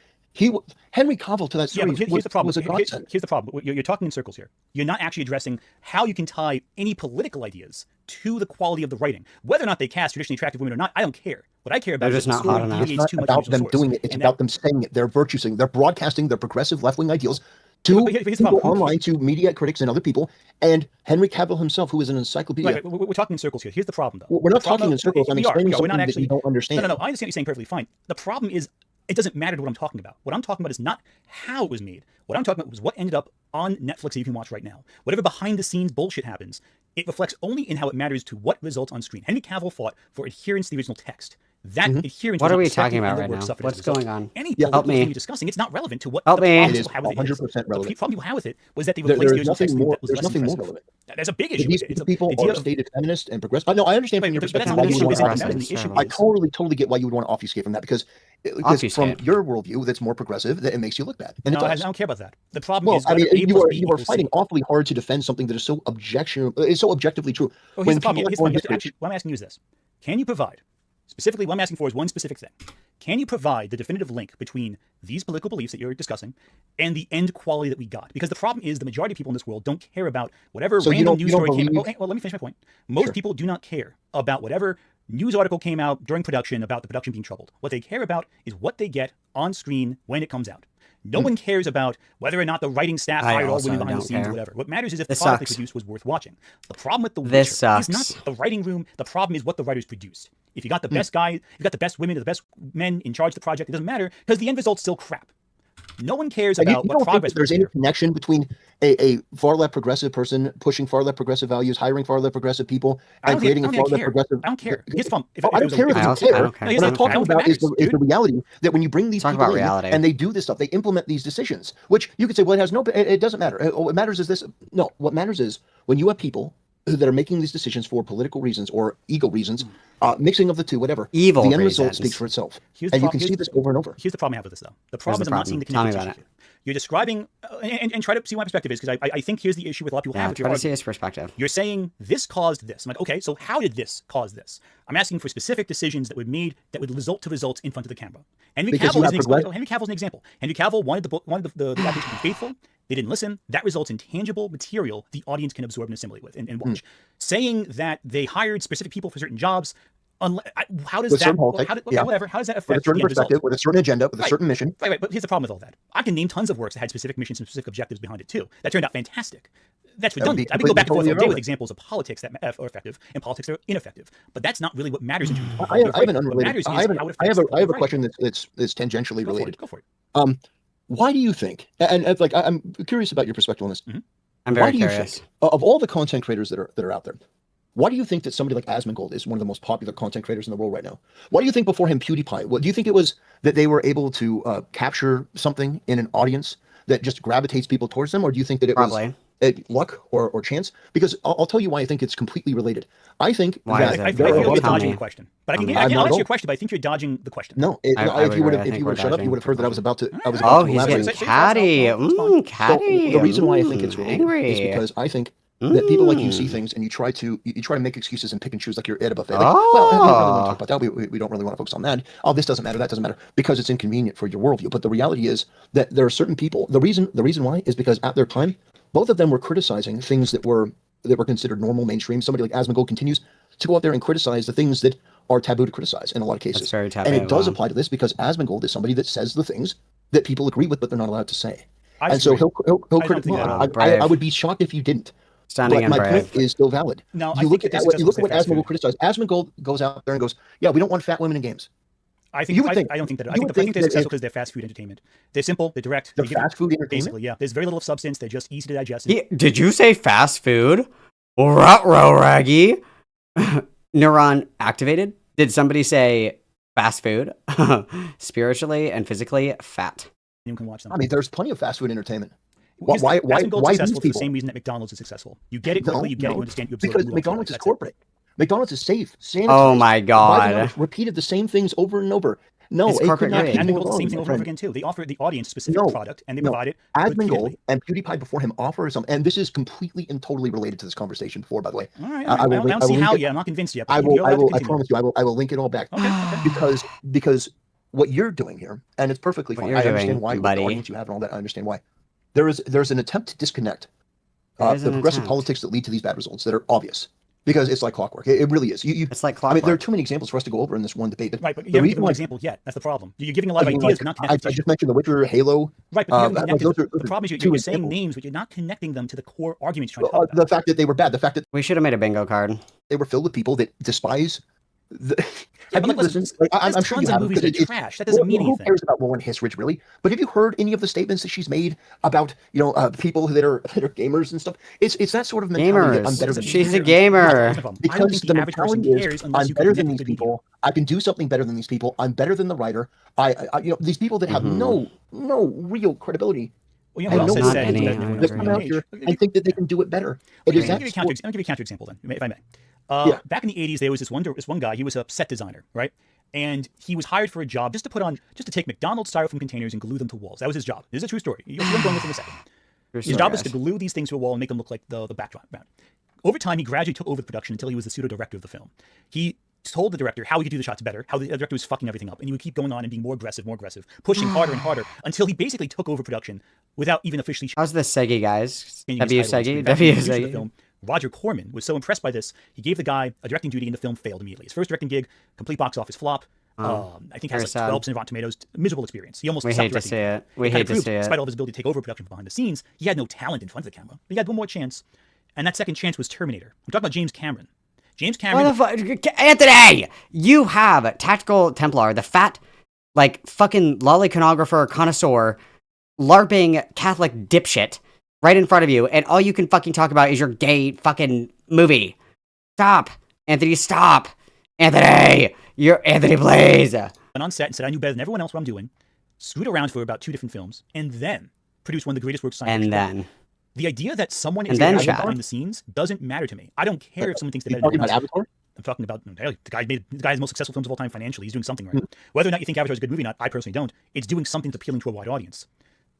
Speaker 7: Henry Cavill to that series
Speaker 5: here's the problem.
Speaker 7: was a godsend.
Speaker 5: Here's the problem. You're talking in circles here. You're not actually addressing how you can tie any political ideas to the quality of the writing. Whether or not they cast traditionally attractive women or not, I don't care. What I care about is
Speaker 1: not hot enough.
Speaker 7: It's not about them doing it. It's about them saying it. They're virtue-saying. They're broadcasting their progressive left-wing ideals to people online, to media critics and other people, and Henry Cavill himself, who is an encyclopedia.
Speaker 5: Right, we're talking in circles here. Here's the problem, though.
Speaker 7: We're not talking in circles. I'm explaining something
Speaker 5: that
Speaker 7: you don't understand.
Speaker 5: No, I understand what you're saying perfectly fine. The problem is, it doesn't matter to what I'm talking about. What I'm talking about is not how it was made. What I'm talking about was what ended up on Netflix that you can watch right now. Whatever behind-the-scenes bullshit happens, it reflects only in how it matters to what results on screen. Henry Cavill fought for adherence to the original text. That adherence.
Speaker 1: What are we talking about right now? What's going on?
Speaker 5: Any political thing you're discussing, it's not relevant to what
Speaker 1: Help me.
Speaker 7: It is 100% relevant.
Speaker 5: The problem people have with it was that they replaced the original text.
Speaker 7: There's nothing more relevant.
Speaker 5: There's a big issue.
Speaker 7: These people are stated feminist and progressive. No, I understand from your perspective why you would want to issue. I totally get why you would want to obfuscate from that because from your worldview, that's more progressive. That it makes you look bad. And
Speaker 5: no, I don't care about that. The problem is,
Speaker 7: you are fighting awfully hard to defend something that is so objectively true.
Speaker 5: Well, here's the problem. Actually, what I'm asking you is this: can you provide? Specifically, what I'm asking for is one specific thing. Can you provide the definitive link between these political beliefs that you're discussing and the end quality that we got? Because the problem is the majority of people in this world don't care about whatever random news story came out. Well, let me finish my point. Most people do not care about whatever news article came out during production about the production being troubled. What they care about is what they get on screen when it comes out. No one cares about whether or not the writing staff hired all women behind the scenes or whatever. What matters is if the product they produced was worth watching. The problem with The Witcher is not the writing room. The problem is what the writers produced. If you got the best guy, you got the best women, the best men in charge of the project, it doesn't matter because the end result's still crap. No one cares about what progress.
Speaker 7: There's any connection between a far left progressive person pushing far left progressive values, hiring far left progressive people, and creating a far left progressive.
Speaker 5: I don't care.
Speaker 7: I don't care if you care. What I'm talking about is the reality that when you bring these people in and they do this stuff, they implement these decisions, which you could say, well, it doesn't matter. What matters is this. No, what matters is when you have people that are making these decisions for political reasons or ego reasons, mixing of the two, whatever. The end result speaks for itself. And you can see this over and over.
Speaker 5: Here's the problem I have with this, though. The problem is I'm not seeing the connection. You're describing, and try to see what my perspective is, because I think here's the issue with a lot of people have.
Speaker 1: Try to see his perspective.
Speaker 5: You're saying this caused this. I'm like, okay, so how did this cause this? I'm asking for specific decisions that would made that would result to results in front of the camera. Henry Cavill is an example. Henry Cavill wanted the actors to be faithful. They didn't listen. That results in tangible material the audience can absorb and assimilate with and watch. Saying that they hired specific people for certain jobs, how does that? How does that affect
Speaker 7: with a certain perspective, with a certain agenda, with a certain mission?
Speaker 5: Right. But here's the problem with all that. I can name tons of works that had specific missions and specific objectives behind it too. That turned out fantastic. That's redundant. I can go back and forth all day with examples of politics that are effective and politics that are ineffective. But that's not really what matters.
Speaker 7: I have an unrelated. I have a question that's tangentially related.
Speaker 5: Go for it.
Speaker 7: Why do you think? And like, I'm curious about your perspective on this.
Speaker 1: I'm very curious.
Speaker 7: Of all the content creators that are out there, why do you think that somebody like Asmongold is one of the most popular content creators in the world right now? Why do you think before him PewDiePie? What do you think it was that they were able to capture something in an audience that just gravitates people towards them, or do you think that it was luck or chance? Because I'll tell you why I think it's completely related. I think
Speaker 5: I feel you're dodging the question, but I can answer your question. But I think you're dodging the question.
Speaker 7: No, if you would have shut up, you would have heard that I was about to.
Speaker 1: He's getting catty. Catty.
Speaker 7: The reason why I think it's related is because I think that people like you see things and you try to make excuses and pick and choose, like you're at a buffet. Like, well, we don't really want to talk about that. We don't really want to focus on that. Oh, this doesn't matter. That doesn't matter because it's inconvenient for your worldview. But the reality is that there are certain people. The reason why is because at their time, both of them were criticizing things that were considered normal mainstream. Somebody like Asmongold continues to go out there and criticize the things that are taboo to criticize in a lot of cases.
Speaker 1: That's very taboo.
Speaker 7: And it does apply to this because Asmongold is somebody that says the things that people agree with, but they're not allowed to say. So he'll criticize. I would be shocked if you didn't. But my point is still valid.
Speaker 5: No,
Speaker 7: you look at what Asmongold criticized. Asmongold goes out there and goes, "Yeah, we don't want fat women in games."
Speaker 5: I don't think that. I think they're successful because they're fast food entertainment. They're simple. They're direct.
Speaker 7: They're fast food entertainment.
Speaker 5: Basically, yeah. There's very little substance. They're just easy to digest.
Speaker 1: Did you say fast food? Ruh-roh, Raggy. Neuron activated. Did somebody say fast food, spiritually and physically fat.
Speaker 5: Anyone can watch them.
Speaker 7: I mean, there's plenty of fast food entertainment.
Speaker 5: Because
Speaker 7: Why
Speaker 5: Asmongold is
Speaker 7: these
Speaker 5: successful for the
Speaker 7: people?
Speaker 5: same reason that McDonald's is successful. You get it quickly, you get it, you understand, you absorb
Speaker 7: because
Speaker 5: it,
Speaker 7: McDonald's is
Speaker 5: that's it.
Speaker 7: corporate. McDonald's is safe. Sanitized.
Speaker 1: Oh my
Speaker 7: Why
Speaker 1: god.
Speaker 7: they repeated the same things over and over. No,
Speaker 1: It's
Speaker 7: it could
Speaker 1: corporate
Speaker 7: not
Speaker 1: greed.
Speaker 7: be
Speaker 5: And
Speaker 7: more
Speaker 5: McDonald's the same
Speaker 7: wrong,
Speaker 5: thing
Speaker 7: my
Speaker 5: over and over
Speaker 7: friend.
Speaker 5: again too. They offer the audience specific
Speaker 7: No,
Speaker 5: product, and they
Speaker 7: no.
Speaker 5: provide it
Speaker 7: Asmongold
Speaker 5: repeatedly.
Speaker 7: and PewDiePie before him offer some, and this is completely and totally related to this conversation before, by the way.
Speaker 5: All right, I don't see how yet. I'm not convinced yet. But
Speaker 7: I
Speaker 5: you're allowed to
Speaker 7: will. I
Speaker 5: continue.
Speaker 7: promise you, I will link it all back.
Speaker 5: Okay.
Speaker 7: Because what you're doing here, and it's perfectly
Speaker 1: What
Speaker 7: fine.
Speaker 1: you're
Speaker 7: I understand
Speaker 1: doing,
Speaker 7: why with
Speaker 1: buddy.
Speaker 7: the audience you have and all that. I understand why. There's an attempt to disconnect
Speaker 1: There is
Speaker 7: the
Speaker 1: an
Speaker 7: progressive
Speaker 1: attempt.
Speaker 7: politics that lead to these bad results that are obvious. Because it's like clockwork. It really is.
Speaker 1: It's like
Speaker 7: I mean, there are
Speaker 1: clockwork.
Speaker 7: too many examples for us to go over in this one debate.
Speaker 5: Right, but you
Speaker 7: the
Speaker 5: haven't
Speaker 7: reason
Speaker 5: given
Speaker 7: why
Speaker 5: one example yet. That's the problem. You're giving a lot of
Speaker 7: I mean,
Speaker 5: ideas,
Speaker 7: like,
Speaker 5: but not
Speaker 7: I
Speaker 5: connected.
Speaker 7: just mentioned The Witcher, Halo.
Speaker 5: Right, but you haven't connected.
Speaker 7: those are
Speaker 5: The problem is
Speaker 7: two
Speaker 5: you're saying
Speaker 7: examples.
Speaker 5: names, but you're not connecting them to the core arguments you're trying to talk about.
Speaker 7: The fact that they were bad, the fact that
Speaker 1: We should have made a bingo card.
Speaker 7: they were filled with people that despise.
Speaker 5: Yeah,
Speaker 7: Have
Speaker 5: but
Speaker 7: you
Speaker 5: listen,
Speaker 7: listened? Like, I'm
Speaker 5: there's
Speaker 7: sure
Speaker 5: tons
Speaker 7: you
Speaker 5: of
Speaker 7: have.
Speaker 5: movies
Speaker 7: because
Speaker 5: that are trash. That doesn't mean
Speaker 7: who
Speaker 5: anything.
Speaker 7: cares about Lauren Hissrich, really? But have you heard any of the statements that she's made about people that are gamers and stuff? It's that sort of mentality that I'm better
Speaker 1: Gamers.
Speaker 7: than
Speaker 1: She's
Speaker 7: these
Speaker 1: a gamer.
Speaker 5: I don't
Speaker 7: because
Speaker 5: think
Speaker 7: the
Speaker 5: the average person
Speaker 7: mentality
Speaker 5: cares
Speaker 7: is
Speaker 5: unless
Speaker 7: I'm
Speaker 5: you
Speaker 7: better
Speaker 5: can
Speaker 7: than
Speaker 5: connect
Speaker 7: these
Speaker 5: with the media.
Speaker 7: people. I can do something better than these people. I'm better than the writer. I these people that have no real credibility.
Speaker 5: Well, you know
Speaker 7: and
Speaker 5: what
Speaker 7: no
Speaker 5: else has
Speaker 1: Not
Speaker 5: said
Speaker 1: any,
Speaker 5: that
Speaker 1: I
Speaker 5: everyone
Speaker 1: agree.
Speaker 5: else in
Speaker 7: come
Speaker 5: the
Speaker 7: out
Speaker 5: age.
Speaker 7: here and think that they can do it better. It is
Speaker 5: I'll
Speaker 7: that
Speaker 5: give you a counter example then, if I may.
Speaker 7: Yeah.
Speaker 5: Back in the 80s, there was this one guy. He was a set designer, right? And he was hired for a job just to take McDonald's styrofoam containers and glue them to walls. That was his job. This is a true story. You'll see where I'm going with in a second.
Speaker 1: True
Speaker 5: His
Speaker 1: story,
Speaker 5: job was to
Speaker 1: guys.
Speaker 5: glue these things to a wall and make them look like the background. Over time, he gradually took over the production until he was the pseudo director of the film. He told the director how he could do the shots better, how the director was fucking everything up, and he would keep going on and being more aggressive, pushing harder and harder until he basically took over production without even officially.
Speaker 1: How's this Segi, guys?
Speaker 5: changing his
Speaker 1: W
Speaker 5: title.
Speaker 1: Segi?
Speaker 5: In fact,
Speaker 1: W
Speaker 5: the producer of the
Speaker 1: Segi?
Speaker 5: film, Roger Corman, was so impressed by this, he gave the guy a directing duty, and the film failed immediately. His first directing gig, complete box office flop. I think
Speaker 1: very
Speaker 5: has
Speaker 1: sad.
Speaker 5: like 12% of Rotten Tomatoes. Miserable experience. He almost
Speaker 1: We
Speaker 5: stopped
Speaker 1: hate to
Speaker 5: directing.
Speaker 1: see it. We
Speaker 5: Kinda
Speaker 1: hate to
Speaker 5: proved,
Speaker 1: see it.
Speaker 5: Despite all of his ability to take over production from behind the scenes, he had no talent in front of the camera. He had one more chance, and that second chance was Terminator. I'm talking about James Cameron. James Cameron.
Speaker 1: What the fuck? Anthony! You have Tactical Templar, the fat, like, fucking lolliconographer connoisseur, LARPing Catholic dipshit right in front of you, and all you can fucking talk about is your gay fucking movie. Stop! Anthony, stop! Anthony! You're Anthony, please!
Speaker 5: went on set and said I knew better than everyone else what I'm doing, screwed around for about 2 different films, and then produced one of the greatest works of science
Speaker 1: And
Speaker 5: fiction.
Speaker 1: then.
Speaker 5: The idea that someone
Speaker 1: And
Speaker 5: is
Speaker 1: then
Speaker 5: better
Speaker 1: Chad.
Speaker 5: behind the scenes doesn't matter to me. I don't care if someone thinks they're
Speaker 7: You
Speaker 5: better
Speaker 7: talking
Speaker 5: than
Speaker 7: about
Speaker 5: anyone else.
Speaker 7: Avatar?
Speaker 5: I'm talking about hey, the guy has the most successful films of all time financially. He's doing something right. Whether or not you think Avatar is a good movie or not, I personally don't. It's doing something that's appealing to a wide audience.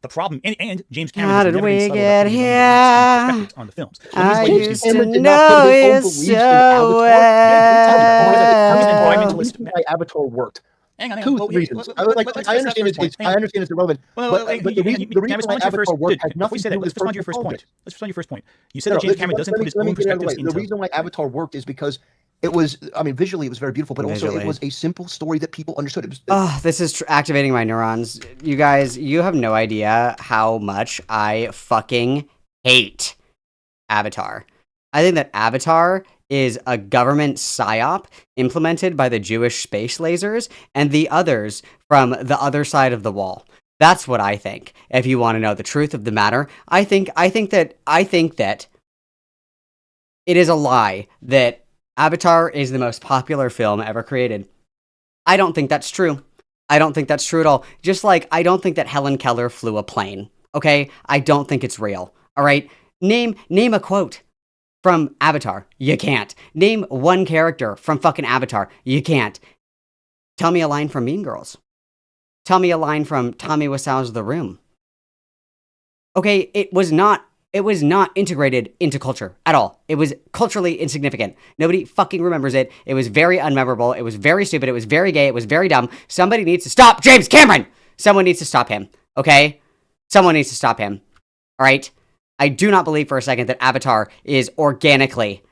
Speaker 5: The problem, and James Cameron
Speaker 1: How
Speaker 5: has
Speaker 1: did
Speaker 5: never been
Speaker 1: we
Speaker 5: subtle
Speaker 1: get
Speaker 5: about putting
Speaker 1: here?
Speaker 5: perspectives on the films.
Speaker 1: I
Speaker 5: When he's
Speaker 1: used
Speaker 5: like,
Speaker 1: to
Speaker 7: Cameron did not
Speaker 1: know
Speaker 7: put his own
Speaker 1: you
Speaker 7: beliefs in
Speaker 1: so
Speaker 7: Avatar.
Speaker 5: How is an
Speaker 1: well.
Speaker 5: environmentalist?
Speaker 7: Reason why Avatar worked.
Speaker 5: Hang on.
Speaker 7: Two
Speaker 5: Well,
Speaker 7: reasons.
Speaker 5: let's
Speaker 7: I understand it's irrelevant.
Speaker 5: Well,
Speaker 7: but the reason why Avatar worked has
Speaker 5: before
Speaker 7: nothing
Speaker 5: you say
Speaker 7: to
Speaker 5: that,
Speaker 7: do
Speaker 5: let's
Speaker 7: with
Speaker 5: respond to your first
Speaker 7: personal
Speaker 5: point.
Speaker 7: politics.
Speaker 5: Let's respond to your first point. You said that James Cameron doesn't put his own perspectives into.
Speaker 7: The reason why Avatar worked is because it was, I mean, visually it was very beautiful, but also
Speaker 1: Visually.
Speaker 7: it was a simple story that people understood. It was,
Speaker 1: Oh, this is activating my neurons. You guys, you have no idea how much I fucking hate Avatar. I think that Avatar is a government psyop implemented by the Jewish space lasers and the others from the other side of the wall. That's what I think. If you want to know the truth of the matter, I think that it is a lie that Avatar is the most popular film ever created. I don't think that's true. I don't think that's true at all. Just like I don't think that Helen Keller flew a plane. Okay? I don't think it's real. All right? Name a quote from Avatar. You can't. Name one character from fucking Avatar. You can't. Tell me a line from Mean Girls. Tell me a line from Tommy Wiseau's The Room. Okay, it was not integrated into culture at all. It was culturally insignificant. Nobody fucking remembers it. It was very unmemorable. It was very stupid. It was very gay. It was very dumb. Somebody needs to stop James Cameron! Someone needs to stop him. Okay? Someone needs to stop him. Alright? I do not believe for a second that Avatar is organically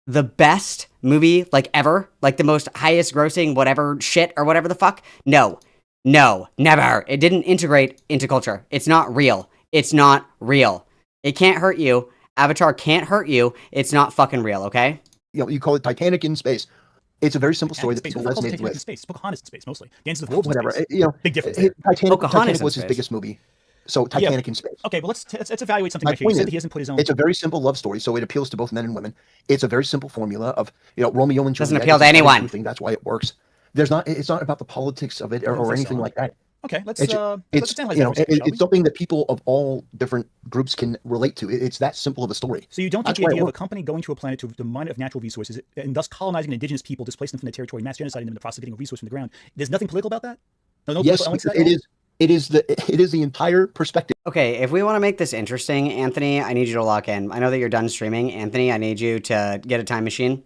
Speaker 1: the best movie, like, ever. Like, the most highest grossing whatever shit or whatever the fuck. No. No. Never. It didn't integrate into culture. It's not real. It's not real. It can't hurt you. Avatar can't hurt you. It's not fucking real, okay?
Speaker 7: you know, you call it Titanic in space. It's a very simple story that people resonate with.
Speaker 5: Space. Pocahontas in space, mostly. Dances with Wolves in
Speaker 7: Whatever.
Speaker 5: space.
Speaker 7: You know,
Speaker 5: Big difference there.
Speaker 7: Titanic was his biggest movie. So Titanic in space.
Speaker 5: Okay, but let's evaluate something
Speaker 7: My
Speaker 5: right here. You
Speaker 7: point
Speaker 5: said
Speaker 7: is,
Speaker 5: that he hasn't put his own.
Speaker 7: it's a very simple love story, so it appeals to both men and women. It's a very simple formula of, you know, Romeo and Juliet.
Speaker 1: Doesn't appeal to anyone.
Speaker 7: That's why it works. There's not. It's not about the politics of it or anything like that.
Speaker 5: Okay, let's
Speaker 7: It's
Speaker 5: let's analyze
Speaker 7: you
Speaker 5: that
Speaker 7: know
Speaker 5: for a second, shall
Speaker 7: it's
Speaker 5: we?
Speaker 7: something that people of all different groups can relate to. It's that simple of a story.
Speaker 5: So you don't think
Speaker 7: That's
Speaker 5: the
Speaker 7: why it
Speaker 5: idea of a
Speaker 7: works.
Speaker 5: company going to a planet to mine it of natural resources and thus colonizing indigenous people, displacing them from their territory, mass genociding them in the process of getting a resource from the ground, there's nothing political about that? No
Speaker 7: Yes,
Speaker 5: political elements to that
Speaker 7: it
Speaker 5: at all?
Speaker 7: is. It is the entire perspective.
Speaker 1: Okay, if we want to make this interesting, Anthony, I need you to lock in. I know that you're done streaming. Anthony, I need you to get a time machine.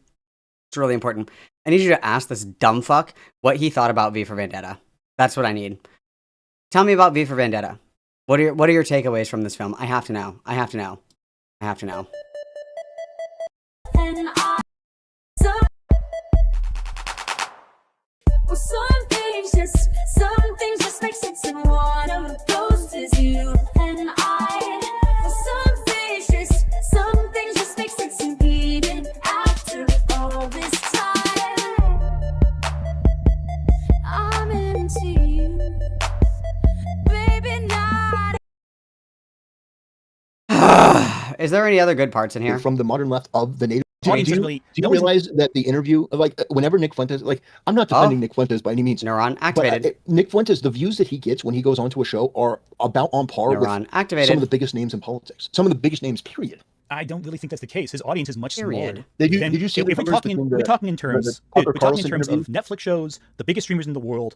Speaker 1: It's really important. I need you to ask this dumb fuck what he thought about V for Vendetta. That's what I need. Tell me about V for Vendetta. What are your takeaways from this film? I have to know. I have to know. I have to know.
Speaker 10: Some things just make sense, and one of those is you and I. Some things just make sense, and even after all this time, I'm into you, baby. Not.
Speaker 1: Is there any other good parts in here?
Speaker 7: From the modern left of the native. Do
Speaker 5: Audience
Speaker 7: you,
Speaker 5: doesn't really-
Speaker 7: do you
Speaker 5: no one's-
Speaker 7: realize that the interview, like whenever Nick Fuentes, like I'm not defending Nick Fuentes by any means.
Speaker 1: Neuron
Speaker 7: But
Speaker 1: activated.
Speaker 7: Nick Fuentes, the views that he gets when he goes onto a show are about on par
Speaker 1: Neuron
Speaker 7: with
Speaker 1: activated.
Speaker 7: some of the biggest names in politics. Some of the biggest names, period.
Speaker 5: I don't really think that's the case. His audience is much
Speaker 1: Period.
Speaker 5: smaller.
Speaker 7: Did you see
Speaker 5: if
Speaker 7: the
Speaker 5: we're
Speaker 7: numbers
Speaker 5: talking
Speaker 7: between
Speaker 5: we're talking in
Speaker 7: the
Speaker 5: terms
Speaker 7: Tucker
Speaker 5: we're talking in
Speaker 7: Carlson
Speaker 5: terms
Speaker 7: interview?
Speaker 5: of Netflix shows, the biggest streamers in the world.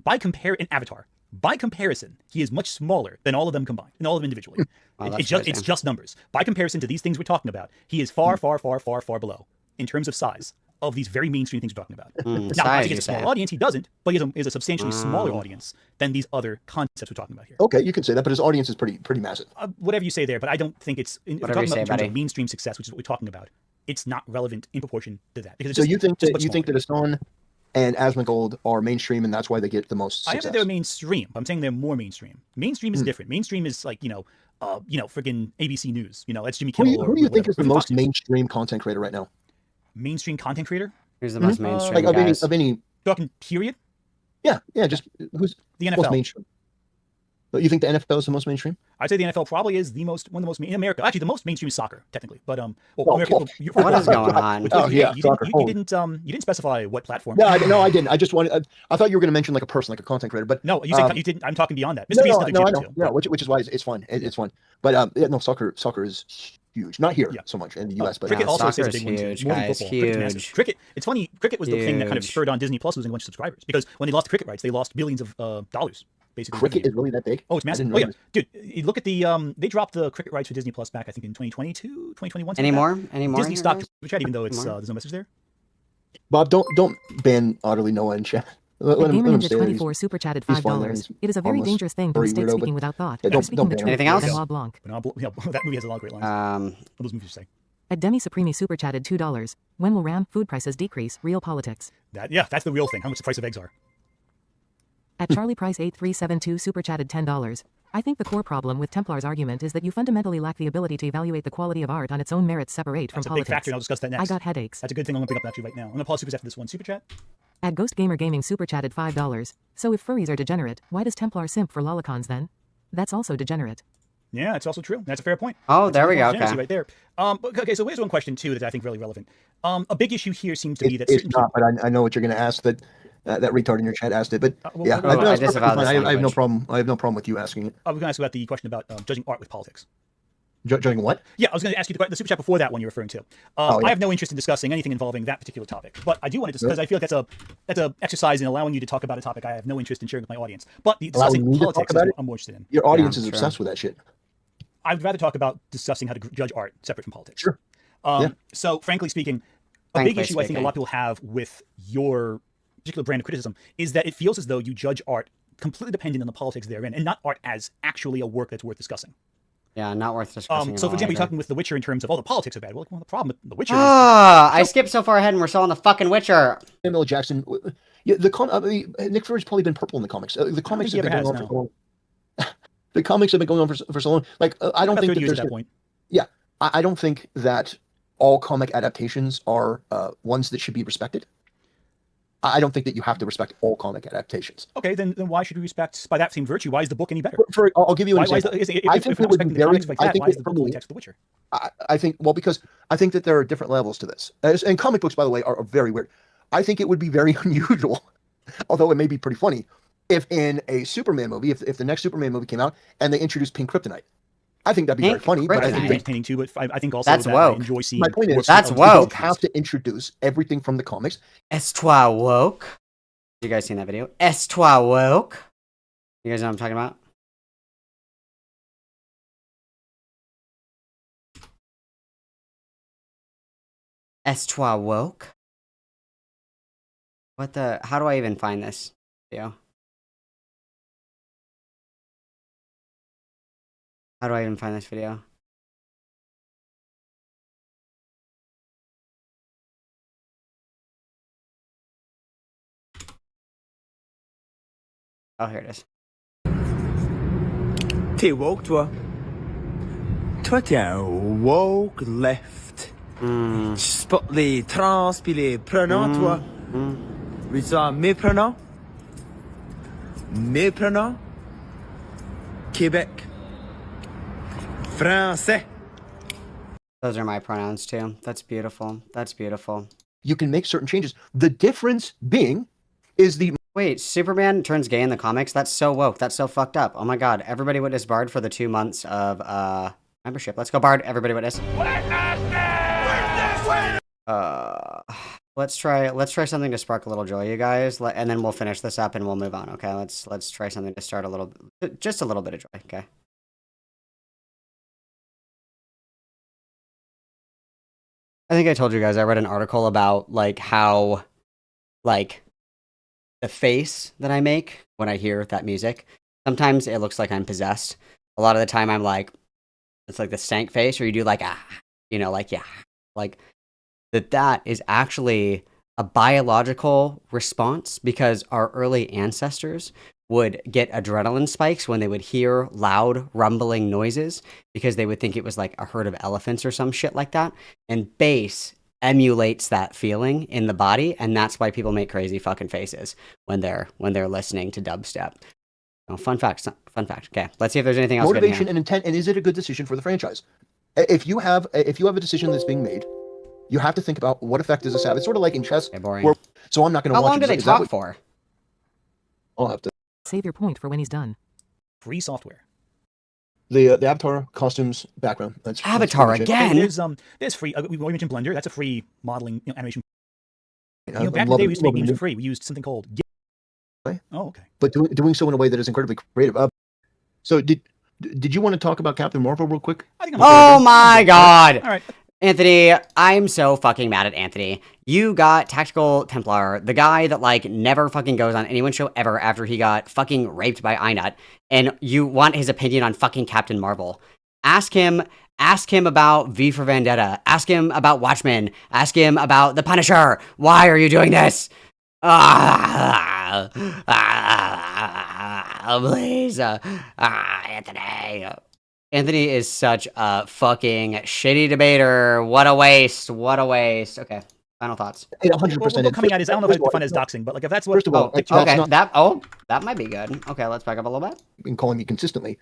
Speaker 5: In Avatar, by comparison, he is much smaller than all of them combined, and all of them individually.
Speaker 1: Wow, that's
Speaker 5: it's
Speaker 1: crazy.
Speaker 5: just numbers. By comparison to these things we're talking about, he is far below in terms of size of these very mainstream things we're talking about. Now,
Speaker 1: size,
Speaker 5: to get
Speaker 1: you
Speaker 5: a small
Speaker 1: say.
Speaker 5: audience, he doesn't, but he has a substantially smaller audience than these other concepts we're talking about here.
Speaker 7: Okay, you can say that, but his audience is pretty massive.
Speaker 5: Whatever you say there, but I don't think it's if we're
Speaker 1: Whatever you
Speaker 5: talking about
Speaker 1: say,
Speaker 5: in terms
Speaker 1: buddy.
Speaker 5: of mainstream success, which is what we're talking about. It's not relevant in proportion to that because it's
Speaker 7: So
Speaker 5: just,
Speaker 7: you think
Speaker 5: just
Speaker 7: that
Speaker 5: much
Speaker 7: you think
Speaker 5: smaller.
Speaker 7: that Hassan and Asmongold are mainstream, and that's why they get the most
Speaker 5: I
Speaker 7: success?
Speaker 5: am that they're mainstream. I'm saying they're more mainstream. Mainstream is
Speaker 7: Hmm.
Speaker 5: different. Mainstream is like friggin' ABC News. That's Jimmy
Speaker 7: Who
Speaker 5: Kimmel.
Speaker 7: do you
Speaker 5: or
Speaker 7: think
Speaker 5: whatever.
Speaker 7: is the
Speaker 5: Or
Speaker 7: most
Speaker 5: Fox News.
Speaker 7: mainstream content creator right now?
Speaker 5: mainstream content creator?
Speaker 1: Who's the most
Speaker 7: Mhm.
Speaker 1: mainstream,
Speaker 7: Like
Speaker 1: guys?
Speaker 7: of any,
Speaker 5: Talking period.
Speaker 7: yeah, just who's
Speaker 5: The
Speaker 7: most
Speaker 5: NFL.
Speaker 7: mainstream? You think the NFL is the most mainstream?
Speaker 5: I'd say the NFL probably is one of the most in America. Actually, the most mainstream is soccer, technically. But
Speaker 7: Oh,
Speaker 5: America,
Speaker 7: oh.
Speaker 1: What is going on?
Speaker 7: Oh, yeah,
Speaker 5: you
Speaker 7: soccer.
Speaker 5: didn't specify what platform.
Speaker 7: No, I didn't. I just wanted. I thought you were going to mention like a person, like a content creator, but
Speaker 5: No, you didn't. I'm talking beyond that. Mr.
Speaker 7: no,
Speaker 5: Beast
Speaker 7: no,
Speaker 5: is
Speaker 7: no, I
Speaker 5: legit
Speaker 7: know.
Speaker 5: too.
Speaker 7: Yeah, which is why it's fun. It's fun. But yeah, no, soccer is huge. Not here
Speaker 5: Yeah.
Speaker 7: so much in the U.S., but
Speaker 5: Cricket
Speaker 1: No,
Speaker 5: also is
Speaker 1: soccer
Speaker 5: a
Speaker 1: is
Speaker 5: big one too.
Speaker 1: huge,
Speaker 5: More than
Speaker 1: guys,
Speaker 5: football. Cricket's massive.
Speaker 1: huge.
Speaker 5: Cricket. It's funny. Cricket was the thing that kind of
Speaker 1: Huge.
Speaker 5: spurred on Disney Plus losing a bunch of subscribers because when they lost the cricket rights, they lost billions of dollars. Basically,
Speaker 7: cricket
Speaker 5: revenue.
Speaker 7: is really that big.
Speaker 5: Oh, it's
Speaker 7: I
Speaker 5: massive.
Speaker 7: didn't
Speaker 5: Oh yeah,
Speaker 7: know
Speaker 5: dude. You look at the they dropped the cricket rights for Disney Plus back I think in 2022, 2021. something
Speaker 1: Any
Speaker 5: like
Speaker 1: more?
Speaker 5: that.
Speaker 1: Any more?
Speaker 5: Disney
Speaker 1: here,
Speaker 5: stopped
Speaker 1: guys?
Speaker 5: the chat even though it's
Speaker 1: More?
Speaker 5: there's no message there.
Speaker 7: Bob, don't ban Otterly Noah in chat. Let
Speaker 6: The
Speaker 7: him
Speaker 6: Gamer
Speaker 7: stay
Speaker 6: Ninja
Speaker 7: there.
Speaker 6: 24 super chatted
Speaker 7: he's fine there.
Speaker 6: $5.
Speaker 7: He's
Speaker 6: It is a very
Speaker 7: harmless,
Speaker 6: dangerous thing to
Speaker 7: furry
Speaker 6: mistake
Speaker 7: weirdo,
Speaker 6: speaking
Speaker 7: but-
Speaker 6: without thought.
Speaker 7: Yeah,
Speaker 6: for speaking the
Speaker 7: ban
Speaker 6: truth.
Speaker 7: him.
Speaker 1: Anything else?
Speaker 6: Benoit Blanc.
Speaker 5: That movie has a lot of great lines. What those movies say.
Speaker 6: At Demi Supreme super chatted $2. When will RAM food prices decrease? Real politics.
Speaker 5: That's the real thing. How much the price of eggs are.
Speaker 6: At Charlie Price 8372 super chatted $10. I think the core problem with Templar's argument is that you fundamentally lack the ability to evaluate the quality of art on its own merits separate from
Speaker 5: That's a big
Speaker 6: politics.
Speaker 5: factor, and I'll discuss that next.
Speaker 6: I got headaches.
Speaker 5: That's a good thing I'm gonna bring up actually right now. I'm gonna pause supers after this one super chat.
Speaker 6: At Ghost Gamer Gaming super chatted $5. So if furries are degenerate, why does Templar simp for lolicons then? That's also degenerate.
Speaker 5: Yeah, it's also true. That's a fair point.
Speaker 1: Oh,
Speaker 5: That's
Speaker 1: there we go.
Speaker 5: degeneracy
Speaker 1: Okay.
Speaker 5: right there. Okay, so here's one question too that I think really relevant. A big issue here seems to be that
Speaker 7: It's
Speaker 5: certain
Speaker 7: not, but I know what you're going to ask. That retard in your chat asked it, but
Speaker 5: well,
Speaker 7: yeah,
Speaker 5: well,
Speaker 1: I disavow this
Speaker 7: I have no
Speaker 1: language.
Speaker 7: problem. I have no problem with you asking it.
Speaker 5: I was going to ask about the question about judging art with politics.
Speaker 7: Judging what?
Speaker 5: Yeah, I was going to ask you the super chat before that one you're referring to.
Speaker 7: Oh, yeah.
Speaker 5: I have no interest in discussing anything involving that particular topic, but I do want to discuss because I feel like that's a exercise in allowing you to talk about a topic I have no interest in sharing with my audience. But discussing
Speaker 7: Allowing me to talk
Speaker 5: politics is
Speaker 7: about
Speaker 5: what
Speaker 7: it?
Speaker 5: I'm more interested in.
Speaker 7: Your audience
Speaker 1: Yeah,
Speaker 7: is
Speaker 1: sure.
Speaker 7: obsessed with that shit.
Speaker 5: I'd rather talk about discussing how to judge art separate from politics.
Speaker 7: Sure. Yeah.
Speaker 5: So, frankly speaking, a
Speaker 1: Frankly
Speaker 5: big issue I think a
Speaker 1: speaking.
Speaker 5: lot of people have with your particular brand of criticism is that it feels as though you judge art completely dependent on the politics therein, and not art as actually a work that's worth discussing.
Speaker 1: Yeah, not worth discussing.
Speaker 5: So,
Speaker 1: at
Speaker 5: for
Speaker 1: all
Speaker 5: example, you're
Speaker 1: either.
Speaker 5: talking with The Witcher in terms of all the politics are bad. Well, the problem with The Witcher is
Speaker 1: I skipped so far ahead and we're still on the fucking Witcher.
Speaker 7: Samuel L. Jackson. Yeah, Nick Fury's probably been purple in the comics. The comics
Speaker 5: he
Speaker 7: have been
Speaker 5: ever
Speaker 7: going on
Speaker 5: has,
Speaker 7: for so long. The comics have been going on for so long. Like I don't
Speaker 5: about
Speaker 7: think
Speaker 5: 30
Speaker 7: that
Speaker 5: years
Speaker 7: there's
Speaker 5: at that point.
Speaker 7: Yeah, I don't think that all comic adaptations are ones that should be respected. I don't think that you have to respect all comic adaptations.
Speaker 5: Okay, then why should we respect, by that same virtue, why is the book any better?
Speaker 7: I'll give you an
Speaker 5: Why is
Speaker 7: example.
Speaker 5: if we're not respecting the comics like that, why is the book fully text The Witcher?
Speaker 7: I think, well, because I think that there are different levels to this. And comic books, by the way, are very weird. I think it would be very unusual although it may be pretty funny, if in a Superman movie, if the next Superman movie came out and they introduced pink kryptonite. I think that'd be very
Speaker 1: Pink
Speaker 7: funny, but I
Speaker 5: It's
Speaker 7: think
Speaker 5: entertaining too, but I think also
Speaker 1: That's
Speaker 5: that
Speaker 1: woke.
Speaker 5: I enjoy seeing.
Speaker 7: my point is
Speaker 1: That's
Speaker 7: you
Speaker 1: woke.
Speaker 7: don't have to introduce everything from the comics.
Speaker 1: Est-toi woke? You guys seen that video? Est-toi woke? You guys know what I'm talking about? Est-toi woke? What the? How do I even find this video? How do I even find this video? Oh, here it is.
Speaker 11: T'es woke, toi. Toi, t'es un woke left. Tu supportes les trans pis les pronoms, toi. Veux-tu dire mes pronoms? Mes pronoms? Québec. Français.
Speaker 1: Those are my pronouns too. That's beautiful. That's beautiful.
Speaker 7: You can make certain changes. The difference being is the
Speaker 1: Wait, Superman turns gay in the comics? That's so woke. That's so fucked up. Oh my god. Everybody witness Bard for the 2 months of membership. Let's go Bard. Everybody witness. Let's try something to spark a little joy, you guys, and then we'll finish this up and we'll move on. Okay, let's try something to start just a little bit of joy. Okay. I think I told you guys I read an article about like how like the face that I make when I hear that music. Sometimes it looks like I'm possessed. A lot of the time I'm like, it's like the stank face, or you do like like yeah, like that is actually a biological response because our early ancestors would get adrenaline spikes when they would hear loud rumbling noises because they would think it was like a herd of elephants or some shit like that. And bass emulates that feeling in the body, and that's why people make crazy fucking faces when they're listening to dubstep. Oh, fun fact. Okay, let's see if there's anything else.
Speaker 7: Motivation and intent, and is it a good decision for the franchise? If you have a decision that's being made, you have to think about what effect does this have. It's sort of like in chess.
Speaker 1: Okay, boring.
Speaker 7: So I'm not going to
Speaker 1: How
Speaker 7: watch.
Speaker 1: long do they talk for?
Speaker 7: I'll have to.
Speaker 6: Save your point for when he's done.
Speaker 5: Free software.
Speaker 7: The Avatar costumes background. That's
Speaker 1: Avatar
Speaker 7: pretty much it.
Speaker 1: again.
Speaker 5: There's free. We mentioned Blender. That's a free modeling animation.
Speaker 7: I
Speaker 5: Back in the day, we used to make games for free. We used something called. Oh, okay.
Speaker 7: But doing so in a way that is incredibly creative. So did you want to talk about Captain Marvel real quick?
Speaker 5: I think I'm
Speaker 1: Oh my god!
Speaker 5: All right.
Speaker 1: Anthony, I'm so fucking mad at Anthony. You got Tactical Templar, the guy that like never fucking goes on anyone's show ever after he got fucking raped by Einut, and you want his opinion on fucking Captain Marvel. Ask him about V for Vendetta. Ask him about Watchmen. Ask him about The Punisher. Why are you doing this? Please, Anthony. Anthony is such a fucking shitty debater. What a waste. What a waste. Okay. Final thoughts.
Speaker 7: 100%.
Speaker 5: Coming at is, I don't know if I define it as doxing, but like if that's what.
Speaker 7: First of all,
Speaker 1: Okay.
Speaker 7: that's not,
Speaker 1: That might be good. Okay, let's back up a little bit.
Speaker 7: been calling me consistently.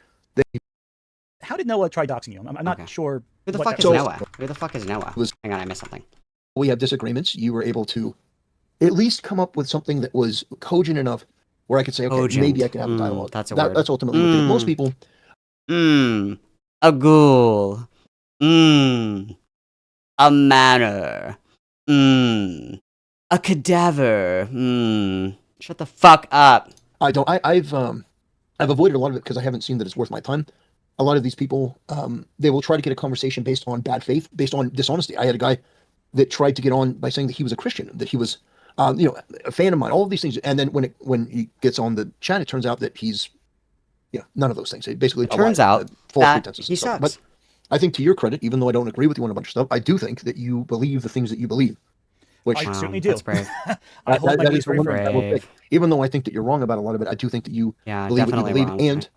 Speaker 5: How did Noah try doxing you? I'm not sure.
Speaker 1: Who the
Speaker 5: what
Speaker 1: fuck
Speaker 5: that
Speaker 1: is
Speaker 5: was.
Speaker 1: Noah? Who the fuck is Noah? Hang on, I missed something.
Speaker 7: We have disagreements. You were able to at least come up with something that was cogent enough where I could say, okay,
Speaker 1: Cogent.
Speaker 7: maybe I can have a dialogue.
Speaker 1: That's a word.
Speaker 7: That's ultimately what did it. Most people.
Speaker 1: A ghoul. A manor. A cadaver. Shut the fuck up.
Speaker 7: I don't. I've avoided a lot of it because I haven't seen that it's worth my time. A lot of these people, they will try to get a conversation based on bad faith, based on dishonesty. I had a guy that tried to get on by saying that he was a Christian, that he was, a fan of mine, all of these things. And then when he gets on the chat, it turns out that he's, none of those things. It basically
Speaker 1: Turns out
Speaker 7: false
Speaker 1: that
Speaker 7: pretenses
Speaker 1: he
Speaker 7: and stuff.
Speaker 1: sucks.
Speaker 7: But I think to your credit, even though I don't agree with you on a bunch of stuff, I do think that you believe the things that you believe. Which
Speaker 5: I certainly do.
Speaker 1: That's brave.
Speaker 5: I hold my
Speaker 7: that
Speaker 5: beliefs
Speaker 7: is the
Speaker 5: very
Speaker 7: one
Speaker 5: firmly.
Speaker 7: thing I will say. Even though I think that you're wrong about a lot of it, I do think that you
Speaker 1: Yeah,
Speaker 7: believe what you
Speaker 1: definitely
Speaker 7: believe.
Speaker 1: wrong.
Speaker 7: And,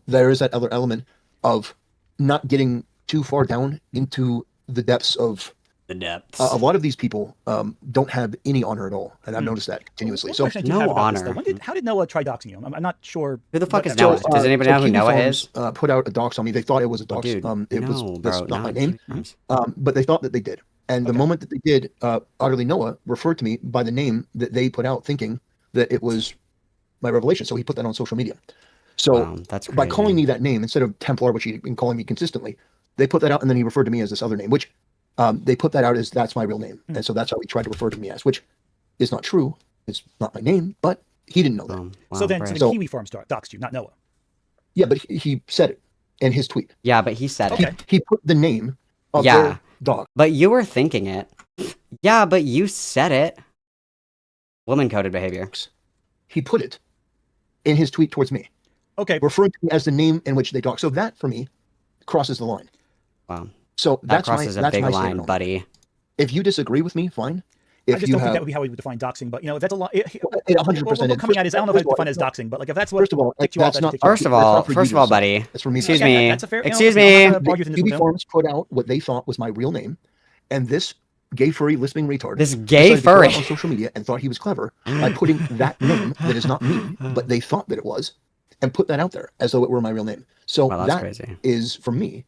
Speaker 7: there is that other element of not getting too far down into the depths of
Speaker 1: The depths.
Speaker 7: a lot of these people don't have any honor at all, and I've noticed that continuously.
Speaker 5: One
Speaker 7: So
Speaker 5: question I do
Speaker 1: No
Speaker 5: have about this,
Speaker 1: honor.
Speaker 5: though. How did Noah try doxing you? I'm not sure.
Speaker 1: Who the fuck
Speaker 5: what
Speaker 1: is
Speaker 5: that
Speaker 1: Noah?
Speaker 5: was.
Speaker 1: Does anybody know who
Speaker 7: King
Speaker 1: Noah
Speaker 7: Farms,
Speaker 1: is?
Speaker 7: put out a dox on me. They thought it was a dox.
Speaker 1: Dude,
Speaker 7: It was
Speaker 1: no,
Speaker 7: that's
Speaker 1: bro,
Speaker 7: not my
Speaker 1: not
Speaker 7: name.
Speaker 1: James.
Speaker 7: But they thought that they did. And the moment that they did, Utterly Noah referred to me by the name that they put out, thinking that it was my revelation. So he put that on social media. So
Speaker 1: Wow, that's
Speaker 7: by
Speaker 1: crazy.
Speaker 7: calling me that name instead of Templar, which he'd been calling me consistently, they put that out, and then he referred to me as this other name, which they put that out as that's my real name. And so that's how he tried to refer to me as, which is not true. It's not my name, but he didn't know that.
Speaker 5: So then, so the Kiwi Farms doxed you, not Noah.
Speaker 7: Yeah, but he said it in his tweet.
Speaker 1: Yeah, but he said it.
Speaker 7: He put the name of
Speaker 1: Yeah,
Speaker 7: their dog.
Speaker 1: but you were thinking it. Yeah, but you said it. Woman-coded behavior.
Speaker 7: He put it in his tweet towards me.
Speaker 5: Okay.
Speaker 7: Referring to me as the name in which they dog. So that, for me, crosses the line.
Speaker 1: Wow.
Speaker 7: So
Speaker 1: That
Speaker 7: that's
Speaker 1: crosses
Speaker 7: my,
Speaker 1: a
Speaker 7: that's
Speaker 1: big
Speaker 7: my
Speaker 1: line,
Speaker 7: stand on it.
Speaker 1: buddy.
Speaker 7: If you disagree with me, fine.
Speaker 5: I
Speaker 7: If
Speaker 5: just
Speaker 7: you
Speaker 5: don't think
Speaker 7: have,
Speaker 5: that would be how we would define doxing, but you know, if that's a lot.
Speaker 7: 100%.
Speaker 5: What coming out is, I don't know if I define it as doxing, but like if that's what.
Speaker 7: First of all,
Speaker 5: ticked you off,
Speaker 7: that's
Speaker 5: that
Speaker 7: not.
Speaker 5: ticked you off.
Speaker 1: First of all,
Speaker 7: for you to decide.
Speaker 1: buddy.
Speaker 7: That's for me.
Speaker 1: Excuse
Speaker 7: to
Speaker 1: me.
Speaker 7: decide.
Speaker 5: That's a fair.
Speaker 1: Excuse
Speaker 5: you know,
Speaker 1: me.
Speaker 5: I'm not gonna argue with this
Speaker 7: QB
Speaker 5: with him.
Speaker 7: Farms put out what they thought was my real name, and this gay furry lisping retard.
Speaker 1: This gay
Speaker 7: decided to go out
Speaker 1: furry.
Speaker 7: on social media and thought he was clever by putting that name that is not me, but they thought that it was, and put that out there as though it were my real name. So
Speaker 1: Wow, that's
Speaker 7: that
Speaker 1: crazy.
Speaker 7: is for me.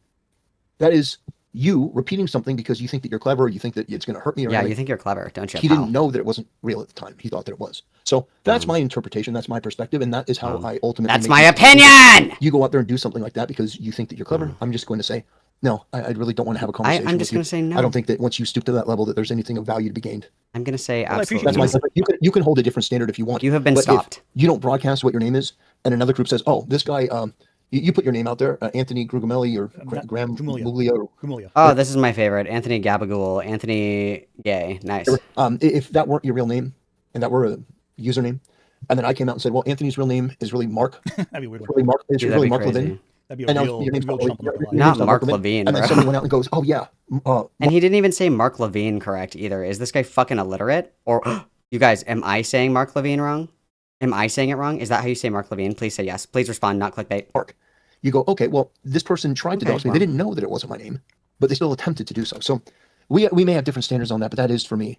Speaker 7: That is you repeating something because you think that you're clever, or you think that it's going to hurt me. Or
Speaker 1: Yeah,
Speaker 7: anything.
Speaker 1: you think you're clever, don't you?
Speaker 7: He
Speaker 1: pal?
Speaker 7: didn't know that it wasn't real at the time. He thought that it was. So that's my interpretation. That's my perspective, and that is how I ultimately.
Speaker 1: That's
Speaker 7: make
Speaker 1: my
Speaker 7: these decisions.
Speaker 1: opinion!
Speaker 7: You go out there and do something like that because you think that you're clever. I'm just going to say, no, I really don't want to have a conversation.
Speaker 1: I'm just
Speaker 7: with you.
Speaker 1: gonna say no.
Speaker 7: I don't think that once you stoop to that level that there's anything of value to be gained.
Speaker 1: I'm gonna say
Speaker 5: Well, I appreciate
Speaker 1: absolutely.
Speaker 7: That's my. You can hold a different standard if you want.
Speaker 1: You have been
Speaker 7: but if
Speaker 1: stopped.
Speaker 7: you don't broadcast what your name is, and another group says, "Oh, this guy," you put your name out there, Anthony Grugamelli or Graham Muglia. Or
Speaker 1: Oh, this is my favorite. Anthony Gabagool. Anthony Gay. Nice.
Speaker 7: If that weren't your real name, and that were a username, and then I came out and said, "Well, Anthony's real name is really Mark."
Speaker 5: That'd be a weird one.
Speaker 7: Really Mark is
Speaker 1: Dude,
Speaker 7: really
Speaker 1: that'd be
Speaker 7: Mark
Speaker 1: crazy.
Speaker 7: Levin.
Speaker 5: That'd be a
Speaker 7: And now
Speaker 5: real,
Speaker 7: your name's
Speaker 5: real
Speaker 7: probably-
Speaker 5: jump on the line.
Speaker 1: Not
Speaker 7: Mark
Speaker 1: Mark
Speaker 7: Levin.
Speaker 1: Levine,
Speaker 7: And then
Speaker 1: bro.
Speaker 7: somebody went out and goes, "Oh yeah."
Speaker 1: And he didn't even say Mark Levine correct either. Is this guy fucking illiterate? Or, you guys, am I saying Mark Levine wrong? Am I saying it wrong? Is that how you say Mark Levine? Please say yes. Please respond, not clickbait.
Speaker 7: Mark. You go, okay, well, this person tried to
Speaker 1: Okay,
Speaker 7: dox me.
Speaker 1: well.
Speaker 7: They didn't know that it wasn't my name, but they still attempted to do so. So we may have different standards on that, but that is for me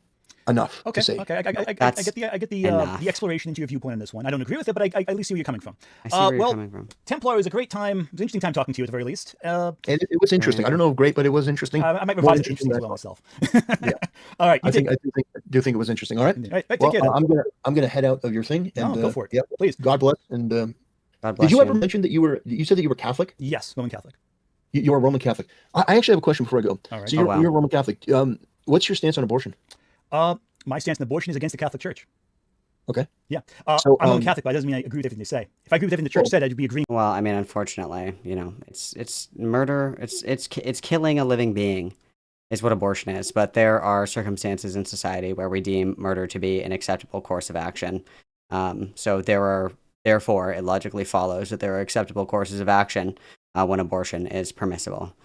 Speaker 7: enough
Speaker 5: Okay,
Speaker 7: to say.
Speaker 5: okay, I
Speaker 1: That's
Speaker 5: get the
Speaker 1: enough.
Speaker 5: exploration into your viewpoint on this one. I don't agree with it, but I at least see where you're coming from.
Speaker 1: I see where you're
Speaker 5: well,
Speaker 1: coming from.
Speaker 5: Templar is a great time. It was an interesting time talking to you at the very least.
Speaker 7: And it was interesting. I don't know if great, but it was interesting.
Speaker 5: I might
Speaker 7: More
Speaker 5: revise it interesting as
Speaker 7: than
Speaker 5: well
Speaker 7: I
Speaker 5: myself.
Speaker 7: Yeah.
Speaker 5: All right,
Speaker 7: I do think it was interesting. All right.
Speaker 5: take
Speaker 7: Well,
Speaker 5: care. then.
Speaker 7: I'm gonna head out of your thing. And,
Speaker 5: No, go for it.
Speaker 7: Yep.
Speaker 5: Please.
Speaker 7: God bless. And
Speaker 1: God bless
Speaker 7: did you ever mention that you said that you were Catholic?
Speaker 5: Yes, Roman Catholic.
Speaker 7: You're a Roman Catholic. I actually have a question before I go.
Speaker 5: All right.
Speaker 7: So you're,
Speaker 1: wow.
Speaker 7: you're a Roman Catholic. What's your stance on abortion?
Speaker 5: My stance on abortion is against the Catholic Church.
Speaker 7: Okay.
Speaker 5: Yeah.
Speaker 7: So,
Speaker 5: I'm Roman Catholic, but that doesn't mean I agree with everything they say. If I agree with everything the church said, I'd be agreeing.
Speaker 1: Well, I mean, unfortunately, you know, it's murder. It's killing a living being, is what abortion is. But there are circumstances in society where we deem murder to be an acceptable course of action. So therefore, it logically follows that there are acceptable courses of action when abortion is permissible.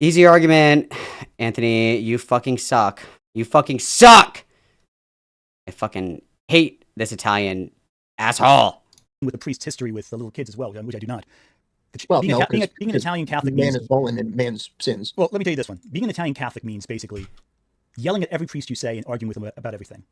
Speaker 1: Easy argument, Anthony. You fucking suck. You fucking suck. I fucking hate this Italian asshole.
Speaker 5: With the priest's history with the little kids as well, which I do not.
Speaker 7: Well,
Speaker 5: being,
Speaker 7: no,
Speaker 5: being an
Speaker 7: 'cause
Speaker 5: Italian Catholic
Speaker 7: man
Speaker 5: means.
Speaker 7: is fallen and man's sins.
Speaker 5: Well, let me tell you this one. Being an Italian Catholic means basically yelling at every priest you say and arguing with them about everything.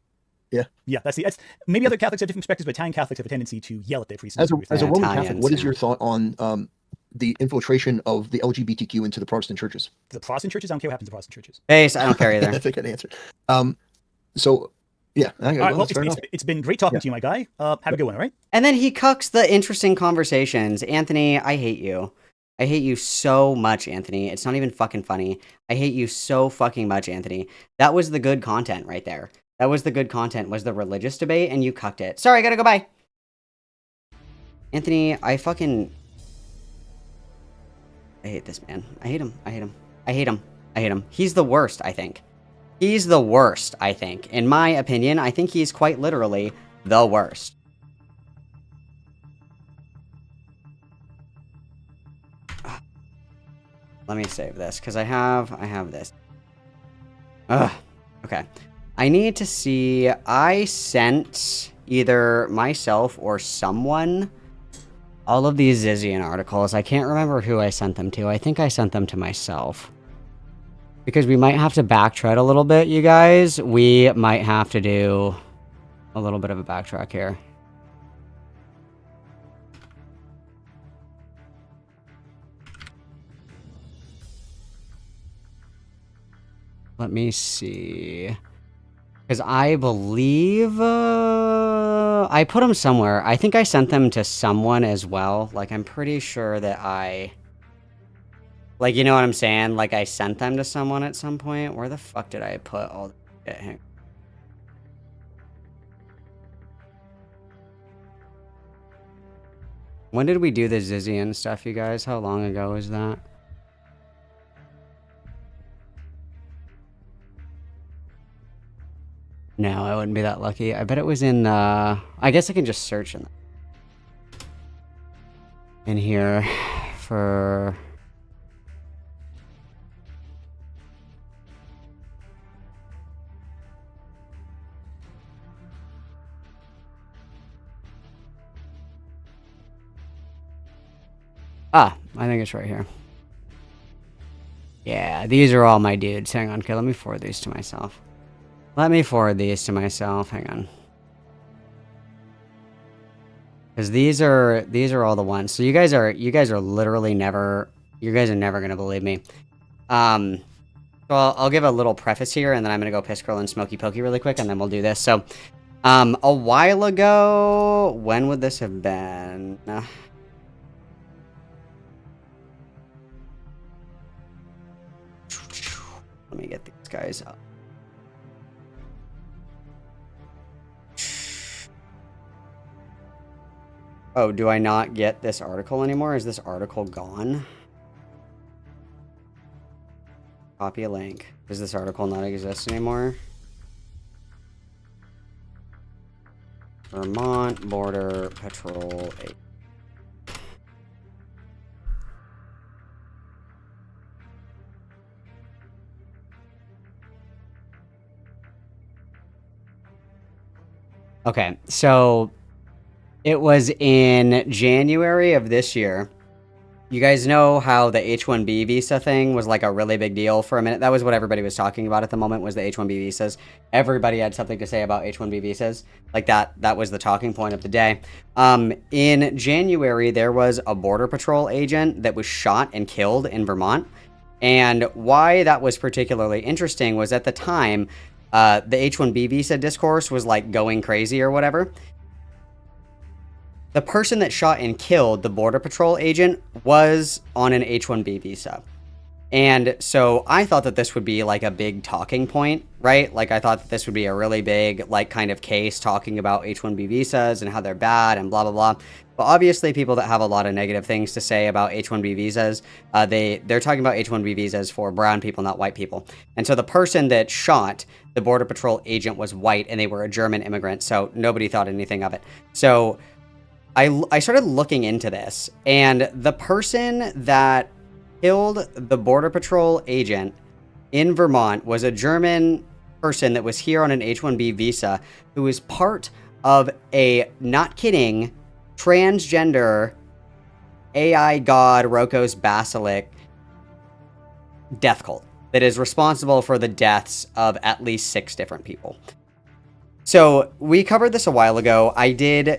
Speaker 7: Yeah.
Speaker 5: Yeah, that's maybe other Catholics have different perspectives, but Italian Catholics have a tendency to yell at their priests. and
Speaker 7: As a
Speaker 5: disagree with them.
Speaker 7: Roman
Speaker 1: Italians,
Speaker 7: Catholic, what is
Speaker 1: yeah.
Speaker 7: your thought on the infiltration of the LGBTQ into the Protestant churches?
Speaker 5: The Protestant churches, I don't care what happens to Protestant churches.
Speaker 1: Base, I don't care either.
Speaker 7: I think I'd answer. So, yeah.
Speaker 5: All right, well,
Speaker 7: that's fair enough.
Speaker 5: it's been great talking to you, my guy. Have a good one, all right?
Speaker 1: And then he cucks the interesting conversations. Anthony, I hate you. I hate you so much, Anthony. It's not even fucking funny. I hate you so fucking much, Anthony. That was the good content right there. That was the good content, was the religious debate, and you cucked it. Sorry, I gotta go, bye. Anthony, I hate this man. I hate him. I hate him. I hate him. I hate him. He's the worst, I think. He's the worst, I think. In my opinion, I think he's quite literally the worst. Let me save this, because I have this. Ugh. Okay. I need to see, I sent either myself or someone all of these ZIZIAN articles. I can't remember who I sent them to. I think I sent them to myself. Because we might have to backtrack a little bit, you guys. We might have to do a little bit of a backtrack here. Let me see. Because I believe... I put them somewhere. I think I sent them to someone as well. Like, I'm pretty sure that I... Like, you know what I'm saying? Like, I sent them to someone at some point. Where the fuck did I put all the shit? Hang on. When did we do the ZIZIAN stuff, you guys? How long ago was that? No, I wouldn't be that lucky. I bet it was in, I guess I can just search in here for... Ah, I think it's right here. Yeah, these are all my dudes. Hang on, okay, let me forward these to myself. Let me forward these to myself. Hang on. Because these are all the ones. So you guys are literally never, you guys are never gonna believe me. So I'll give a little preface here, and then I'm gonna go piss girl and smoky pokey really quick, and then we'll do this. So, a while ago, when would this have been? Let me get these guys up. Oh, do I not get this article anymore? Is this article gone? Copy a link. Does this article not exist anymore? Vermont Border Patrol. Okay, so it was in January of this year. You guys know how the H-1B visa thing was like a really big deal for a minute? That was what everybody was talking about at the moment, was the H-1B visas. Everybody had something to say about H-1B visas. Like that was the talking point of the day. In January, there was a Border Patrol agent that was shot and killed in Vermont. And why that was particularly interesting was at the time, the H-1B visa discourse was like going crazy or whatever. The person that shot and killed the Border Patrol agent was on an H-1B visa. And so I thought that this would be like a big talking point, right? Like I thought that this would be a really big like kind of case talking about H-1B visas and how they're bad and blah, blah, blah. But obviously people that have a lot of negative things to say about H-1B visas, they're talking about H-1B visas for brown people, not white people. And so the person that shot the Border Patrol agent was white, and they were a German immigrant, so nobody thought anything of it. So I started looking into this, and the person that killed the Border Patrol agent in Vermont was a German person that was here on an H-1B visa who was part of a, not kidding, transgender AI god Rokos Basilic death cult that is responsible for the deaths of at least 6 different people. So we covered this a while ago.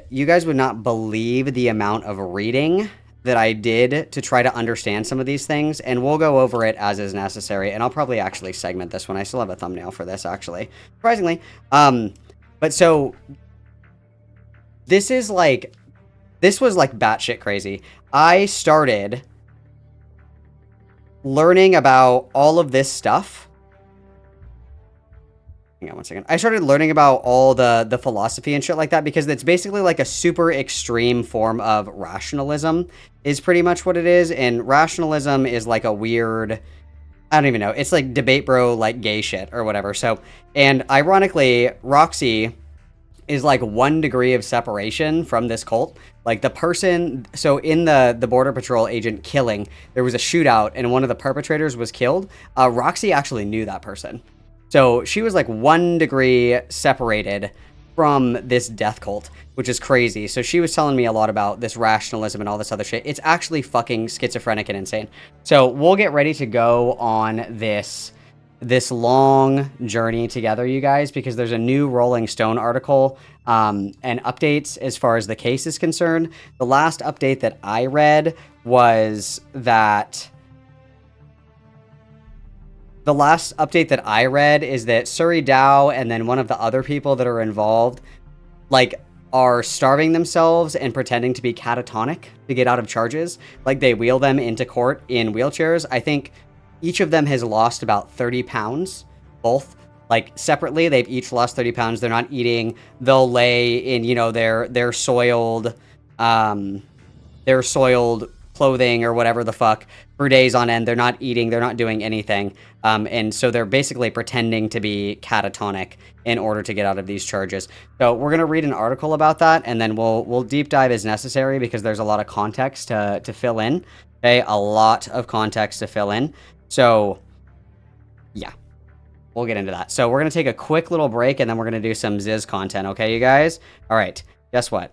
Speaker 1: You guys would not believe the amount of reading that I did to try to understand some of these things, and we'll go over it as is necessary, and I'll probably actually segment this one. I still have a thumbnail for this, actually, surprisingly. But so this was like batshit crazy. I started learning about all of this stuff. Hang on one second. I started learning about all the philosophy and shit like that because it's basically like a super extreme form of rationalism is pretty much what it is. And rationalism is like a weird, I don't even know. It's like debate bro, like gay shit or whatever. So, and ironically, Roxy is like 1 degree of separation from this cult. Like the person, so in the Border Patrol agent killing, there was a shootout and one of the perpetrators was killed. Roxy actually knew that person. So she was like 1 degree separated from this death cult, which is crazy. So she was telling me a lot about this rationalism and all this other shit. It's actually fucking schizophrenic and insane. So we'll get ready to go on this long journey together, you guys, because there's a new Rolling Stone article and updates as far as the case is concerned. The last update that I read was that... The last update that I read is that Suri Dow and then one of the other people that are involved, like, are starving themselves and pretending to be catatonic to get out of charges. Like, they wheel them into court in wheelchairs. I think each of them has lost about 30 pounds, both. Like, separately, they've each lost 30 pounds. They're not eating. They'll lay in, you know, their soiled clothing or whatever the fuck for days on end. They're not eating. They're not doing anything. And so they're basically pretending to be catatonic in order to get out of these charges. So we're going to read an article about that, and then we'll deep dive as necessary because there's a lot of context to fill in. Okay, a lot of context to fill in. So, yeah. We'll get into that. So we're going to take a quick little break, and then we're going to do some Ziz content, okay, you guys? All right, guess what?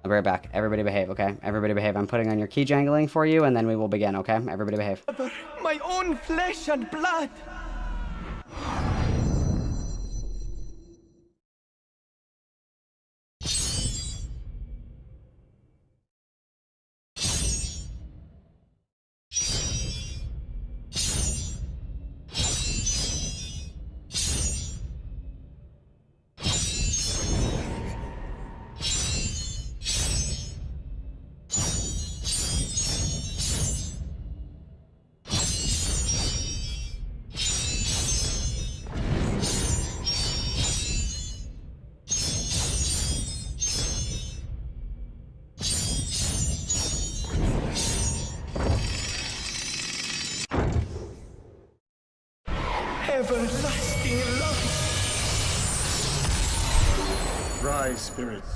Speaker 1: I'll be right back. Everybody behave, okay? Everybody behave. I'm putting on your key jangling for you, and then we will begin, okay? Everybody behave.
Speaker 11: My own flesh and blood. Everlasting love.
Speaker 3: Rise, spirits.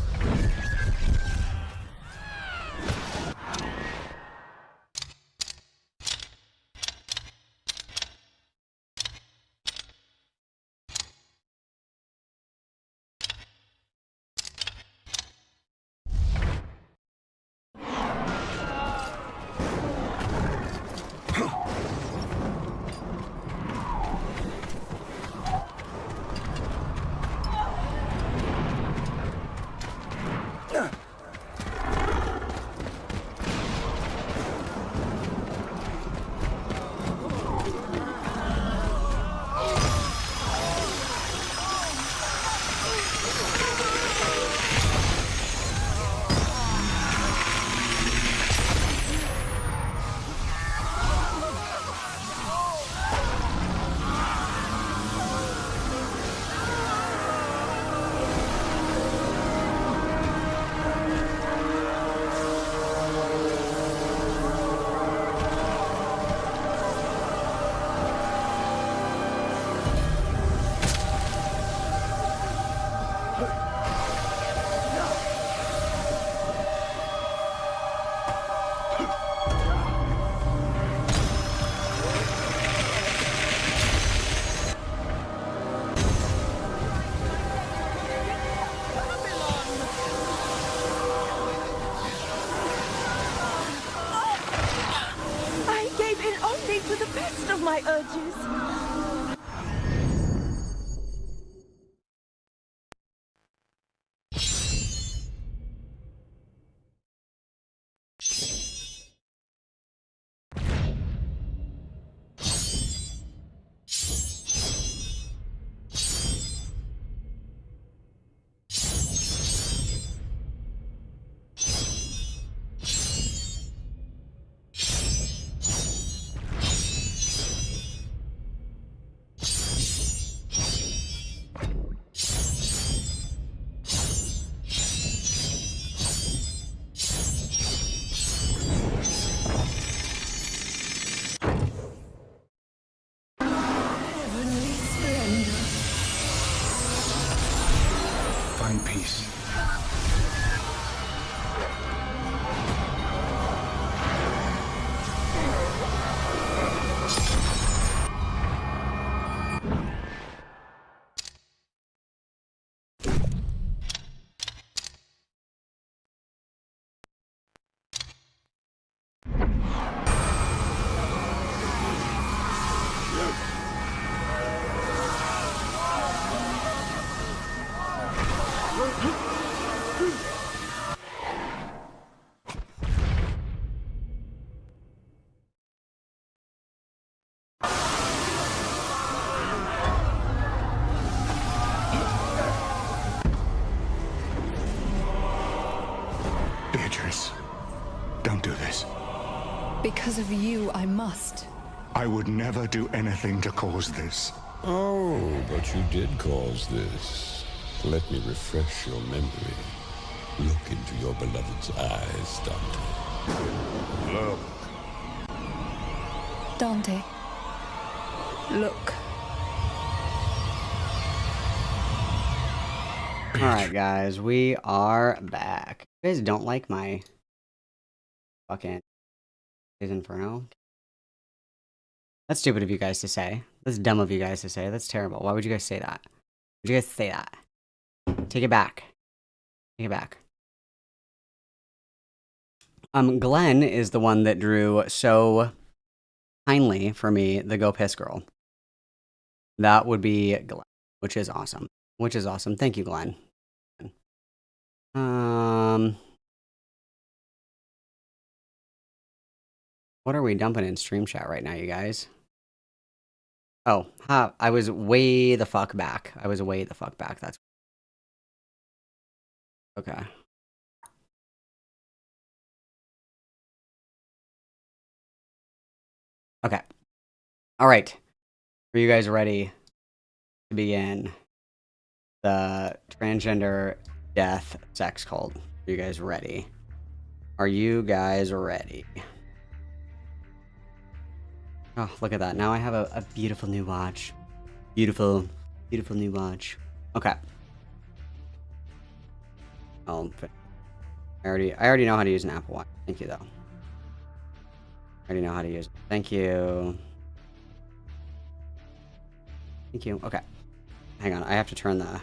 Speaker 10: I gave in only to the best of my urges.
Speaker 12: can't do this.
Speaker 10: Because of you, I must.
Speaker 12: I would never do anything to cause this.
Speaker 13: Oh, but you did cause this. Let me refresh your memory. Look into your beloved's eyes, Dante. Look.
Speaker 10: Dante. Look.
Speaker 1: Alright, guys, we are back. You guys don't like my fucking Inferno? That's stupid of you guys to say. That's dumb of you guys to say. That's terrible. Why would you guys say that? Would you guys say that? Take it back. Take it back. Glenn is the one that drew so kindly for me the Go Piss Girl. That would be Glenn, which is awesome. Which is awesome. Thank you, Glenn. What are we dumping in stream chat right now, you guys? Oh, I was way the fuck back. I was way the fuck back. That's okay. Okay. All right. Are you guys ready to begin the transgender death sex cult? Are you guys ready? Are you guys ready? Oh, look at that. Now I have a beautiful new watch. Beautiful, beautiful new watch. Okay. Oh, I already know how to use an Apple Watch. Thank you, though. I already know how to use it. Thank you. Thank you. Okay. Hang on. I have to turn the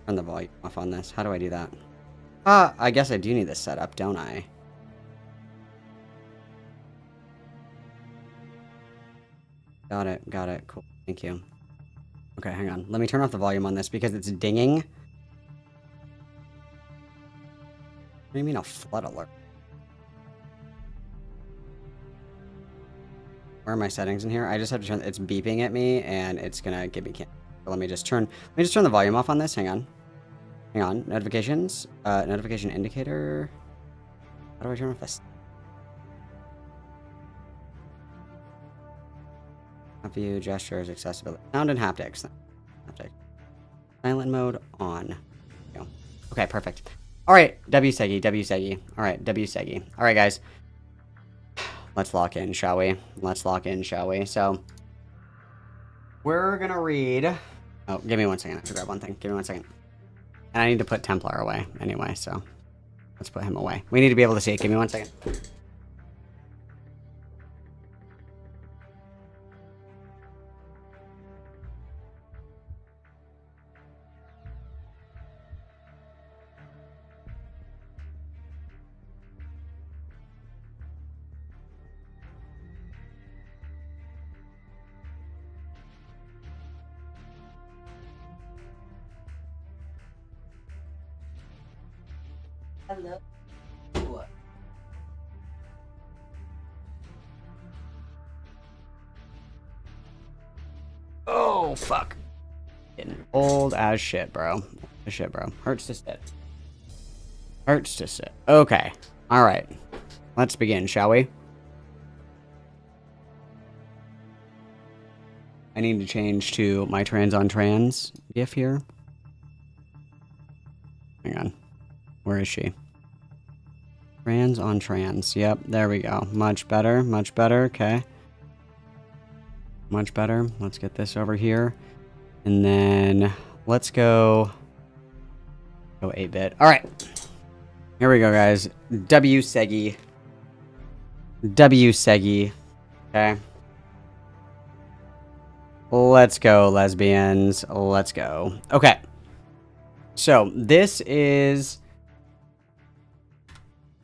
Speaker 1: volume off on this. How do I do that? I guess I do need this set up, don't I? Got it. Got it. Cool. Thank you. Okay, hang on. Let me turn off the volume on this because it's dinging. What do you mean a flood alert? Where are my settings in here? I just have to turn. It's beeping at me, and it's gonna give me cancer. So let me just turn the volume off on this. Hang on. Hang on. Notifications. Notification indicator. How do I turn off this? View, gestures, accessibility, sound and haptics. Silent mode on. Go. Okay, perfect. All right, WSEGI. All right, WSEGI. All right, guys. Let's lock in, shall we? Let's lock in, shall we? So, we're gonna read. Oh, give me 1 second. I have to grab one thing. Give me 1 second. And I need to put Templar away anyway, so let's put him away. We need to be able to see it. Give me 1 second. Hello. What? Oh, fuck. Getting old as shit, bro. As shit, bro. Hurts to sit. Hurts to sit. Okay. All right. Let's begin, shall we? I need to change to my trans on trans gif here. Hang on. Where is she? Trans on trans. Yep, there we go. Much better. Much better. Okay. Much better. Let's get this over here. And then let's go 8-bit. All right. Here we go, guys. WSEGI. WSEGI. Okay. Let's go, lesbians. Let's go. Okay. So, this is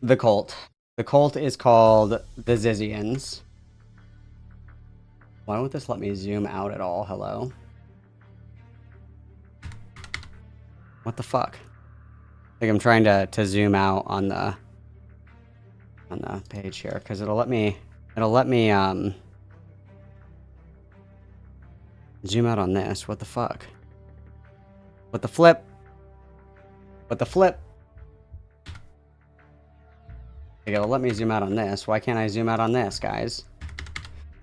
Speaker 1: the cult. The cult is called the ZIZIANS. Why won't this let me zoom out at all? Hello? What the fuck? Like I'm trying to zoom out on the page here because it'll let me zoom out on this. What the fuck? What the flip? What the flip? Okay, well, let me zoom out on this. Why can't I zoom out on this, guys?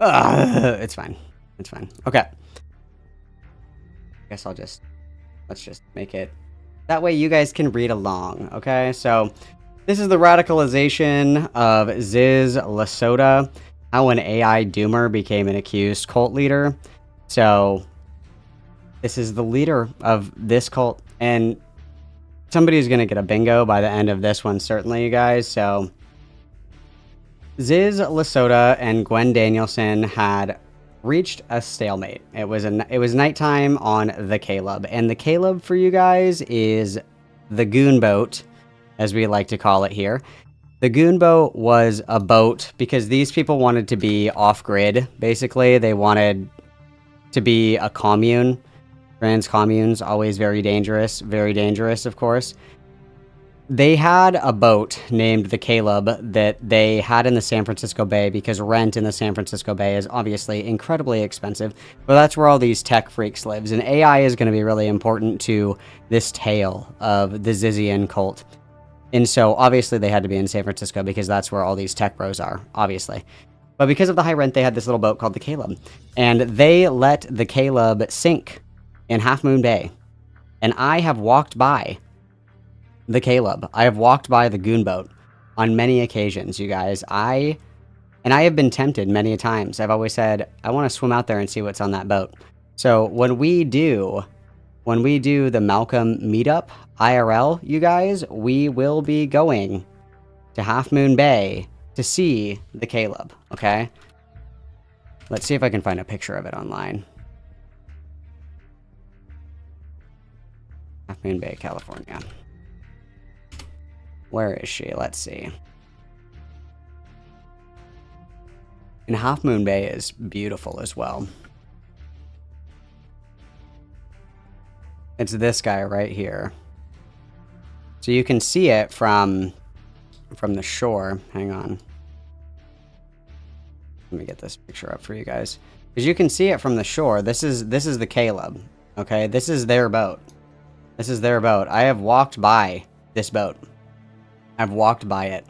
Speaker 1: Ugh, it's fine. It's fine. Okay. I guess let's just make it that way you guys can read along, okay? So, this is the radicalization of Ziz Lasota, how an AI doomer became an accused cult leader. So, this is the leader of this cult, and somebody's gonna get a bingo by the end of this one, certainly, you guys. So, Ziz Lasota and Gwen Danielson had reached a stalemate. It was nighttime on the Caleb, and the Caleb for you guys is the goon boat, as we like to call it here. The goon boat was a boat because these people wanted to be off-grid. Basically, they wanted to be a commune. Trans communes, always very dangerous, of course. They had a boat named the Caleb that they had in the San Francisco Bay because rent in the San Francisco Bay is obviously incredibly expensive. But that's where all these tech freaks lives, and AI is going to be really important to this tale of the Zizian cult. And so obviously they had to be in San Francisco because that's where all these tech bros are, obviously. But because of the high rent, they had this little boat called the Caleb, and they let the Caleb sink in Half Moon Bay. And I have walked by the Caleb. I have walked by the goon boat on many occasions, you guys. I have been tempted many times. I've always said, I want to swim out there and see what's on that boat. So when we do the Malcolm meetup IRL, you guys, we will be going to Half Moon Bay to see the Caleb, okay? Let's see if I can find a picture of it online. Half Moon Bay, California. Where is she? Let's see. And Half Moon Bay is beautiful as well. It's this guy right here. So you can see it from the shore. Hang on. Let me get this picture up for you guys. Because you can see it from the shore. This is the Caleb. Okay, this is their boat. This is their boat. I have walked by this boat. I've walked by it.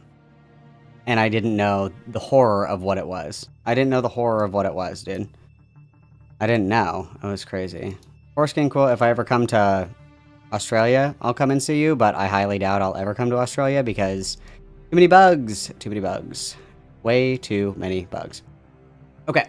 Speaker 1: And I didn't know the horror of what it was. I didn't know the horror of what it was, dude. I didn't know. It was crazy. Foreskin cool. If I ever come to Australia, I'll come and see you, but I highly doubt I'll ever come to Australia because too many bugs. Too many bugs. Way too many bugs. Okay.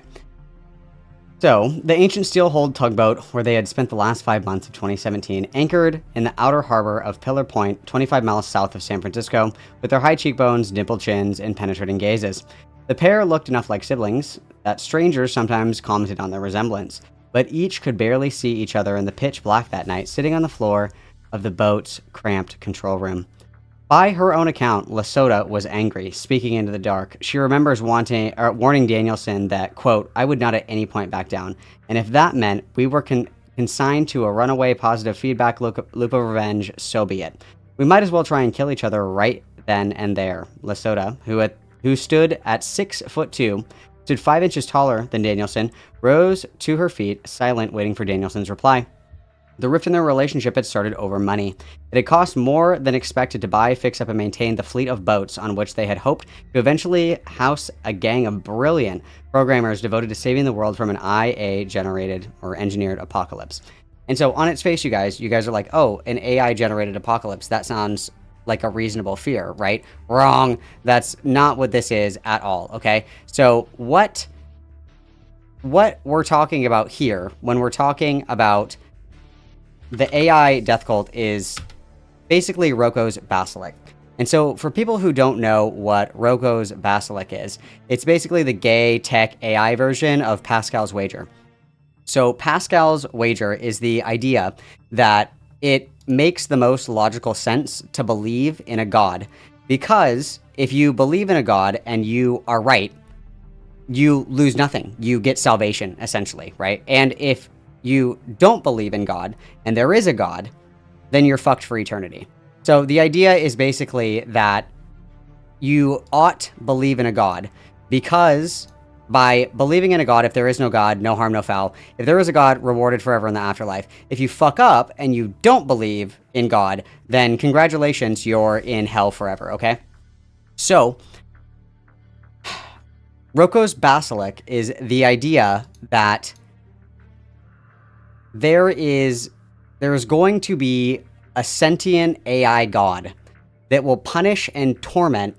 Speaker 1: So, the ancient steel-hulled tugboat, where they had spent the last 5 months of 2017, anchored in the outer harbor of Pillar Point, 25 miles south of San Francisco, with their high cheekbones, dimpled chins, and penetrating gazes. The pair looked enough like siblings that strangers sometimes commented on their resemblance, but each could barely see each other in the pitch black that night, sitting on the floor of the boat's cramped control room. By her own account, Lasota was angry, speaking into the dark. She remembers warning Danielson that, quote, I would not at any point back down, and if that meant we were consigned to a runaway positive feedback loop of revenge, so be it. We might as well try and kill each other right then and there. Lasota, who stood at 6'2", stood 5 inches taller than Danielson, rose to her feet, silent, waiting for Danielson's reply. The rift in their relationship had started over money. It had cost more than expected to buy, fix up, and maintain the fleet of boats on which they had hoped to eventually house a gang of brilliant programmers devoted to saving the world from an IA-generated or engineered apocalypse. And so on its face, you guys are like, oh, an AI-generated apocalypse. That sounds like a reasonable fear, right? Wrong. That's not what this is at all, okay? So what we're talking about here, when we're talking about the AI death cult, is basically Roko's Basilic. And so for people who don't know what Roko's Basilic is, it's basically the gay tech AI version of Pascal's Wager. So Pascal's Wager is the idea that it makes the most logical sense to believe in a god, because if you believe in a god and you are right, you lose nothing. You get salvation, essentially, right? And if you don't believe in God, and there is a God, then you're fucked for eternity. So the idea is basically that you ought believe in a God, because by believing in a God, if there is no God, no harm, no foul. If there is a God, rewarded forever in the afterlife. If you fuck up and you don't believe in God, then congratulations, you're in hell forever, okay? So Roko's Basilic is the idea that there is going to be a sentient AI god that will punish and torment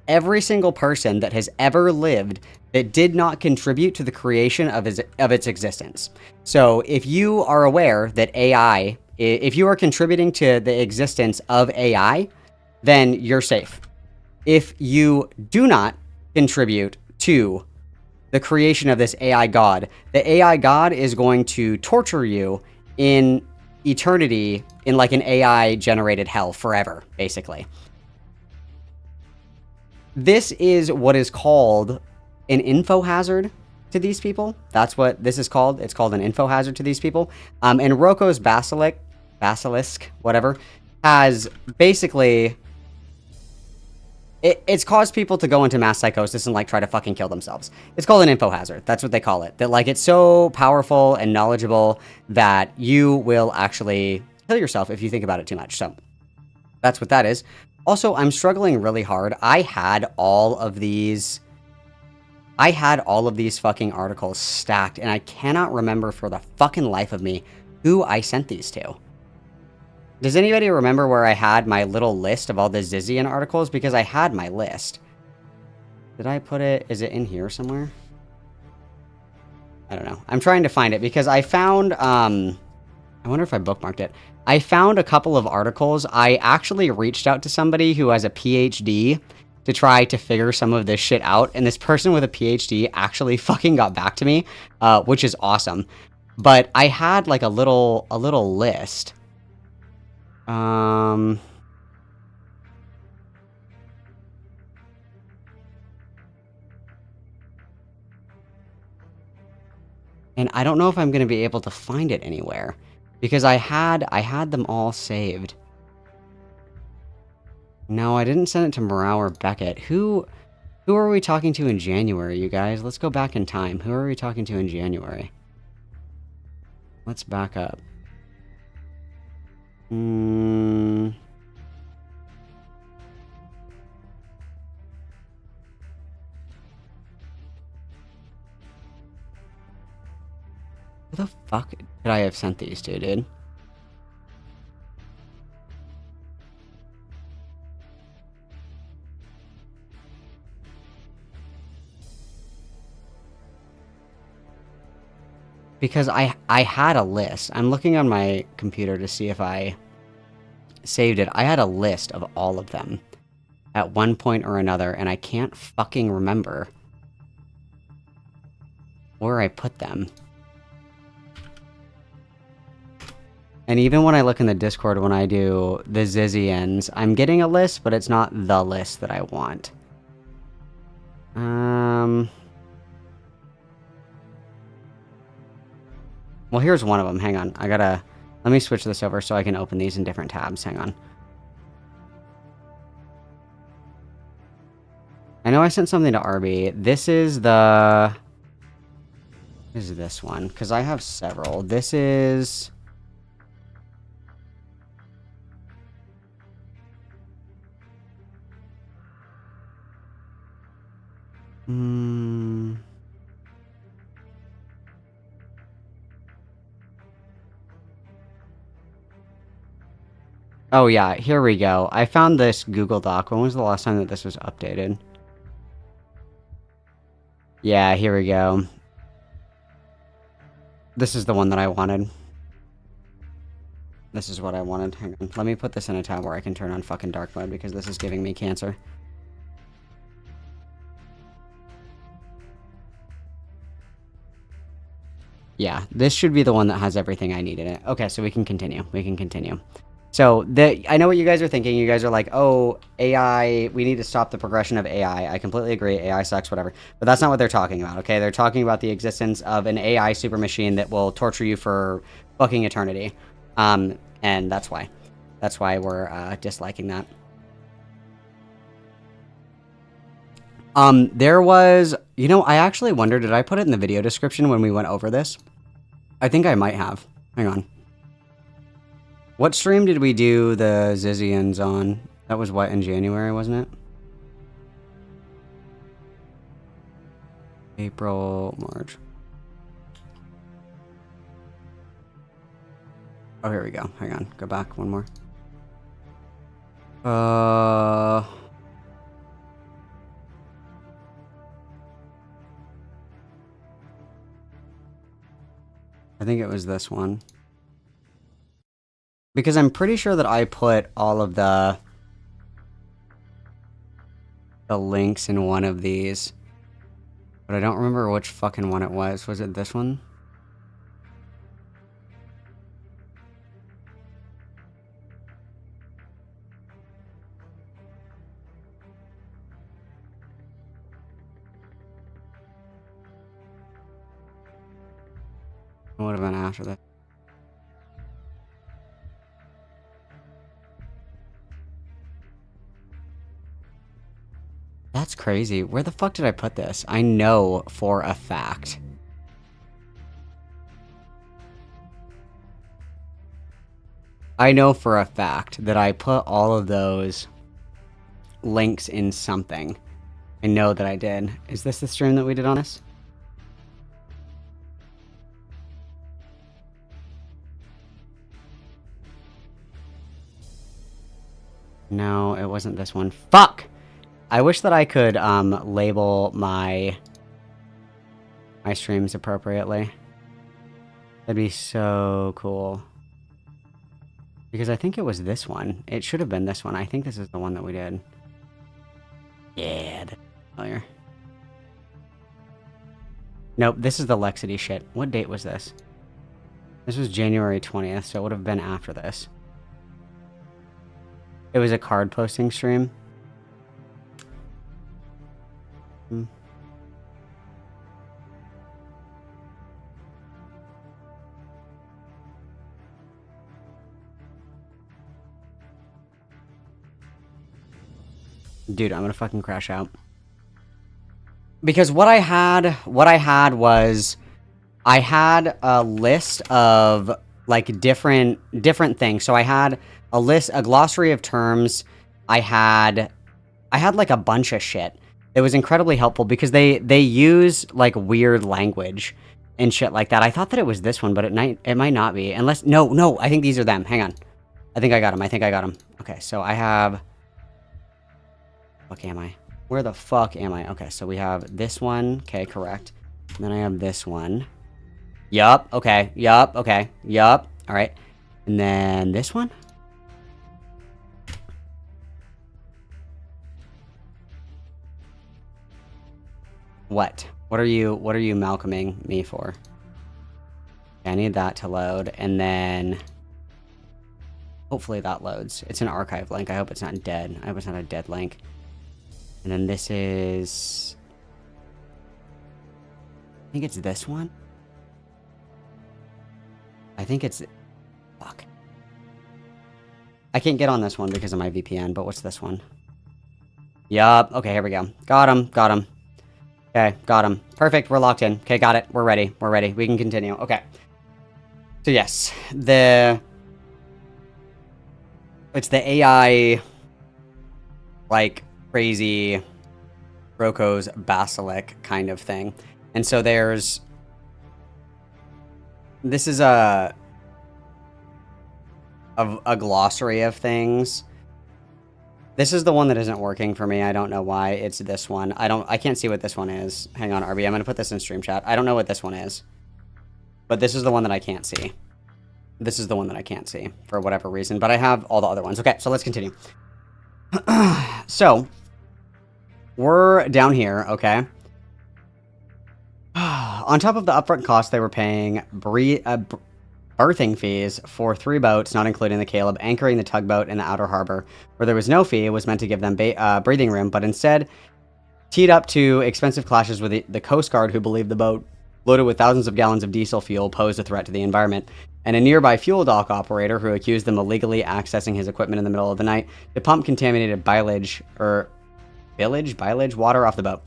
Speaker 1: every single person that has ever lived that did not contribute to the creation of its existence. So if you are aware that AI, if you are contributing to the existence of AI, then you're safe. If you do not contribute to the creation of this AI god, the AI god is going to torture you in eternity in like an AI generated hell forever, basically. This is what is called an info hazard to these people. That's what this is called. It's called an info hazard to these people. And Roko's Basilisk, whatever, has basically... It's caused people to go into mass psychosis and, like, try to fucking kill themselves. It's called an info hazard. That's what they call it. That, like, it's so powerful and knowledgeable that you will actually kill yourself if you think about it too much. So, that's what that is. Also, I'm struggling really hard. I had all of these fucking articles stacked, and I cannot remember for the fucking life of me who I sent these to. Does anybody remember where I had my little list of all the Zizian articles? Because I had my list. Did I put it? Is it in here somewhere? I don't know. I'm trying to find it because I found, I wonder if I bookmarked it. I found a couple of articles. I actually reached out to somebody who has a PhD to try to figure some of this shit out. And this person with a PhD actually fucking got back to me, which is awesome. But I had like a little list. And I don't know if I'm going to be able to find it anywhere because I had them all saved. No, I didn't send it to Morale or Beckett. Who are we talking to in January, you guys? Let's go back in time. Who are we talking to in January? Let's back up. Who the fuck did I have sent these to, dude? Because I had a list. I'm looking on my computer to see if I saved it. I had a list of all of them at one point or another, and I can't fucking remember where I put them. And even when I look in the Discord when I do the ZIZIANS, I'm getting a list, but it's not the list that I want. Well, here's one of them. Hang on. Let me switch this over so I can open these in different tabs. Hang on. I know I sent something to RB. This is this one, because I have several. This is... Oh yeah, here we go. I found this Google Doc. When was the last time that this was updated? Yeah, here we go. This is the one that I wanted. This is what I wanted. Hang on. Let me put this in a tab where I can turn on fucking dark mode because this is giving me cancer. Yeah, this should be the one that has everything I need in it. Okay, so we can continue. So, I know what you guys are thinking. You guys are like, oh, AI, we need to stop the progression of AI. I completely agree. AI sucks, whatever. But that's not what they're talking about, okay? They're talking about the existence of an AI super machine that will torture you for fucking eternity. And that's why. That's why we're disliking that. There was... You know, I actually wonder, did I put it in the video description when we went over this? I think I might have. Hang on. What stream did we do the ZIZIANS on? That was what, in January, wasn't it? April, March. Oh, here we go. Hang on. Go back one more. I think it was this one. Because I'm pretty sure that I put all of the links in one of these. But I don't remember which fucking one it was. Was it this one? It would have been after that. That's crazy. Where the fuck did I put this? I know for a fact. I know for a fact that I put all of those links in something. I know that I did. Is this the stream that we did on this? No, it wasn't this one. Fuck! I wish that I could label my streams appropriately. That'd be so cool. Because I think it was this one. It should have been this one. I think this is the one that we did. Yeah, that's familiar. Nope, this is the Lexity shit. What date was this? This was January 20th, so it would have been after this. It was a card posting stream. Dude, I'm gonna fucking crash out. Because what I had was I had a list of like different things. So I had a glossary of terms. I had like a bunch of shit. It was incredibly helpful because they use like weird language and shit like that. I thought that it was this one, but it might not be. Unless no, I think these are them. Hang on. I think I got them. Okay, so I have. Fuck am I? Where the fuck am I? Okay, so we have this one. Okay, correct. And then I have this one. Yup. Okay. Yup. Okay. Yup. All right. And then this one. What? What are you Malcolming me for? Okay, I need that to load, and then hopefully that loads. It's an archive link. I hope it's not dead. I hope it's not a dead link. And then this is... I think it's this one. I think it's... Fuck. I can't get on this one because of my VPN, but what's this one? Yup. Okay, here we go. Got him. Okay, got him. Perfect, we're locked in. Okay, got it. We're ready. We can continue. Okay. So yes, it's the AI, like, crazy Roko's Basilic kind of thing. And so this is a glossary of things. This is the one that isn't working for me. I don't know why. It's this one. I can't see what this one is. Hang on, RB. I'm going to put this in stream chat. I don't know what this one is. But this is the one that I can't see. This is the one that I can't see for whatever reason. But I have all the other ones. Okay, so let's continue. So, we're down here, okay? On top of the upfront cost, they were paying berthing fees for 3 boats, not including the Caleb, anchoring the tugboat in the outer harbor, where there was no fee. It was meant to give them breathing room, but instead teed up to expensive clashes with the Coast Guard, who believed the boat, loaded with thousands of gallons of diesel fuel, posed a threat to the environment, and a nearby fuel dock operator who accused them of illegally accessing his equipment in the middle of the night to pump contaminated bilage water off the boat.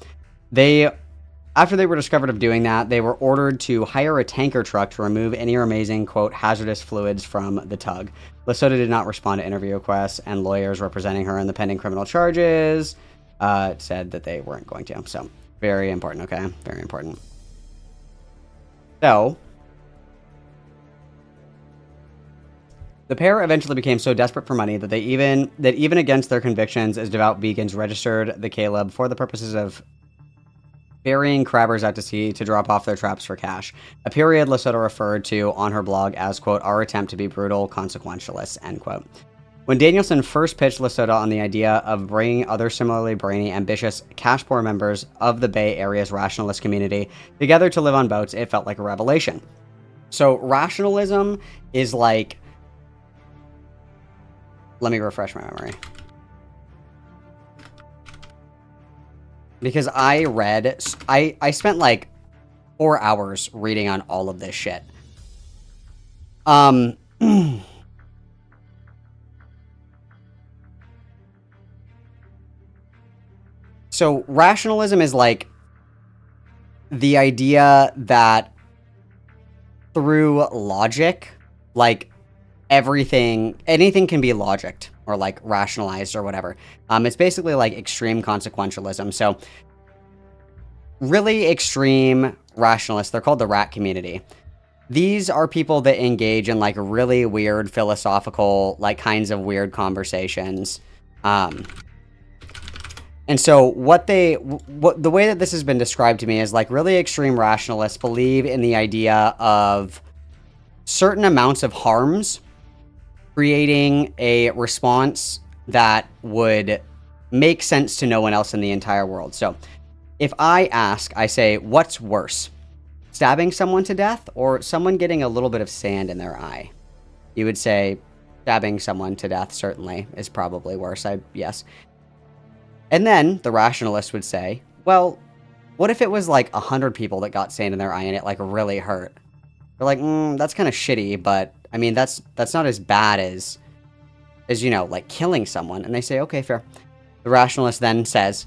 Speaker 1: After they were discovered of doing that, they were ordered to hire a tanker truck to remove any remaining, quote, hazardous fluids from the tug. Lesota did not respond to interview requests, and lawyers representing her in the pending criminal charges said that they weren't going to. So, Very important, okay? Very important. So, the pair eventually became so desperate for money that even against their convictions as devout vegans registered the Caleb for the purposes of ferrying crabbers out to sea to drop off their traps for cash. A period Lesotho referred to on her blog as, quote, our attempt to be brutal consequentialists, end quote. When Danielson first pitched Lesotho on the idea of bringing other similarly brainy, ambitious, cash-poor members of the Bay Area's rationalist community together to live on boats, it felt like a revelation. So rationalism is like... Let me refresh my memory. Because I spent like 4 hours reading on all of this shit. So rationalism is like the idea that through logic, like anything can be logicked or like rationalized or whatever. It's basically like extreme consequentialism. So really extreme rationalists, they're called the rat community. These are people that engage in like really weird philosophical, like kinds of weird conversations. And so the way that this has been described to me is like really extreme rationalists believe in the idea of certain amounts of harms creating a response that would make sense to no one else in the entire world. So if I say, what's worse, stabbing someone to death or someone getting a little bit of sand in their eye? You would say stabbing someone to death certainly is probably worse. Yes. And then the rationalist would say, well, what if it was like 100 people that got sand in their eye and it like really hurt? They're like, that's kind of shitty, but I mean, that's not as bad as, you know, like killing someone. And they say, okay, fair. The rationalist then says,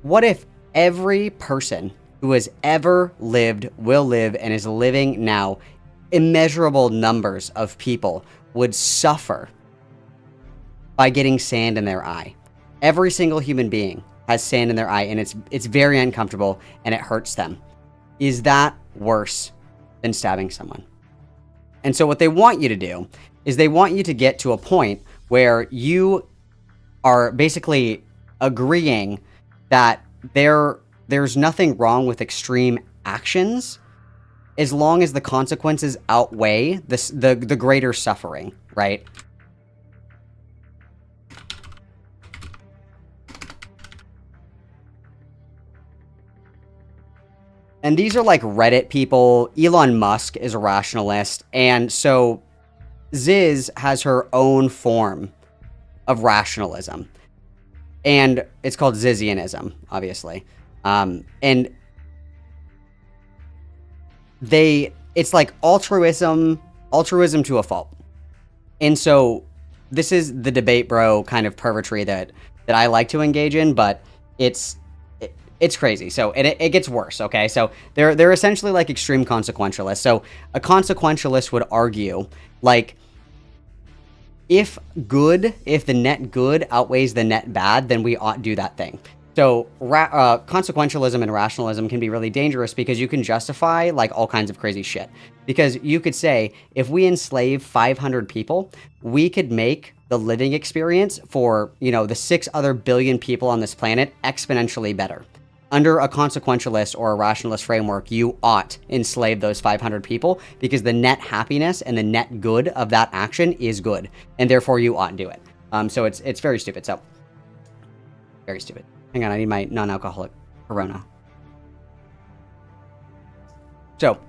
Speaker 1: what if every person who has ever lived, will live, and is living now, immeasurable numbers of people would suffer by getting sand in their eye? Every single human being has sand in their eye, and it's very uncomfortable, and it hurts them. Is that worse than stabbing someone? And so what they want you to do is they want you to get to a point where you are basically agreeing that there's nothing wrong with extreme actions as long as the consequences outweigh the greater suffering, right? And these are like Reddit people. Elon Musk is a rationalist. And so Ziz has her own form of rationalism. And it's called ZIZIANism, obviously. And it's like altruism to a fault. And so this is the debate bro kind of pervertry that I like to engage in, but it's crazy. So it gets worse, okay? So they're essentially like extreme consequentialists. So a consequentialist would argue, like, if the net good outweighs the net bad, then we ought to do that thing. So consequentialism and rationalism can be really dangerous because you can justify like all kinds of crazy shit. Because you could say, if we enslave 500 people, we could make the living experience for, you know, the 6 other billion people on this planet exponentially better. Under a consequentialist or a rationalist framework, you ought enslave those 500 people because the net happiness and the net good of that action is good, and therefore you ought to do it. So it's very stupid. So very stupid. Hang on, I need my non-alcoholic Corona. So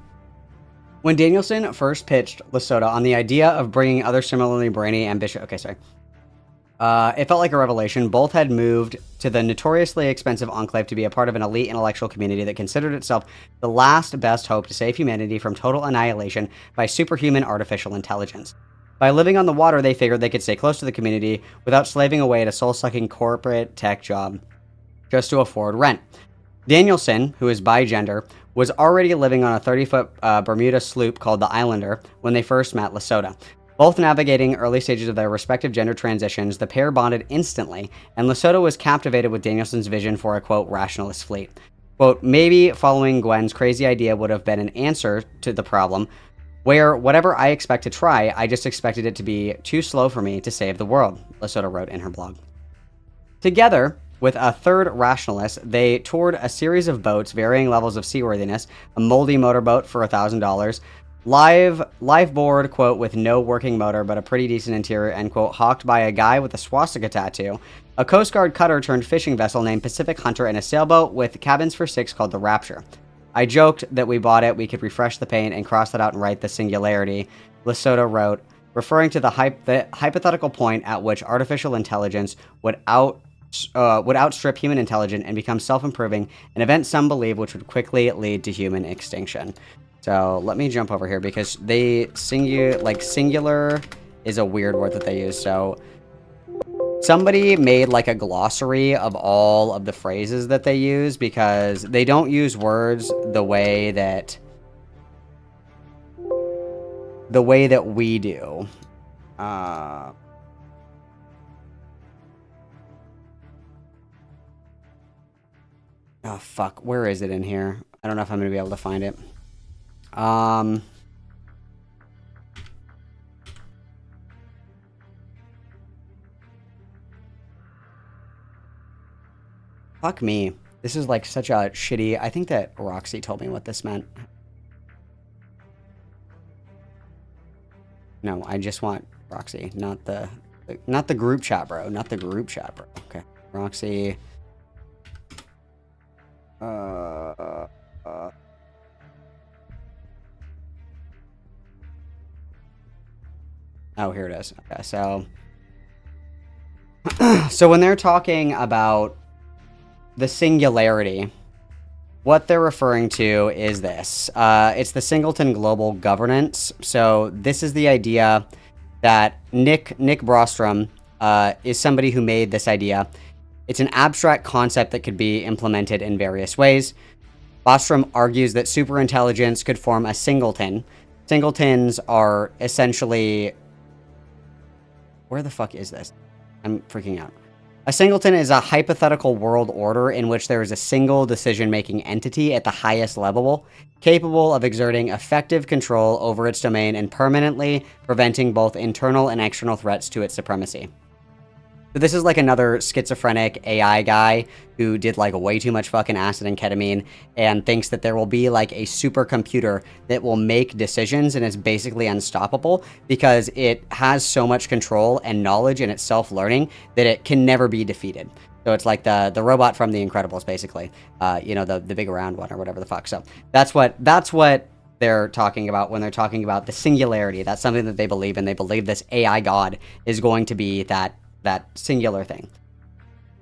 Speaker 1: when Danielson first pitched Lesotho on the idea of bringing other similarly brainy, ambitious... Okay, sorry. It felt like a revelation. Both had moved to the notoriously expensive enclave to be a part of an elite intellectual community that considered itself the last best hope to save humanity from total annihilation by superhuman artificial intelligence. By living on the water, they figured they could stay close to the community without slaving away at a soul-sucking corporate tech job just to afford rent. Danielson, who is bi-gender, was already living on a 30-foot Bermuda sloop called the Islander when they first met Lesotho. Both navigating early stages of their respective gender transitions, the pair bonded instantly, and Lesotho was captivated with Danielson's vision for a, quote, rationalist fleet. Quote, maybe following Gwen's crazy idea would have been an answer to the problem, where whatever I expect to try, I just expected it to be too slow for me to save the world, Lesotho wrote in her blog. Together with a third rationalist, they toured a series of boats, varying levels of seaworthiness, a moldy motorboat for $1,000, live board, quote, with no working motor but a pretty decent interior, end quote, hawked by a guy with a swastika tattoo, a Coast Guard cutter turned fishing vessel named Pacific Hunter, and a sailboat with cabins for 6 called the Rapture. I joked that we bought it, we could refresh the paint and cross that out and write the singularity, Lesotho wrote, referring to the hypothetical point at which artificial intelligence would outstrip human intelligence and become self-improving, an event some believe which would quickly lead to human extinction. So let me jump over here because singular is a weird word that they use. So somebody made like a glossary of all of the phrases that they use because they don't use words the way that we do. Oh, fuck. Where is it in here? I don't know if I'm going to be able to find it. Fuck me. This is like such a shitty... I think that Roxy told me what this meant. No, I just want Roxy, not the group chat, bro. Not the group chat, bro. Okay. Roxy... Oh, here it is. Okay, so... so when they're talking about the singularity, what they're referring to is this. It's the Singleton Global Governance. So this is the idea that Nick Bostrom is somebody who made this idea. It's an abstract concept that could be implemented in various ways. Bostrom argues that superintelligence could form a singleton. Singletons are essentially... Where the fuck is this? I'm freaking out. A singleton is a hypothetical world order in which there is a single decision-making entity at the highest level, capable of exerting effective control over its domain and permanently preventing both internal and external threats to its supremacy. So this is like another schizophrenic AI guy who did like way too much fucking acid and ketamine and thinks that there will be like a supercomputer that will make decisions and is basically unstoppable because it has so much control and knowledge and it's self-learning that it can never be defeated. So it's like the robot from The Incredibles, basically. The big round one or whatever the fuck. So that's what they're talking about when they're talking about the singularity. That's something that they believe in. They believe this AI god is going to be that singular thing.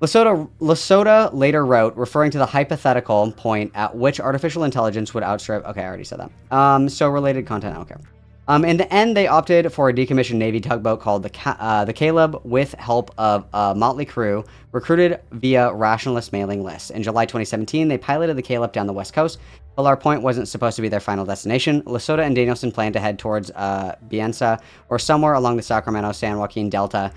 Speaker 1: Lesotho later wrote, referring to the hypothetical point at which artificial intelligence would outstrip... Okay, I already said that. So related content, okay. In the end, they opted for a decommissioned Navy tugboat called the Caleb with help of a motley crew recruited via rationalist mailing lists. In July 2017, they piloted the Caleb down the west coast. Pilar Point wasn't supposed to be their final destination. Lesotho and Danielson planned to head towards Biensa or somewhere along the Sacramento-San Joaquin Delta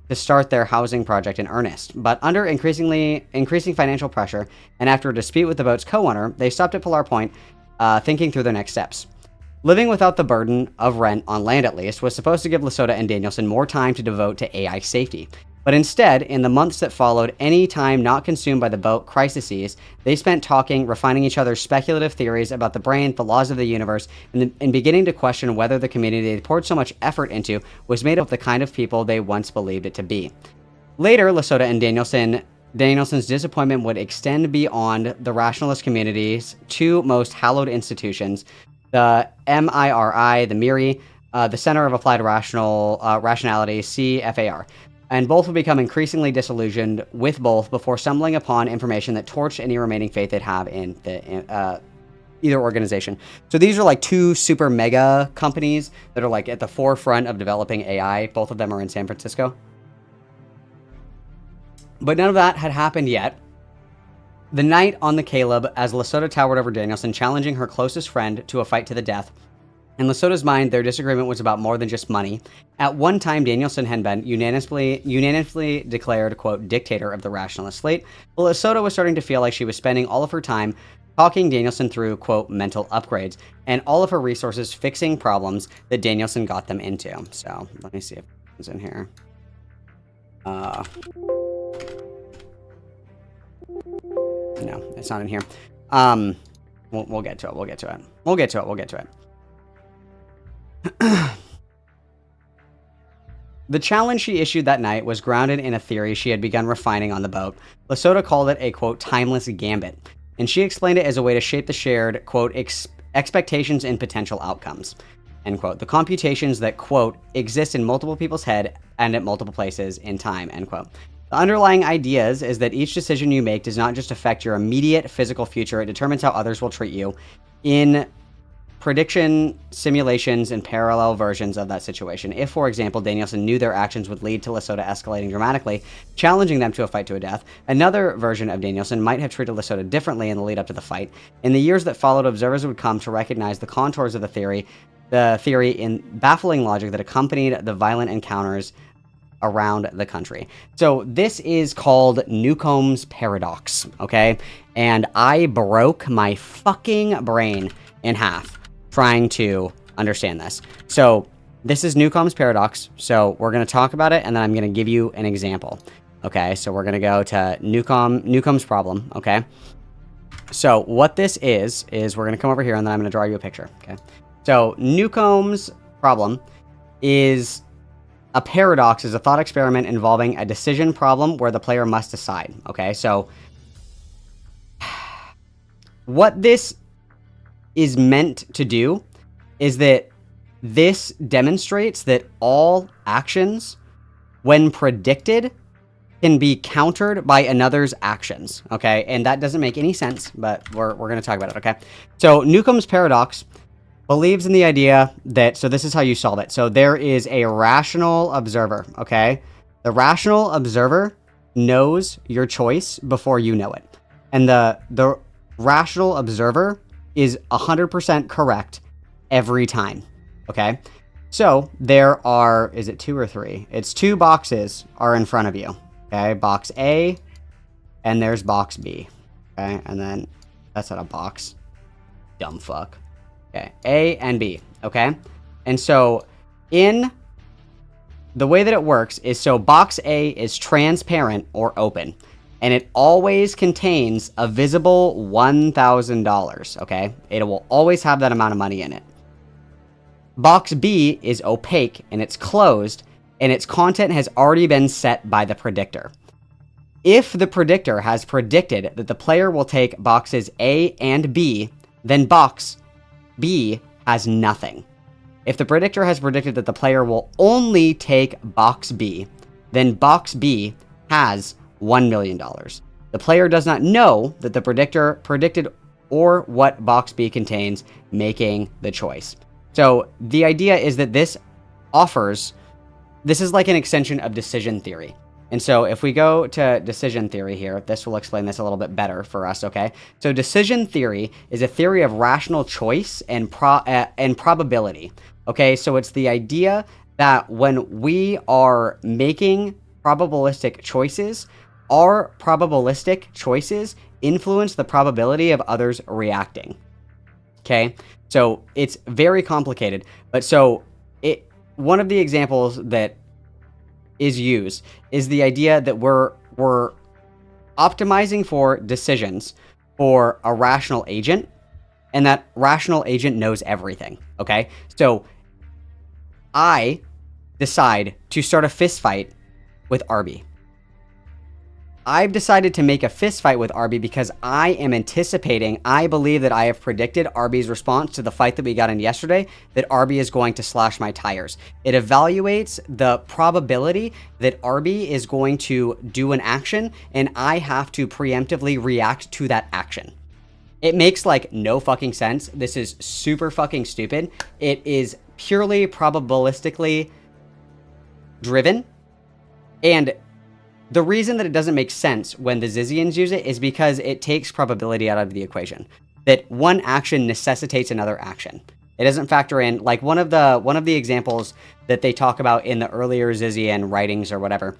Speaker 1: to start their housing project in earnest. But under increasing financial pressure, and after a dispute with the boat's co-owner, they stopped at Pilar Point, thinking through their next steps. Living without the burden of rent, on land at least, was supposed to give Lesotho and Danielson more time to devote to AI safety. But instead, in the months that followed, any time not consumed by the boat crises, they spent talking, refining each other's speculative theories about the brain, the laws of the universe, and beginning to question whether the community they poured so much effort into was made up of the kind of people they once believed it to be. Later, Lesotho and Danielson's disappointment would extend beyond the rationalist community's two most hallowed institutions, the MIRI, the MIRI, the Center of Applied Rationality, CFAR. And both would become increasingly disillusioned with both before stumbling upon information that torched any remaining faith they'd have in either organization. So these are like two super mega companies that are like at the forefront of developing AI. Both of them are in San Francisco. But none of that had happened yet. The night on the Caleb, as Lesotho towered over Danielson, challenging her closest friend to a fight to the death, In Lesoto's mind, their disagreement was about more than just money. At one time, Danielson had been unanimously declared, quote, dictator of the rationalist slate, but Lesoto was starting to feel like she was spending all of her time talking Danielson through, quote, mental upgrades, and all of her resources fixing problems that Danielson got them into. So, let me see if it's in here. No, it's not in here. We'll get to it. We'll get to it. The challenge she issued that night was grounded in a theory she had begun refining on the boat. Lesoto called it a, quote, timeless gambit, and she explained it as a way to shape the shared, quote, expectations and potential outcomes, end quote. The computations that, quote, exist in multiple people's head and at multiple places in time, end quote. The underlying ideas is that each decision you make does not just affect your immediate physical future, it determines how others will treat you in prediction simulations and parallel versions of that situation. If, for example, Danielson knew their actions would lead to Lesoto escalating dramatically, challenging them to a fight to a death, another version of Danielson might have treated Lesoto differently in the lead up to the fight. In the years that followed, observers would come to recognize the contours of the theory in baffling logic that accompanied the violent encounters around the country. So this is called Newcomb's paradox, okay? And I broke my fucking brain in half trying to understand this. So this is Newcomb's paradox. So we're going to talk about it, and then I'm going to give you an example. Okay, so we're going to go to Newcomb's problem, okay? So what this is we're going to come over here, and then I'm going to draw you a picture, okay? So Newcomb's problem is a paradox, is a thought experiment involving a decision problem where the player must decide, okay? So what this is meant to do is that this demonstrates that all actions, when predicted, can be countered by another's actions, okay? And that doesn't make any sense, but we're going to talk about it, okay? So Newcomb's paradox believes in the idea that, so this is how you solve it. So there is a rational observer, okay? The rational observer knows your choice before you know it. And the rational observer is 100% correct every time, okay? So there are, is it 2 or 3? It's 2 boxes are in front of you, okay? Box A, and there's box B, okay? And then that's not a box, dumb fuck. Okay, A and B, okay? And so in the way that it works is, so box A is transparent or open, and it always contains a visible $1,000, okay? It will always have that amount of money in it. Box B is opaque and it's closed, and its content has already been set by the predictor. If the predictor has predicted that the player will take boxes A and B, then box B has nothing. If the predictor has predicted that the player will only take box B, then box B has $1 million. The player does not know that the predictor predicted or what box B contains, making the choice. So the idea is that this is like an extension of decision theory. And so if we go to decision theory here, this will explain this a little bit better for us, okay? So decision theory is a theory of rational choice and probability, okay? So it's the idea that when we are making probabilistic choices, our probabilistic choices influence the probability of others reacting, okay? So it's very complicated, but so one of the examples that is used is the idea that we're optimizing for decisions for a rational agent, and that rational agent knows everything, okay? So I decide to start a fist fight with Arby. I've decided to make a fist fight with Arby because I am anticipating, I believe that I have predicted Arby's response to the fight that we got in yesterday, that Arby is going to slash my tires. It evaluates the probability that Arby is going to do an action, and I have to preemptively react to that action. It makes like no fucking sense. This is super fucking stupid. It is purely probabilistically driven, and the reason that it doesn't make sense when the ZIZIANS use it is because it takes probability out of the equation. That one action necessitates another action. It doesn't factor in, like, one of the examples that they talk about in the earlier Zizian writings or whatever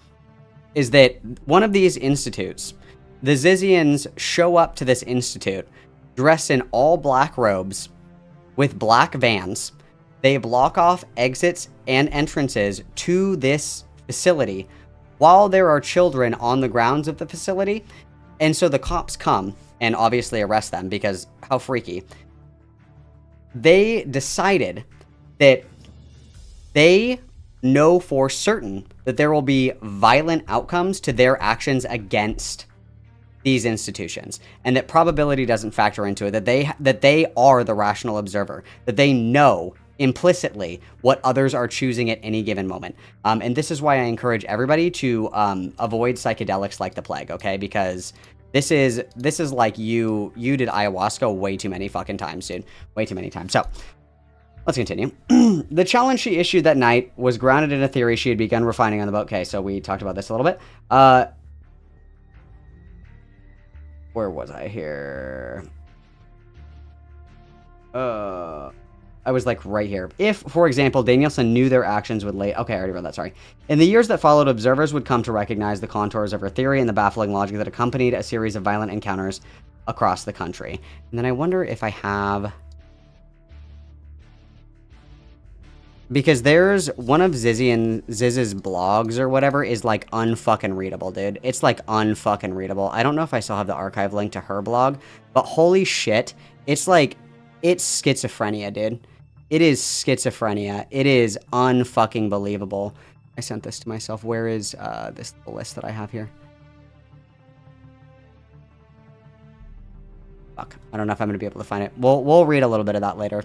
Speaker 1: is that one of these institutes, the Zizians show up to this institute dressed in all black robes with black vans. They block off exits and entrances to this facility while there are children on the grounds of the facility. And so the cops come and obviously arrest them because how freaky. They decided that they know for certain that there will be violent outcomes to their actions against these institutions, and that probability doesn't factor into it, that they are the rational observer, that they know implicitly what others are choosing at any given moment. And this is why I encourage everybody to avoid psychedelics like the plague, okay? Because this is like you did ayahuasca way too many fucking times, dude. Way too many times. So, let's continue. The challenge she issued that night was grounded in a theory she had begun refining on the boat. Okay, so we talked about this a little bit. Where was I here? I was like right here. If, for example, Danielson knew their actions would lay... Okay, I already read that, sorry. In the years that followed, observers would come to recognize the contours of her theory and the baffling logic that accompanied a series of violent encounters across the country. And then I wonder if I have... Because there's one of Ziz's blogs or whatever is like unfucking readable, dude. It's like unfucking readable. I don't know if I still have the archive link to her blog, but holy shit. It's like, it's schizophrenia, dude. It is schizophrenia. It is unfucking believable. I sent this to myself. Where is this list that I have here? Fuck. I don't know if I'm going to be able to find it. We'll read a little bit of that later.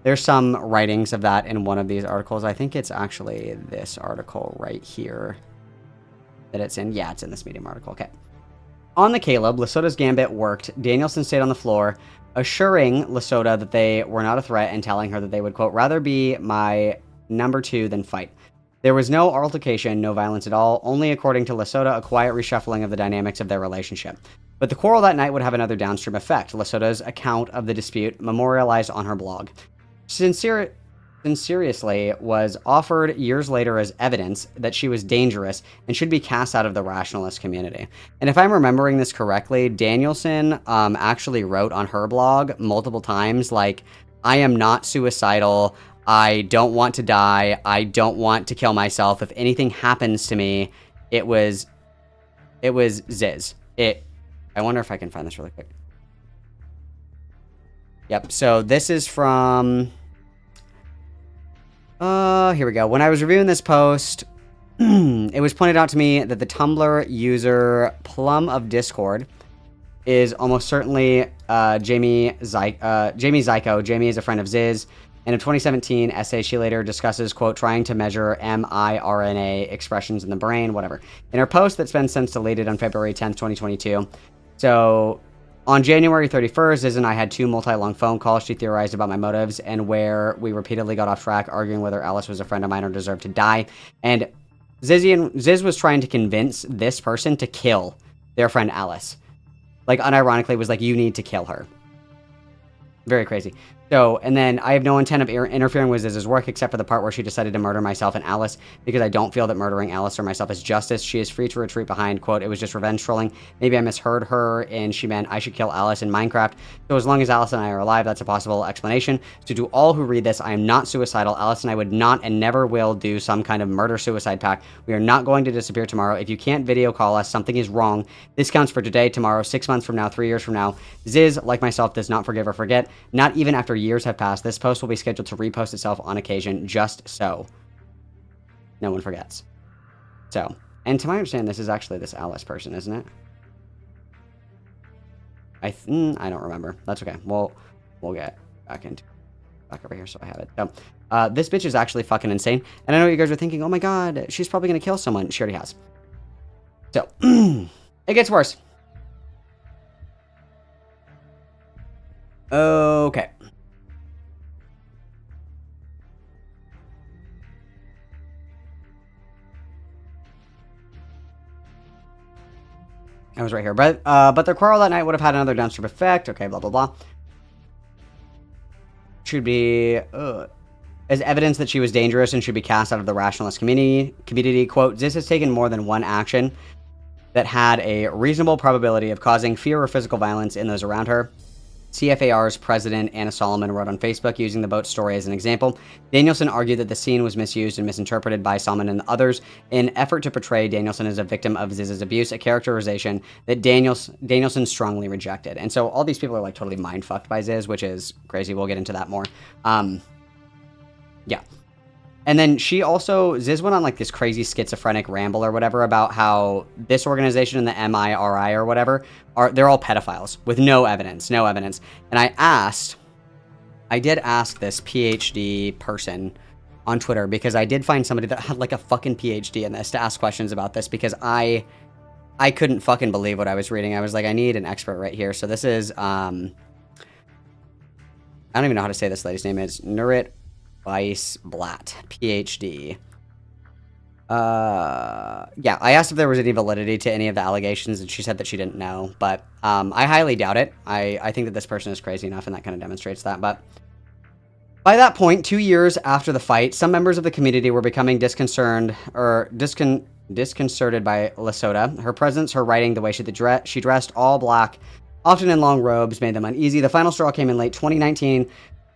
Speaker 1: There's some writings of that in one of these articles. I think it's actually this article right here that it's in. Yeah, it's in this Medium article. Okay. On the Caleb, Lesota's gambit worked. Danielson stayed on the floor, assuring Lesota that they were not a threat and telling her that they would, quote, rather be my number two than fight. There was no altercation, no violence at all, only, according to Lesota, a quiet reshuffling of the dynamics of their relationship. But the quarrel that night would have another downstream effect. Lesota's account of the dispute memorialized on her blog. Sincerely was offered years later as evidence that she was dangerous and should be cast out of the rationalist community. And if I'm remembering this correctly, Danielson actually wrote on her blog multiple times, like, I am not suicidal, I don't want to die, I don't want to kill myself. If anything happens to me, it was Ziz. I wonder if I can find this really quick. Yep, so this is from... here we go. When I was reviewing this post, it was pointed out to me that the Tumblr user Plum of Discord is almost certainly Jamie Zyko. Jamie is a friend of Ziz. In a 2017 essay, she later discusses, quote, trying to measure mRNA expressions in the brain, whatever. In her post that's been since deleted on February 10th, 2022. So... on January 31st, Ziz and I had two multi-long phone calls. She theorized about my motives and where we repeatedly got off track, arguing whether Alice was a friend of mine or deserved to die. And Ziz was trying to convince this person to kill their friend Alice. Like, unironically, was like, you need to kill her. Very crazy. So, and then I have no intent of interfering with Ziz's work except for the part where she decided to murder myself and Alice because I don't feel that murdering Alice or myself is justice. She is free to retreat behind, quote, it was just revenge trolling. Maybe I misheard her and she meant I should kill Alice in Minecraft. So as long as Alice and I are alive, that's a possible explanation. So to all who read this, I am not suicidal. Alice and I would not and never will do some kind of murder-suicide pact. We are not going to disappear tomorrow. If you can't video call us, something is wrong. This counts for today, tomorrow, 6 months from now, 3 years from now. Ziz, like myself, does not forgive or forget. Not even after years have passed. This post will be scheduled to repost itself on occasion, just so no one forgets. So, and to my understanding, this is actually this Alice person, isn't it? I don't remember. That's okay. We'll get back over here so I have it. So, this bitch is actually fucking insane. And I know you guys are thinking, oh my god, she's probably gonna kill someone. She already has. So, it gets worse. Okay. I was right here. But the quarrel that night would have had another downstream effect. Okay, blah, blah, blah. should be as evidence that she was dangerous and should be cast out of the rationalist community. Quote, Ziz has taken more than one action that had a reasonable probability of causing fear or physical violence in those around her. CFAR's president, Anna Solomon, wrote on Facebook, using the boat story as an example. Danielson argued that the scene was misused and misinterpreted by Solomon and others in an effort to portray Danielson as a victim of Ziz's abuse, a characterization that Danielson strongly rejected. And so all these people are like totally mind-fucked by Ziz, which is crazy. We'll get into that more. Yeah. And then Ziz went on like this crazy schizophrenic ramble or whatever about how this organization and the MIRI or whatever they're all pedophiles with no evidence. And I did ask this PhD person on Twitter, because I did find somebody that had like a fucking PhD in this to ask questions about this, because I couldn't fucking believe what I was reading. I was like, I need an expert right here. So this is, I don't even know how to say this lady's name. Is Nurit Weissblatt, PhD. Yeah, I asked if there was any validity to any of the allegations, and she said that she didn't know, but I highly doubt it. I think that this person is crazy enough, and that kind of demonstrates that. But by that point, 2 years after the fight, some members of the community were becoming disconcerted by Lesota. Her presence, her writing, the way she dressed, all black, often in long robes, made them uneasy. The final straw came in late 2019,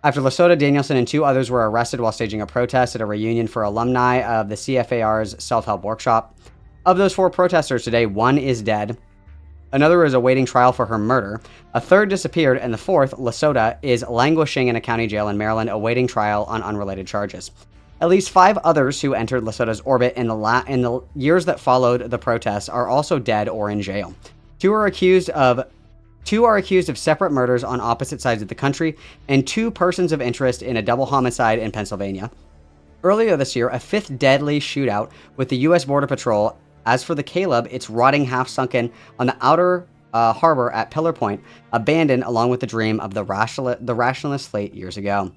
Speaker 1: after Lesota, Danielson, and 2 others were arrested while staging a protest at a reunion for alumni of the CFAR's self-help workshop. Of those 4 protesters today, 1 is dead. Another is awaiting trial for her murder. A third disappeared, and the 4th, Lesota, is languishing in a county jail in Maryland, awaiting trial on unrelated charges. At least 5 others who entered Lesota's orbit in the years that followed the protests are also dead or in jail. 2 are accused of separate murders on opposite sides of the country, and 2 persons of interest in a double homicide in Pennsylvania. Earlier this year, a 5th deadly shootout with the U.S. Border Patrol. As for the Caleb, it's rotting half-sunken on the outer harbor at Pillar Point, abandoned along with the dream of the rationalist fleet years ago.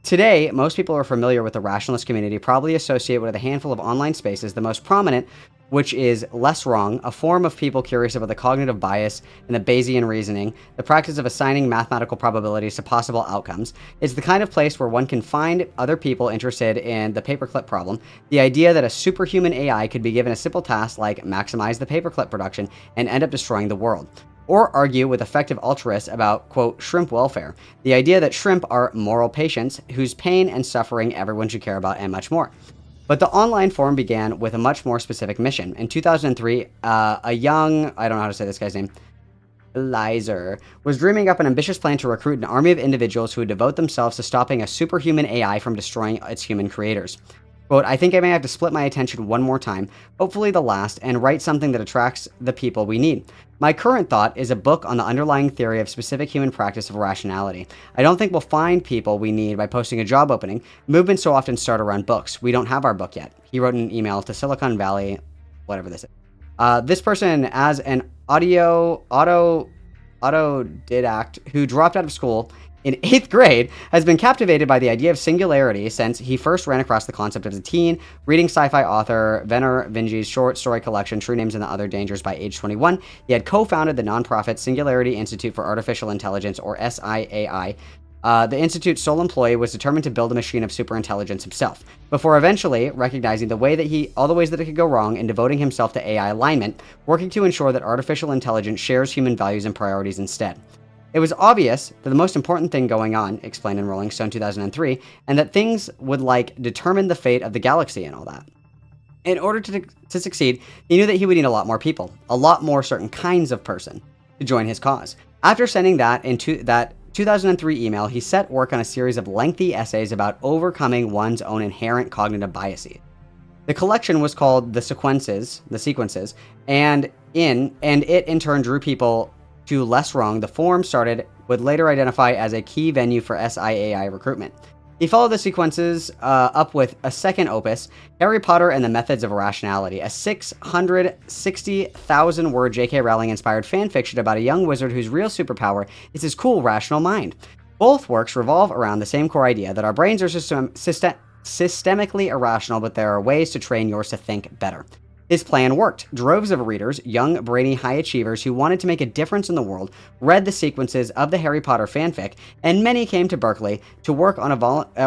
Speaker 1: Today, most people are familiar with the rationalist community, probably associate with a handful of online spaces, the most prominent, which is Less Wrong, a form of people curious about the cognitive bias and the Bayesian reasoning, the practice of assigning mathematical probabilities to possible outcomes. It's the kind of place where one can find other people interested in the paperclip problem, the idea that a superhuman AI could be given a simple task like maximize the paperclip production and end up destroying the world. Or argue with effective altruists about, quote, shrimp welfare, the idea that shrimp are moral patients whose pain and suffering everyone should care about, and much more. But the online forum began with a much more specific mission. In 2003, a young, I don't know how to say this guy's name, Lizer, was dreaming up an ambitious plan to recruit an army of individuals who would devote themselves to stopping a superhuman AI from destroying its human creators. Quote, I think I may have to split my attention one more time, hopefully the last, and write something that attracts the people we need. My current thought is a book on the underlying theory of specific human practice of rationality. I don't think we'll find people we need by posting a job opening. Movements so often start around books. We don't have our book yet. He wrote an email to Silicon Valley, whatever this is. This person, as an autodidact who dropped out of school in 8th grade, has been captivated by the idea of singularity since he first ran across the concept as a teen, reading sci-fi author Venner Vinge's short story collection True Names and the Other Dangers by age 21. He had co-founded the nonprofit Singularity Institute for Artificial Intelligence, or SIAI. The institute's sole employee was determined to build a machine of superintelligence himself, before eventually recognizing all the ways that it could go wrong and devoting himself to AI alignment, working to ensure that artificial intelligence shares human values and priorities instead. It was obvious that the most important thing going on, explained in Rolling Stone 2003, and that things would, determine the fate of the galaxy and all that. In order to succeed, he knew that he would need a lot more people, a lot more certain kinds of person, to join his cause. After sending that 2003 email, he set work on a series of lengthy essays about overcoming one's own inherent cognitive biases. The collection was called The Sequences, and it in turn drew people to Less Wrong. The forum would later identify as a key venue for SIAI recruitment. He followed The Sequences up with a second opus, Harry Potter and the Methods of Irrationality, a 660,000-word J.K. Rowling-inspired fanfiction about a young wizard whose real superpower is his cool, rational mind. Both works revolve around the same core idea that our brains are systemically irrational, but there are ways to train yours to think better. His plan worked. Droves of readers, young, brainy high achievers who wanted to make a difference in the world, read the sequences of the Harry Potter fanfic, and many came to Berkeley to work on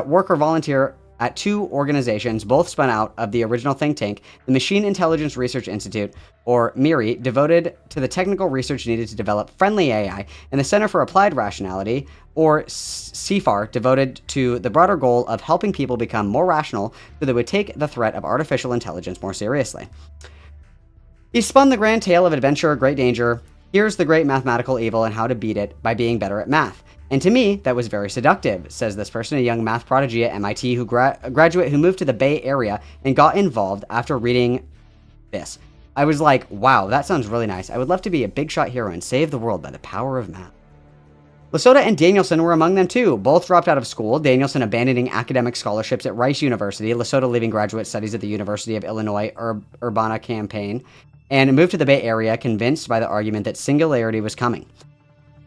Speaker 1: work or volunteer at 2 organizations, both spun out of the original think tank, the Machine Intelligence Research Institute, or MIRI, devoted to the technical research needed to develop friendly AI, and the Center for Applied Rationality, or CFAR, devoted to the broader goal of helping people become more rational so they would take the threat of artificial intelligence more seriously. He spun the grand tale of adventure, great danger. Here's the great mathematical evil and how to beat it by being better at math. And to me, that was very seductive, says this person, a young math prodigy at MIT who graduate who moved to the Bay Area and got involved after reading this. I was like, wow, that sounds really nice. I would love to be a big shot hero and save the world by the power of math. Lasota and Danielson were among them too. Both dropped out of school, Danielson abandoning academic scholarships at Rice University, Lasota leaving graduate studies at the University of Illinois Urbana-Champaign, and moved to the Bay Area convinced by the argument that singularity was coming.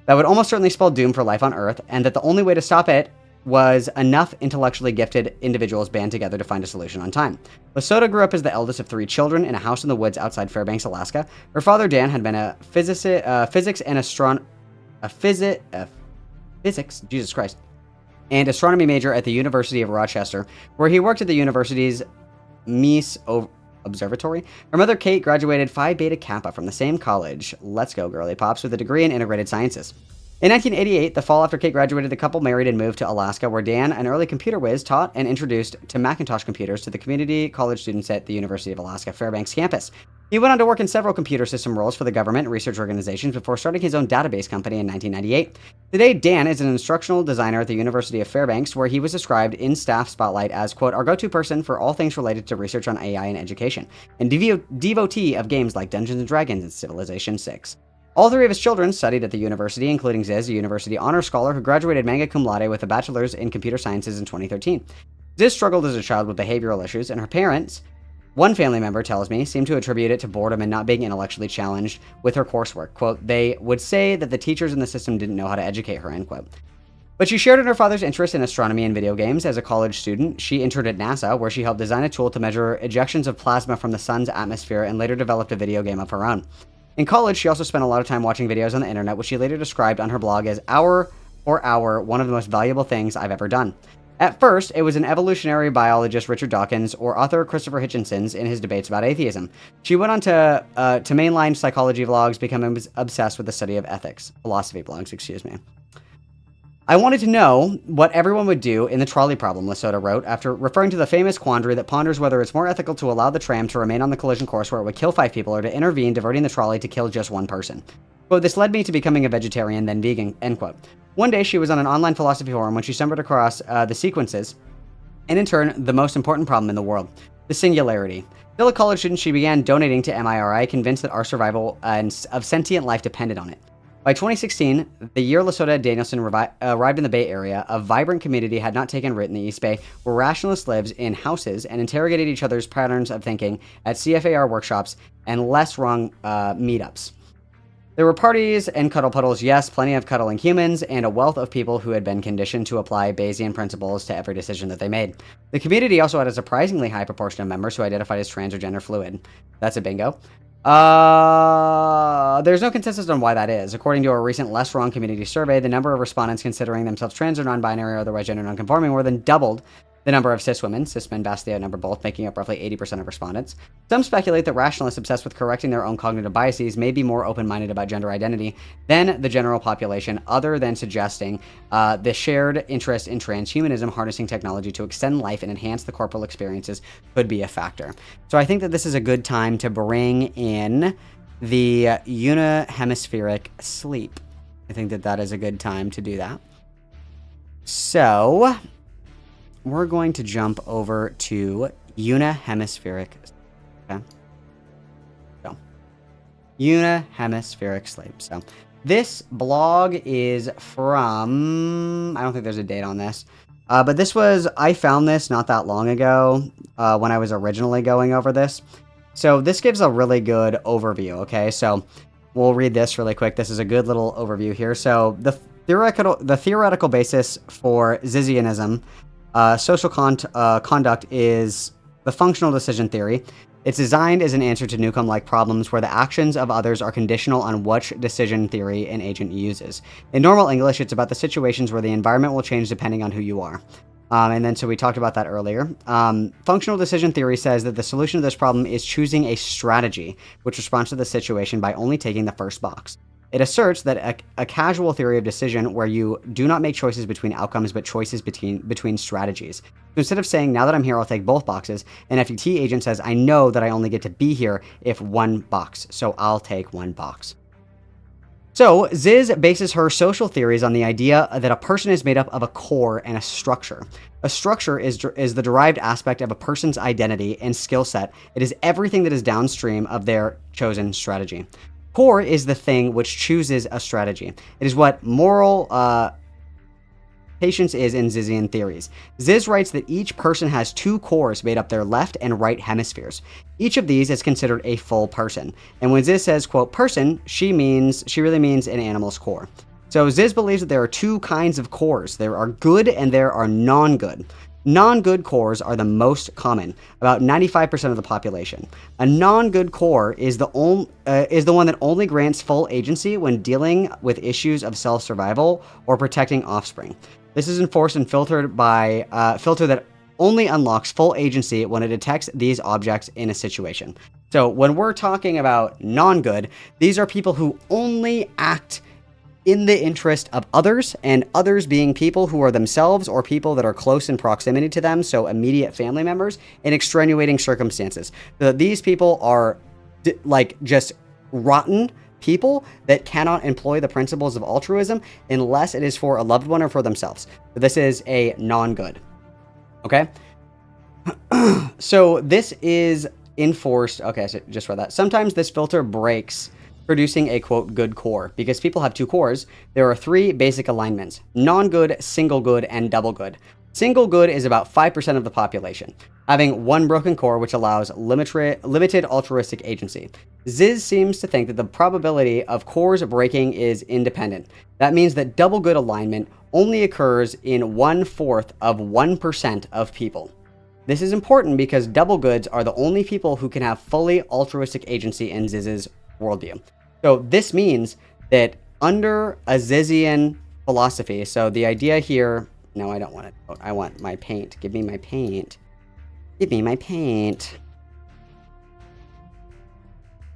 Speaker 1: That would almost certainly spell doom for life on Earth, and that the only way to stop it was enough intellectually gifted individuals band together to find a solution on time. Lasota grew up as the eldest of 3 children in a house in the woods outside Fairbanks, Alaska. Her father, Dan, had been a physics and astronomy major at the University of Rochester, where he worked at the university's Mies Observatory. Her mother, Kate, graduated Phi Beta Kappa from the same college. Let's go, girly pops, with a degree in integrated sciences. In 1988, the fall after Kate graduated, the couple married and moved to Alaska, where Dan, an early computer whiz, taught and introduced to Macintosh computers to the community college students at the University of Alaska Fairbanks campus. He went on to work in several computer system roles for the government and research organizations before starting his own database company in 1998. Today, Dan is an instructional designer at the University of Fairbanks, where he was described in staff spotlight as, quote, our go-to person for all things related to research on AI and education, and devotee of games like Dungeons & Dragons and Civilization VI. All 3 of his children studied at the university, including Ziz, a university honor scholar who graduated magna cum laude with a bachelor's in computer sciences in 2013. Ziz struggled as a child with behavioral issues, and her parents, one family member tells me, seemed to attribute it to boredom and not being intellectually challenged with her coursework. Quote, they would say that the teachers in the system didn't know how to educate her, end quote. But she shared in her father's interest in astronomy and video games. As a college student, she interned at NASA, where she helped design a tool to measure ejections of plasma from the sun's atmosphere and later developed a video game of her own. In college, she also spent a lot of time watching videos on the internet, which she later described on her blog as one of the most valuable things I've ever done. At first, it was an evolutionary biologist, Richard Dawkins, or author Christopher Hitchenson's in his debates about atheism. She went on to mainline psychology vlogs, becoming obsessed with the study of ethics. Philosophy blogs, excuse me. I wanted to know what everyone would do in the trolley problem, Lasota wrote, after referring to the famous quandary that ponders whether it's more ethical to allow the tram to remain on the collision course where it would kill 5 people or to intervene, diverting the trolley to kill just 1 person. Quote, this led me to becoming a vegetarian, then vegan, end quote. One day, she was on an online philosophy forum when she stumbled across the sequences, and in turn, the most important problem in the world, the singularity. Still a college student, she began donating to MIRI, convinced that our survival of sentient life depended on it. By 2016, the year Lasota Danielson arrived in the Bay Area, a vibrant community had not taken root in the East Bay, where rationalists lived in houses and interrogated each other's patterns of thinking at CFAR workshops and less wrong meetups. There were parties and cuddle puddles, yes, plenty of cuddling humans, and a wealth of people who had been conditioned to apply Bayesian principles to every decision that they made. The community also had a surprisingly high proportion of members who identified as trans or gender fluid. That's a bingo. There's no consensus on why that is. According to a recent Less Wrong community survey, the number of respondents considering themselves trans or non-binary or otherwise gender non-conforming more than doubled the number of cis women. Cis men vastly outnumber both, making up roughly 80% of respondents. Some speculate that rationalists obsessed with correcting their own cognitive biases may be more open-minded about gender identity than the general population, other than suggesting the shared interest in transhumanism, harnessing technology to extend life and enhance the corporal experiences, could be a factor. So I think that this is a good time to bring in the unihemispheric sleep. I think that that is a good time to do that. So we're going to jump over to unihemispheric. Okay. So unihemispheric sleep. So this blog is from, I don't think there's a date on this, but I found this not that long ago when I was originally going over this. So this gives a really good overview. Okay. So we'll read this really quick. This is a good little overview here. So the theoretical basis for ZIZIANism, social conduct is the functional decision theory. It's designed as an answer to Newcomb-like problems where the actions of others are conditional on which decision theory an agent uses. In normal English, it's about the situations where the environment will change depending on who you are. And then, so we talked about that earlier. Functional decision theory says that the solution to this problem is choosing a strategy which responds to the situation by only taking the first box. It asserts that a casual theory of decision where you do not make choices between outcomes but choices between strategies. So instead of saying, now that I'm here, I'll take both boxes, an FTT agent says, I know that I only get to be here if one box, so I'll take one box. So, Ziz bases her social theories on the idea that a person is made up of a core and a structure. A structure is the derived aspect of a person's identity and skill set. It is everything that is downstream of their chosen strategy. Core is the thing which chooses a strategy. It is what moral patience is in Zizian theories. Ziz writes that each person has two cores made up their left and right hemispheres. Each of these is considered a full person. And when Ziz says, quote, person, she really means an animal's core. So Ziz believes that there are two kinds of cores. There are good and there are non-good. Non-good cores are the most common, about 95% of the population. A non-good core is the one that only grants full agency when dealing with issues of self-survival or protecting offspring. This is enforced and filtered by filter that only unlocks full agency when it detects these objects in a situation. So when we're talking about non-good, these are people who only act in the interest of others, and others being people who are themselves or people that are close in proximity to them, so immediate family members, in extenuating circumstances. So these people are like just rotten people that cannot employ the principles of altruism unless it is for a loved one or for themselves. So this is a non-good. Okay? So this is enforced. Okay, so just read that. Sometimes this filter breaks, producing a, quote, good core. Because people have two cores, there are three basic alignments: non-good, single good, and double good. Single good is about 5% of the population, having one broken core which allows limited altruistic agency. Ziz seems to think that the probability of cores breaking is independent. That means that double good alignment only occurs in 1/4 of 1% of people. This is important because double goods are the only people who can have fully altruistic agency in Ziz's worldview. So this means that under a Zizian philosophy, so the idea here, no, I don't want it. I want my paint. Give me my paint. Give me my paint.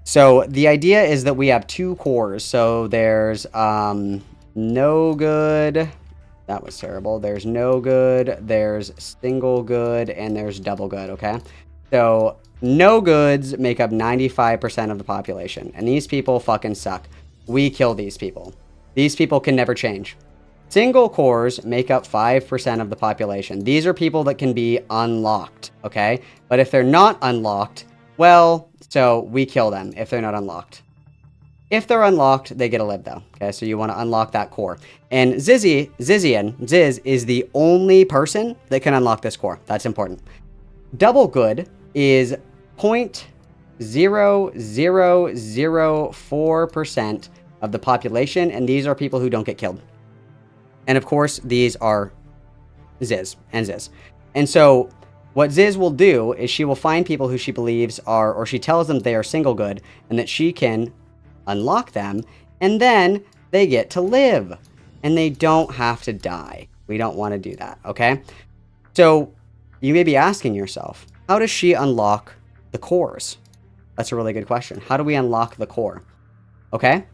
Speaker 1: So the idea is that we have two cores. So there's no good. That was terrible. There's no good. There's single good, and there's double good. Okay. So no goods make up 95% of the population, and these people fucking suck. We kill these people. These people can never change. Single cores make up 5% of the population. These are people that can be unlocked, okay? But if they're not unlocked, well, so we kill them if they're not unlocked. If they're unlocked, they get to live though, okay? So you want to unlock that core. And Ziz is the only person that can unlock this core. That's important. Double good is 0.0004% of the population, and these are people who don't get killed. And of course, these are Ziz and Ziz. And so what Ziz will do is she will find people who she believes are, or she tells them they are single good, and that she can unlock them, and then they get to live, and they don't have to die. We don't want to do that, okay? So you may be asking yourself, how does she unlock the cores? That's a really good question. How do we unlock the core? Okay?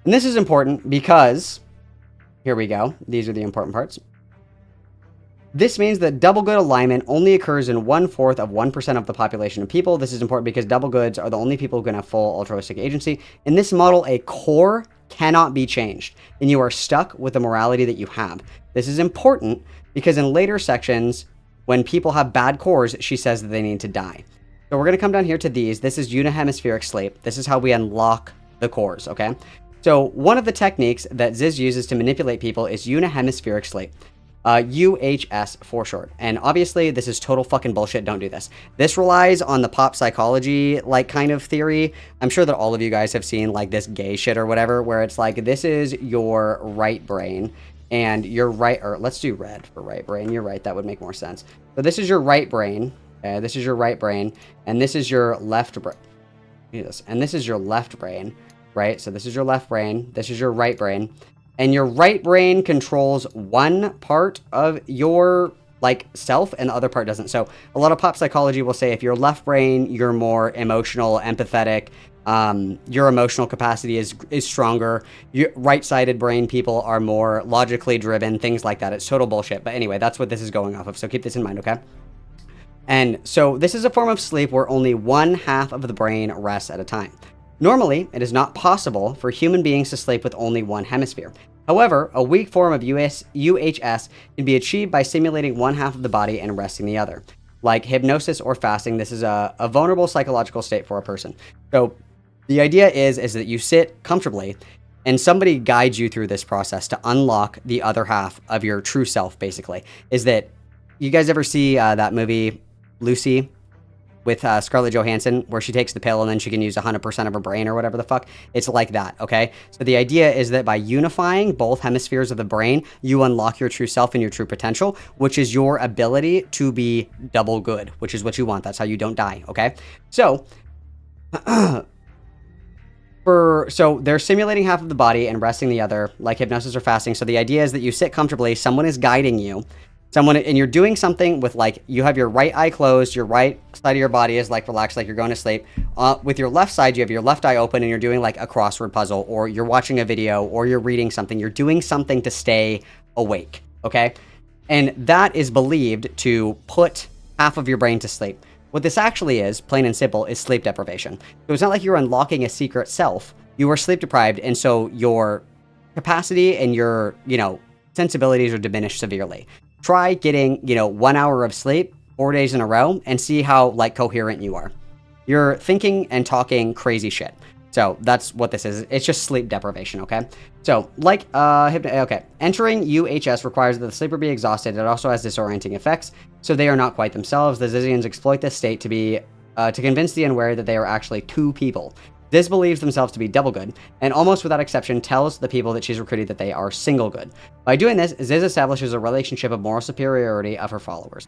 Speaker 1: And this is important because, here we go. These are the important parts. This means that double good alignment only occurs in 1/4 of 1% of the population of people. This is important because double goods are the only people who can have full altruistic agency. In this model, a core cannot be changed, and you are stuck with the morality that you have. This is important because in later sections, when people have bad cores, she says that they need to die. So we're going to come down here to these. This is unihemispheric sleep. This is how we unlock the cores, okay? So one of the techniques that Ziz uses to manipulate people is unihemispheric sleep. UHS for short. And obviously, this is total fucking bullshit. Don't do this. This relies on the pop psychology, like, kind of theory. I'm sure that all of you guys have seen, like, this gay shit or whatever, where it's like, this is your right brain, and your right, or let's do red for right brain. You're right. That would make more sense. So this is your right brain, Okay, this is your right brain, and this is your left brain. And this is your left brain, right? So this is your left brain, this is your right brain, and your right brain controls one part of your like self, and the other part doesn't. So a lot of pop psychology will say if your left brain, you're more emotional, empathetic. Your emotional capacity is stronger. Your right-sided brain people are more logically driven, things like that. It's total bullshit. But anyway, that's what this is going off of. So keep this in mind, okay? And so this is a form of sleep where only one half of the brain rests at a time. Normally, it is not possible for human beings to sleep with only one hemisphere. However, a weak form of UHS can be achieved by simulating one half of the body and resting the other. Like hypnosis or fasting, this is a vulnerable psychological state for a person. So the idea is that you sit comfortably and somebody guides you through this process to unlock the other half of your true self, basically. Is that, you guys ever see that movie Lucy with Scarlett Johansson, where she takes the pill and then she can use 100% of her brain or whatever the fuck? It's like that, okay? So the idea is that by unifying both hemispheres of the brain, you unlock your true self and your true potential, which is your ability to be double good, which is what you want. That's how you don't die, okay? So, so they're simulating half of the body and resting the other, like hypnosis or fasting. So the idea is that you sit comfortably, someone is guiding you, and you're doing something with, like, you have your right eye closed, your right side of your body is like relaxed, like you're going to sleep. With your left side, you have your left eye open and you're doing like a crossword puzzle, or you're watching a video, or you're reading something. You're doing something to stay awake, okay? And that is believed to put half of your brain to sleep. What this actually is, plain and simple, is sleep deprivation. So it's not like you're unlocking a secret self. You are sleep deprived, and so your capacity and your, sensibilities are diminished severely. Try getting, 1 hour of sleep 4 days in a row and see how, like, coherent you are. You're thinking and talking crazy shit. So that's what this is. It's just sleep deprivation, okay? So, like, entering UHS requires that the sleeper be exhausted. It also has disorienting effects, so they are not quite themselves. The ZIZIANS exploit this state to convince the unwary that they are actually two people. Ziz believes themselves to be double good, and almost without exception tells the people that she's recruited that they are single good. By doing this, Ziz establishes a relationship of moral superiority of her followers.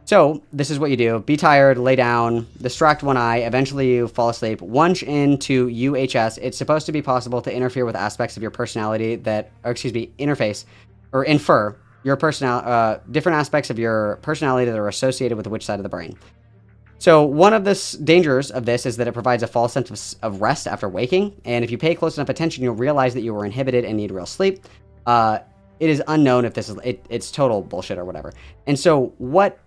Speaker 1: So, this is what you do. Be tired, lay down, distract one eye, eventually you fall asleep. Once into UHS, it's supposed to be possible to interfere with aspects of your personality infer your different aspects of your personality that are associated with which side of the brain. So one of the dangers of this is that it provides a false sense of rest after waking, and if you pay close enough attention, you'll realize that you were inhibited and need real sleep. It is unknown if this is it's total bullshit or whatever. And so what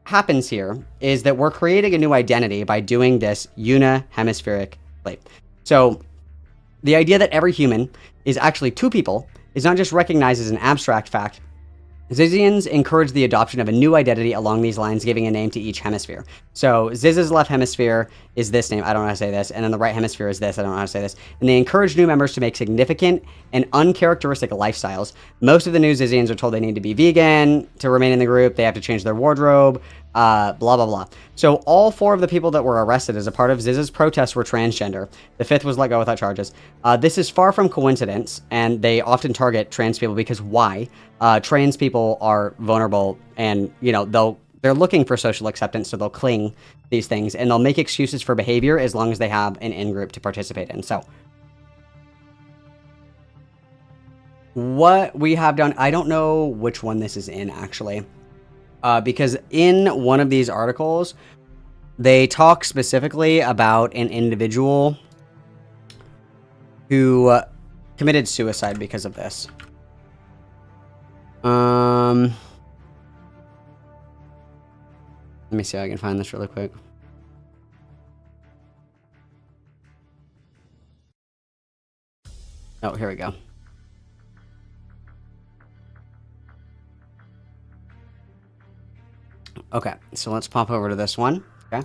Speaker 1: happens here is that we're creating a new identity by doing this unihemispheric sleep. So the idea that every human is actually two people is not just recognized as an abstract fact. ZIZIANS encourage the adoption of a new identity along these lines, giving a name to each hemisphere. So Ziz's left hemisphere is this name, I don't know how to say this, and then the right hemisphere is this, I don't know how to say this. And they encourage new members to make significant and uncharacteristic lifestyles. Most of the new ZIZIANS are told they need to be vegan to remain in the group, they have to change their wardrobe, blah, blah, blah. So all four of the people that were arrested as a part of Ziz's protests were transgender. The fifth was let go without charges. This is far from coincidence, and they often target trans people because why? Trans people are vulnerable, and, they're looking for social acceptance, so they'll cling these things, and they'll make excuses for behavior as long as they have an in-group to participate in. So what we have done, I don't know which one this is in, actually. Because in one of these articles, they talk specifically about an individual who committed suicide because of this. Let me see if I can find this really quick. Oh, here we go. Okay, so let's pop over to this one. Okay.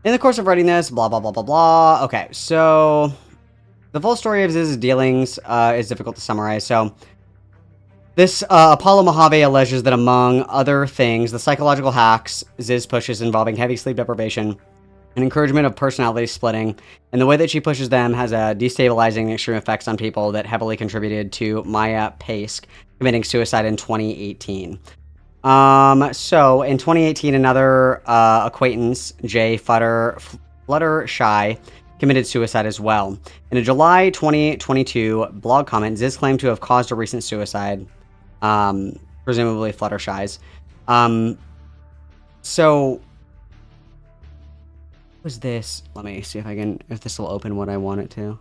Speaker 1: In the course of writing this, blah, blah, blah, blah, blah. Okay, so the full story of Ziz's dealings is difficult to summarize. So this Apollo Mojave alleges that, among other things, the psychological hacks Ziz pushes involving heavy sleep deprivation and encouragement of personality splitting, and the way that she pushes them has a destabilizing and extreme effects on people that heavily contributed to Maya Pace committing suicide in 2018. So in 2018, another acquaintance, Jay Fluttershy, committed suicide as well. In a July 2022 blog comment, Ziz claimed to have caused a recent suicide, presumably Fluttershy's. So what was this? Let me see if this will open what I want it to.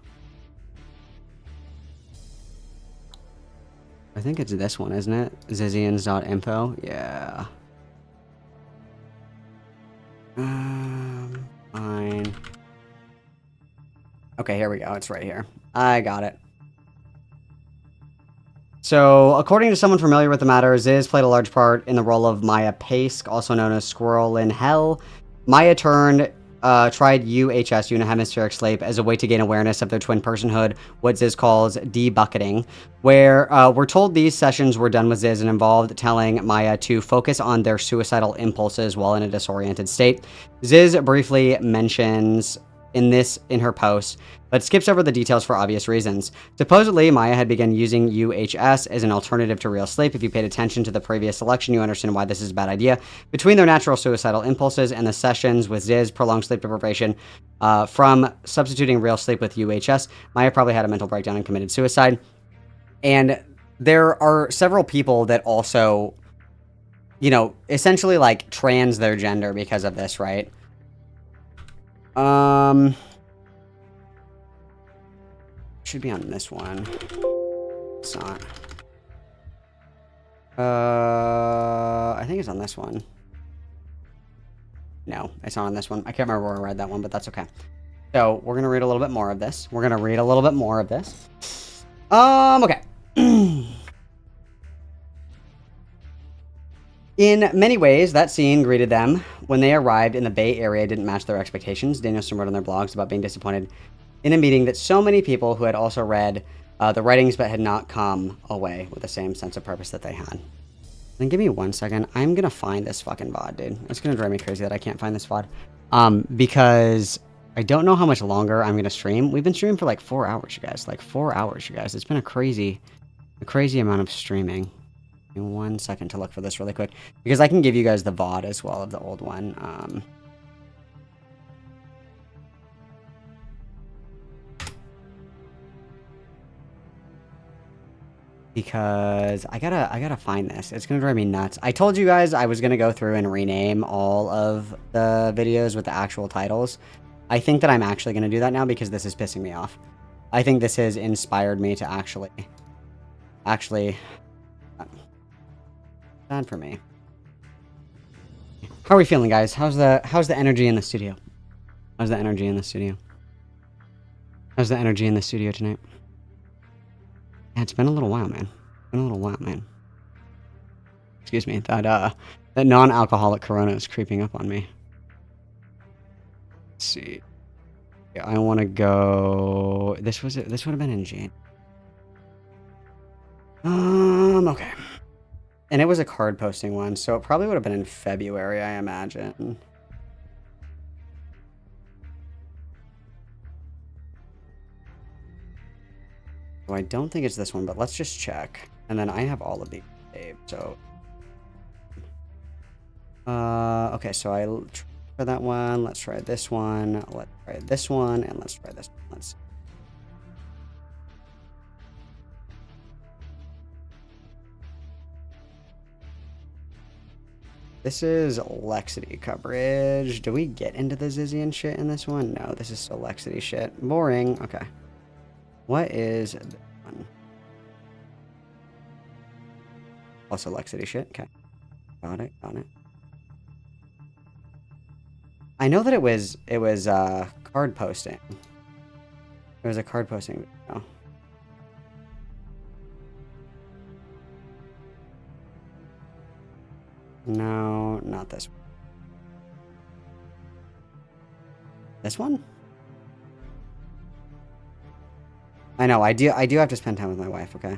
Speaker 1: I think it's this one, isn't it? ZIZIANS.info? Yeah. Fine. Okay, here we go. It's right here. I got it. So, according to someone familiar with the matter, Ziz played a large part in the role of Maya Pace, also known as Squirrel in Hell. Maya tried UHS, unihemispheric sleep, as a way to gain awareness of their twin personhood, what Ziz calls debucketing, where we're told these sessions were done with Ziz and involved telling Maya to focus on their suicidal impulses while in a disoriented state. Ziz briefly mentions in her post, but skips over the details for obvious reasons. Supposedly, Maya had begun using UHS as an alternative to real sleep. If you paid attention to the previous selection, you understand why this is a bad idea. Between their natural suicidal impulses and the sessions with Ziz, prolonged sleep deprivation from substituting real sleep with UHS, Maya probably had a mental breakdown and committed suicide. And there are several people that also, essentially like trans their gender because of this, right? Should be on this one. It's not. I think it's on this one. No, it's not on this one. I can't remember where I read that one, but that's okay. So, we're gonna read a little bit more of this. Okay. In many ways, that scene greeted them. When they arrived in the Bay Area, didn't match their expectations. Danielson wrote on their blogs about being disappointed in a meeting that so many people who had also read the writings but had not come away with the same sense of purpose that they had. Then give me 1 second. I'm going to find this fucking VOD, dude. It's going to drive me crazy that I can't find this VOD. Because I don't know how much longer I'm going to stream. We've been streaming for like 4 hours, you guys. Like 4 hours, you guys. It's been a crazy amount of streaming. Give me 1 second to look for this really quick. Because I can give you guys the VOD as well of the old one. Because I gotta find this. It's gonna drive me nuts. I told you guys I was gonna go through and rename all of the videos with the actual titles. I think that I'm actually gonna do that now because this is pissing me off. I think this has inspired me to actually bad for me. How are we feeling, guys? How's the energy in the studio? How's the energy in the studio? How's the energy in the studio tonight? Yeah, it's been a little while, man. Excuse me. That non-alcoholic Corona is creeping up on me. Let's see. Yeah, I want to go. This would have been in June. Okay. And it was a card posting one, so it probably would have been in February, I imagine. So I don't think it's this one, but let's just check. And then I have all of these saved, so... okay, so I try that one, let's try this one, let's try this one, and let's try this one. Let's see. This is Lexity coverage. Do we get into the Zizian shit in this one? No, this is still Lexity shit. Boring. Okay. What is this one? Also Lexity shit. Okay. Got it. I know that it was card posting. It was a card posting video. No, not this one. This one? I know, I do have to spend time with my wife, okay?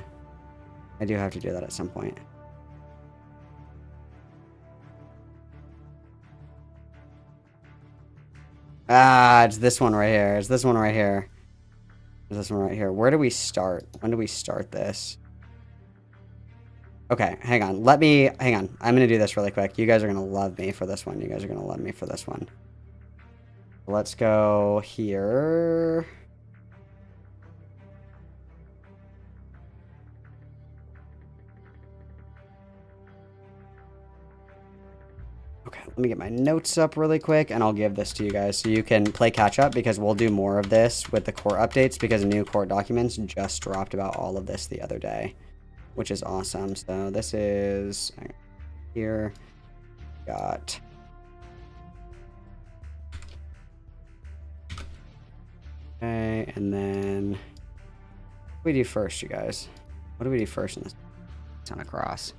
Speaker 1: I do have to do that at some point. Ah, it's this one right here. It's this one right here. It's this one right here. Where do we start? When do we start this? Okay, hang on. Hang on. I'm going to do this really quick. You guys are going to love me for this one. You guys are going to love me for this one. Let's go here. Okay, let me get my notes up really quick, and I'll give this to you guys so you can play catch up, because we'll do more of this with the court updates, because new court documents just dropped about all of this the other day, which is awesome. So this is here. Got okay, and then what do we do first, you guys? What do we do first in this? On a cross.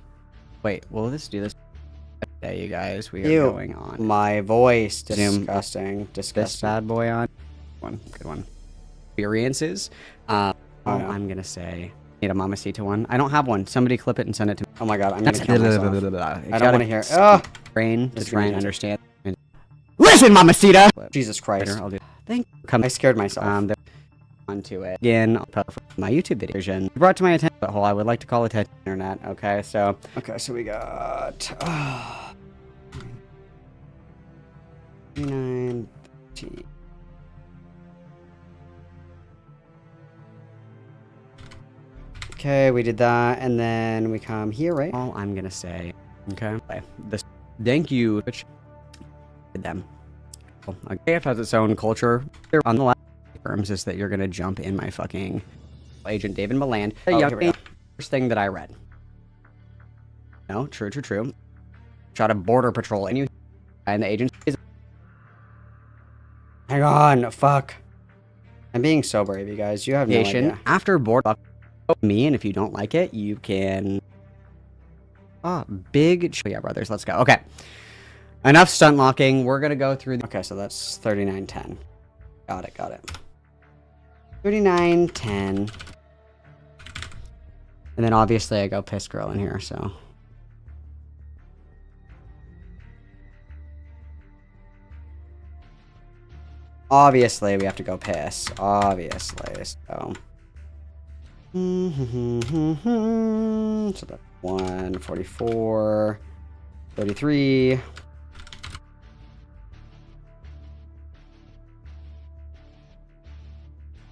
Speaker 1: Wait, will this do this? Okay, you guys, we are going on. My voice, disgusting. This bad boy on. Good one. Experiences. I'm gonna say need a Mamacita one. I don't have one. Somebody clip it and send it to me. Oh my god, I'm gonna kill myself. I don't want to hear. Oh, brain to try and understand. Listen, Mamacita. Jesus Christ. I'll do. Thank you. I scared myself. Onto it again. My YouTube video version brought to my attention. But I would like to call it internet. Okay, so we got 39. Okay, we did that, and then we come here, right? All I'm gonna say, okay, this. Thank you. Them. Okay, it has its own culture. On the last terms is that you're gonna jump in my fucking Agent David Milland. First thing that I read. No, true. Shot a border patrol, and you and the agent is. Hang on, fuck. I'm being so brave, you guys. You have no idea. After border me, and if you don't like it, you can. Big. Yeah, brothers, let's go. Okay. Enough stunt locking. We're gonna go through. Okay, so that's 3910. Got it. 3910. And then obviously I go piss girl in here, so. Obviously we have to go piss. Obviously, so. So that's 144, 33.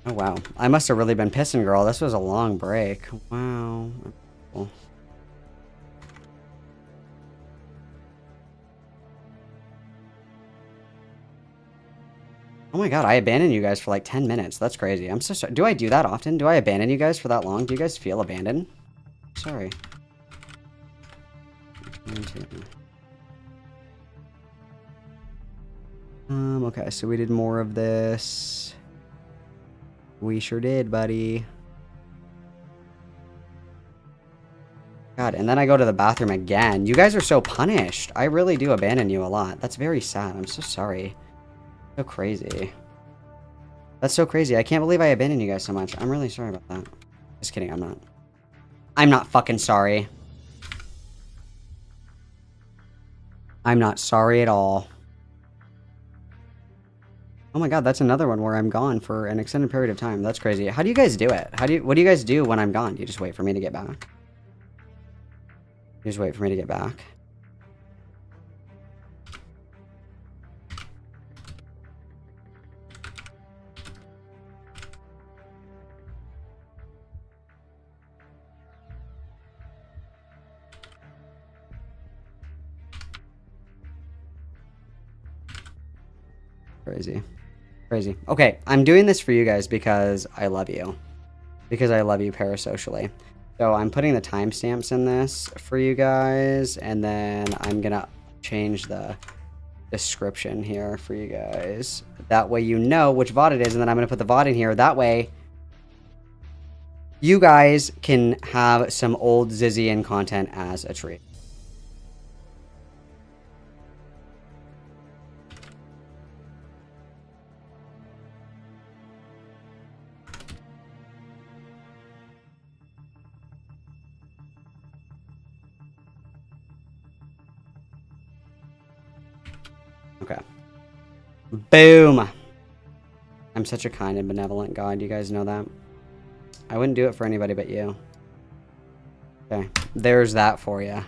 Speaker 1: Oh wow, I must have really been pissing, girl. This was a long break. Wow. Cool. Oh my god, I abandoned you guys for like 10 minutes. That's crazy. I'm so sorry. Do I do that often? Do I abandon you guys for that long? Do you guys feel abandoned? Sorry. Okay, so we did more of this. We sure did, buddy. God, and then I go to the bathroom again. You guys are so punished. I really do abandon you a lot. That's very sad. I'm so sorry. So crazy. That's so crazy. I can't believe I abandoned you guys so much. I'm really sorry about that. Just kidding, I'm not. I'm not fucking sorry. I'm not sorry at all. Oh my god, that's another one where I'm gone for an extended period of time. That's crazy. How do you guys do it? What do you guys do when I'm gone? Do you just wait for me to get back? You just wait for me to get back? Crazy. Okay, I'm doing this for you guys because I love you. Because I love you parasocially. So I'm putting the timestamps in this for you guys, and then I'm gonna change the description here for you guys. That way you know which VOD it is, and then I'm gonna put the VOD in here. That way you guys can have some old Zizian content as a treat. Okay. Boom! I'm such a kind and benevolent God. You guys know that? I wouldn't do it for anybody but you. Okay, there's that for you.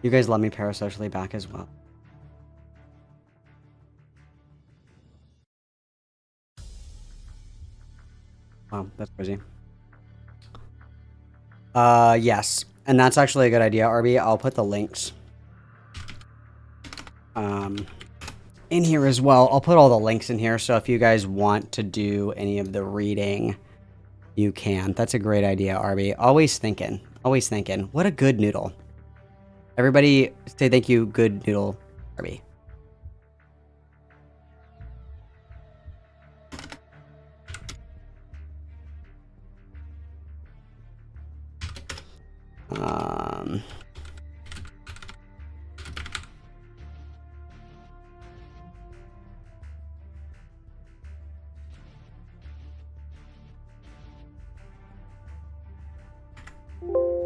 Speaker 1: You guys let me parasocially back as well. Wow, that's crazy. Yes. And that's actually a good idea, RB. I'll put the links in here as well. I'll put all the links in here, so if you guys want to do any of the reading, you can. That's a great idea, RB. Always thinking. Always thinking. What a good noodle. Everybody say thank you, good noodle, RB.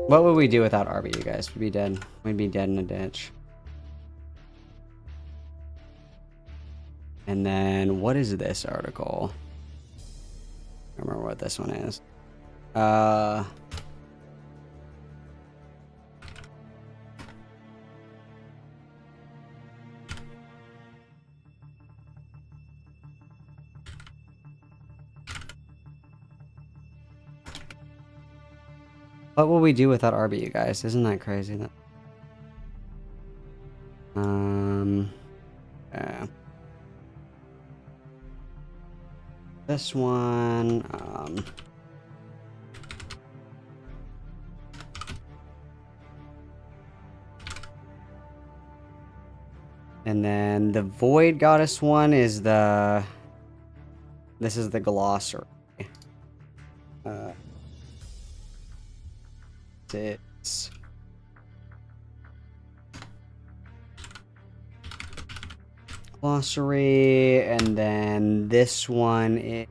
Speaker 1: What would we do without RB, you guys? We'd be dead. We'd be dead in a ditch. And then, what is this article? I don't remember what this one is. What will we do without RB, you guys? Isn't that crazy? Yeah. This one, and then the Void Goddess one is this is the glossary. It's glossary, and then this one is,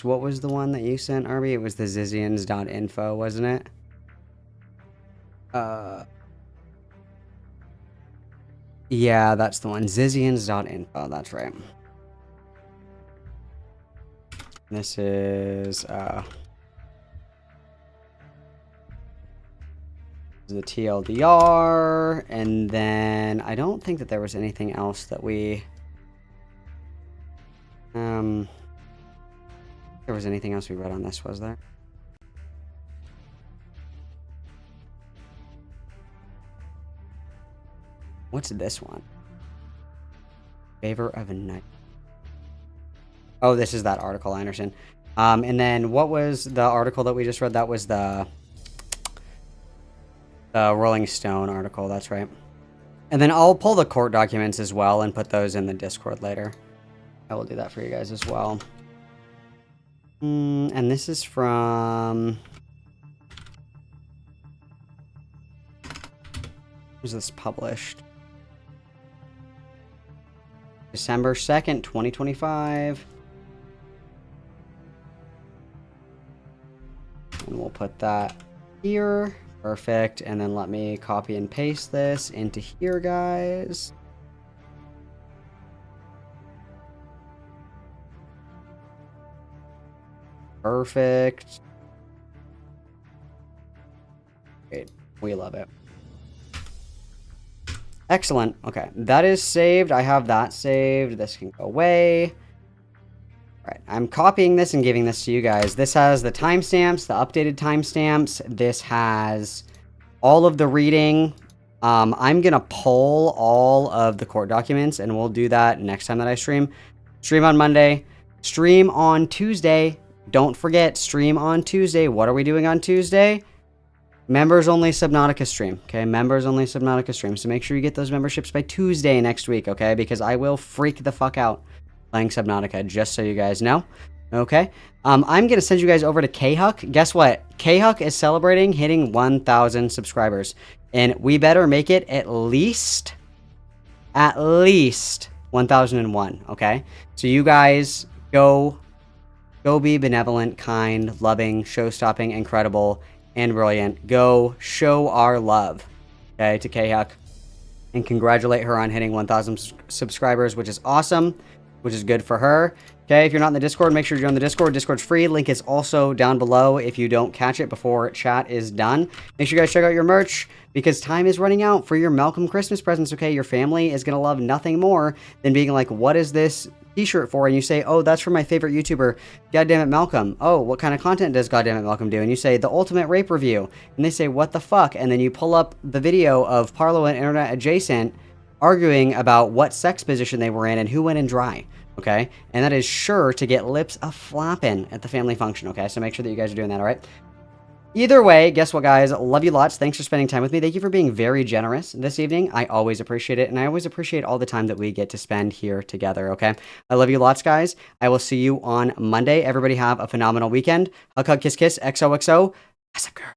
Speaker 1: what was the one that you sent, RB? It was the ZIZIANS.info, wasn't it? Yeah, that's the one. ZIZIANS.info, that's right. This is the TLDR, and then I don't think that there was anything else that we there was anything else we read on this, was there? What's this one? Favor of a Night. Oh, this is that article, I understand. And then what was the article that we just read? That was the Rolling Stone article, that's right. And then I'll pull the court documents as well and put those in the Discord later. I will do that for you guys as well. And this is from... Was this published? December 2nd, 2025. And we'll put that here. Perfect. And then let me copy and paste this into here, guys. Perfect. Great. We love it. Excellent. Okay. That is saved. I have that saved. This can go away. All right. I'm copying this and giving this to you guys. This has the timestamps, the updated timestamps. This has all of the reading. I'm going to pull all of the court documents, and we'll do that next time that I stream. Stream on Monday. Stream on Tuesday. Don't forget, stream on Tuesday. What are we doing on Tuesday? Members only Subnautica stream. Okay, members only Subnautica stream. So make sure you get those memberships by Tuesday next week, okay? Because I will freak the fuck out playing Subnautica, just so you guys know. Okay? I'm going to send you guys over to K-Huck. Guess what? K-Huck is celebrating hitting 1,000 subscribers. And we better make it at least 1,001, okay? So you guys go be benevolent, kind, loving, show-stopping, incredible, and brilliant. Go show our love, okay, to K-Huck. and congratulate her on hitting 1,000 subscribers, which is awesome, which is good for her. Okay, if you're not in the Discord, make sure you join the Discord. Discord's free. Link is also down below if you don't catch it before chat is done. Make sure you guys check out your merch because time is running out for your Malcolm Christmas presents, okay? Your family is going to love nothing more than being like, what is this t-shirt for? And you say, oh, that's for my favorite YouTuber, Goddammit Malcolm. Oh, what kind of content does Goddammit Malcolm do? And you say, the ultimate rape review. And they say, what the fuck? And then you pull up the video of Parlo and Internet Adjacent arguing about what sex position they were in and who went in dry. Okay, and that is sure to get lips a-flopping at the family function, okay? So make sure that you guys are doing that, all right? Either way, guess what, guys? Love you lots. Thanks for spending time with me. Thank you for being very generous this evening. I always appreciate it, and I always appreciate all the time that we get to spend here together, okay? I love you lots, guys. I will see you on Monday. Everybody have a phenomenal weekend. Hug, hug, kiss, kiss, XOXO. Massacre.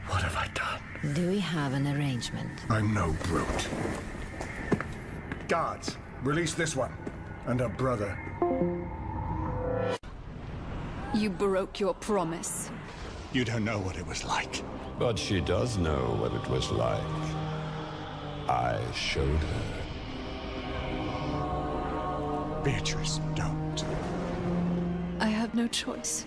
Speaker 12: What have I done?
Speaker 4: Do we have an arrangement?
Speaker 12: I'm no brute. Guards, release this one. And her brother.
Speaker 10: You broke your promise.
Speaker 12: You don't know what it was like.
Speaker 13: But she does know what it was like. I showed her.
Speaker 12: Beatrice, don't.
Speaker 10: I have no choice.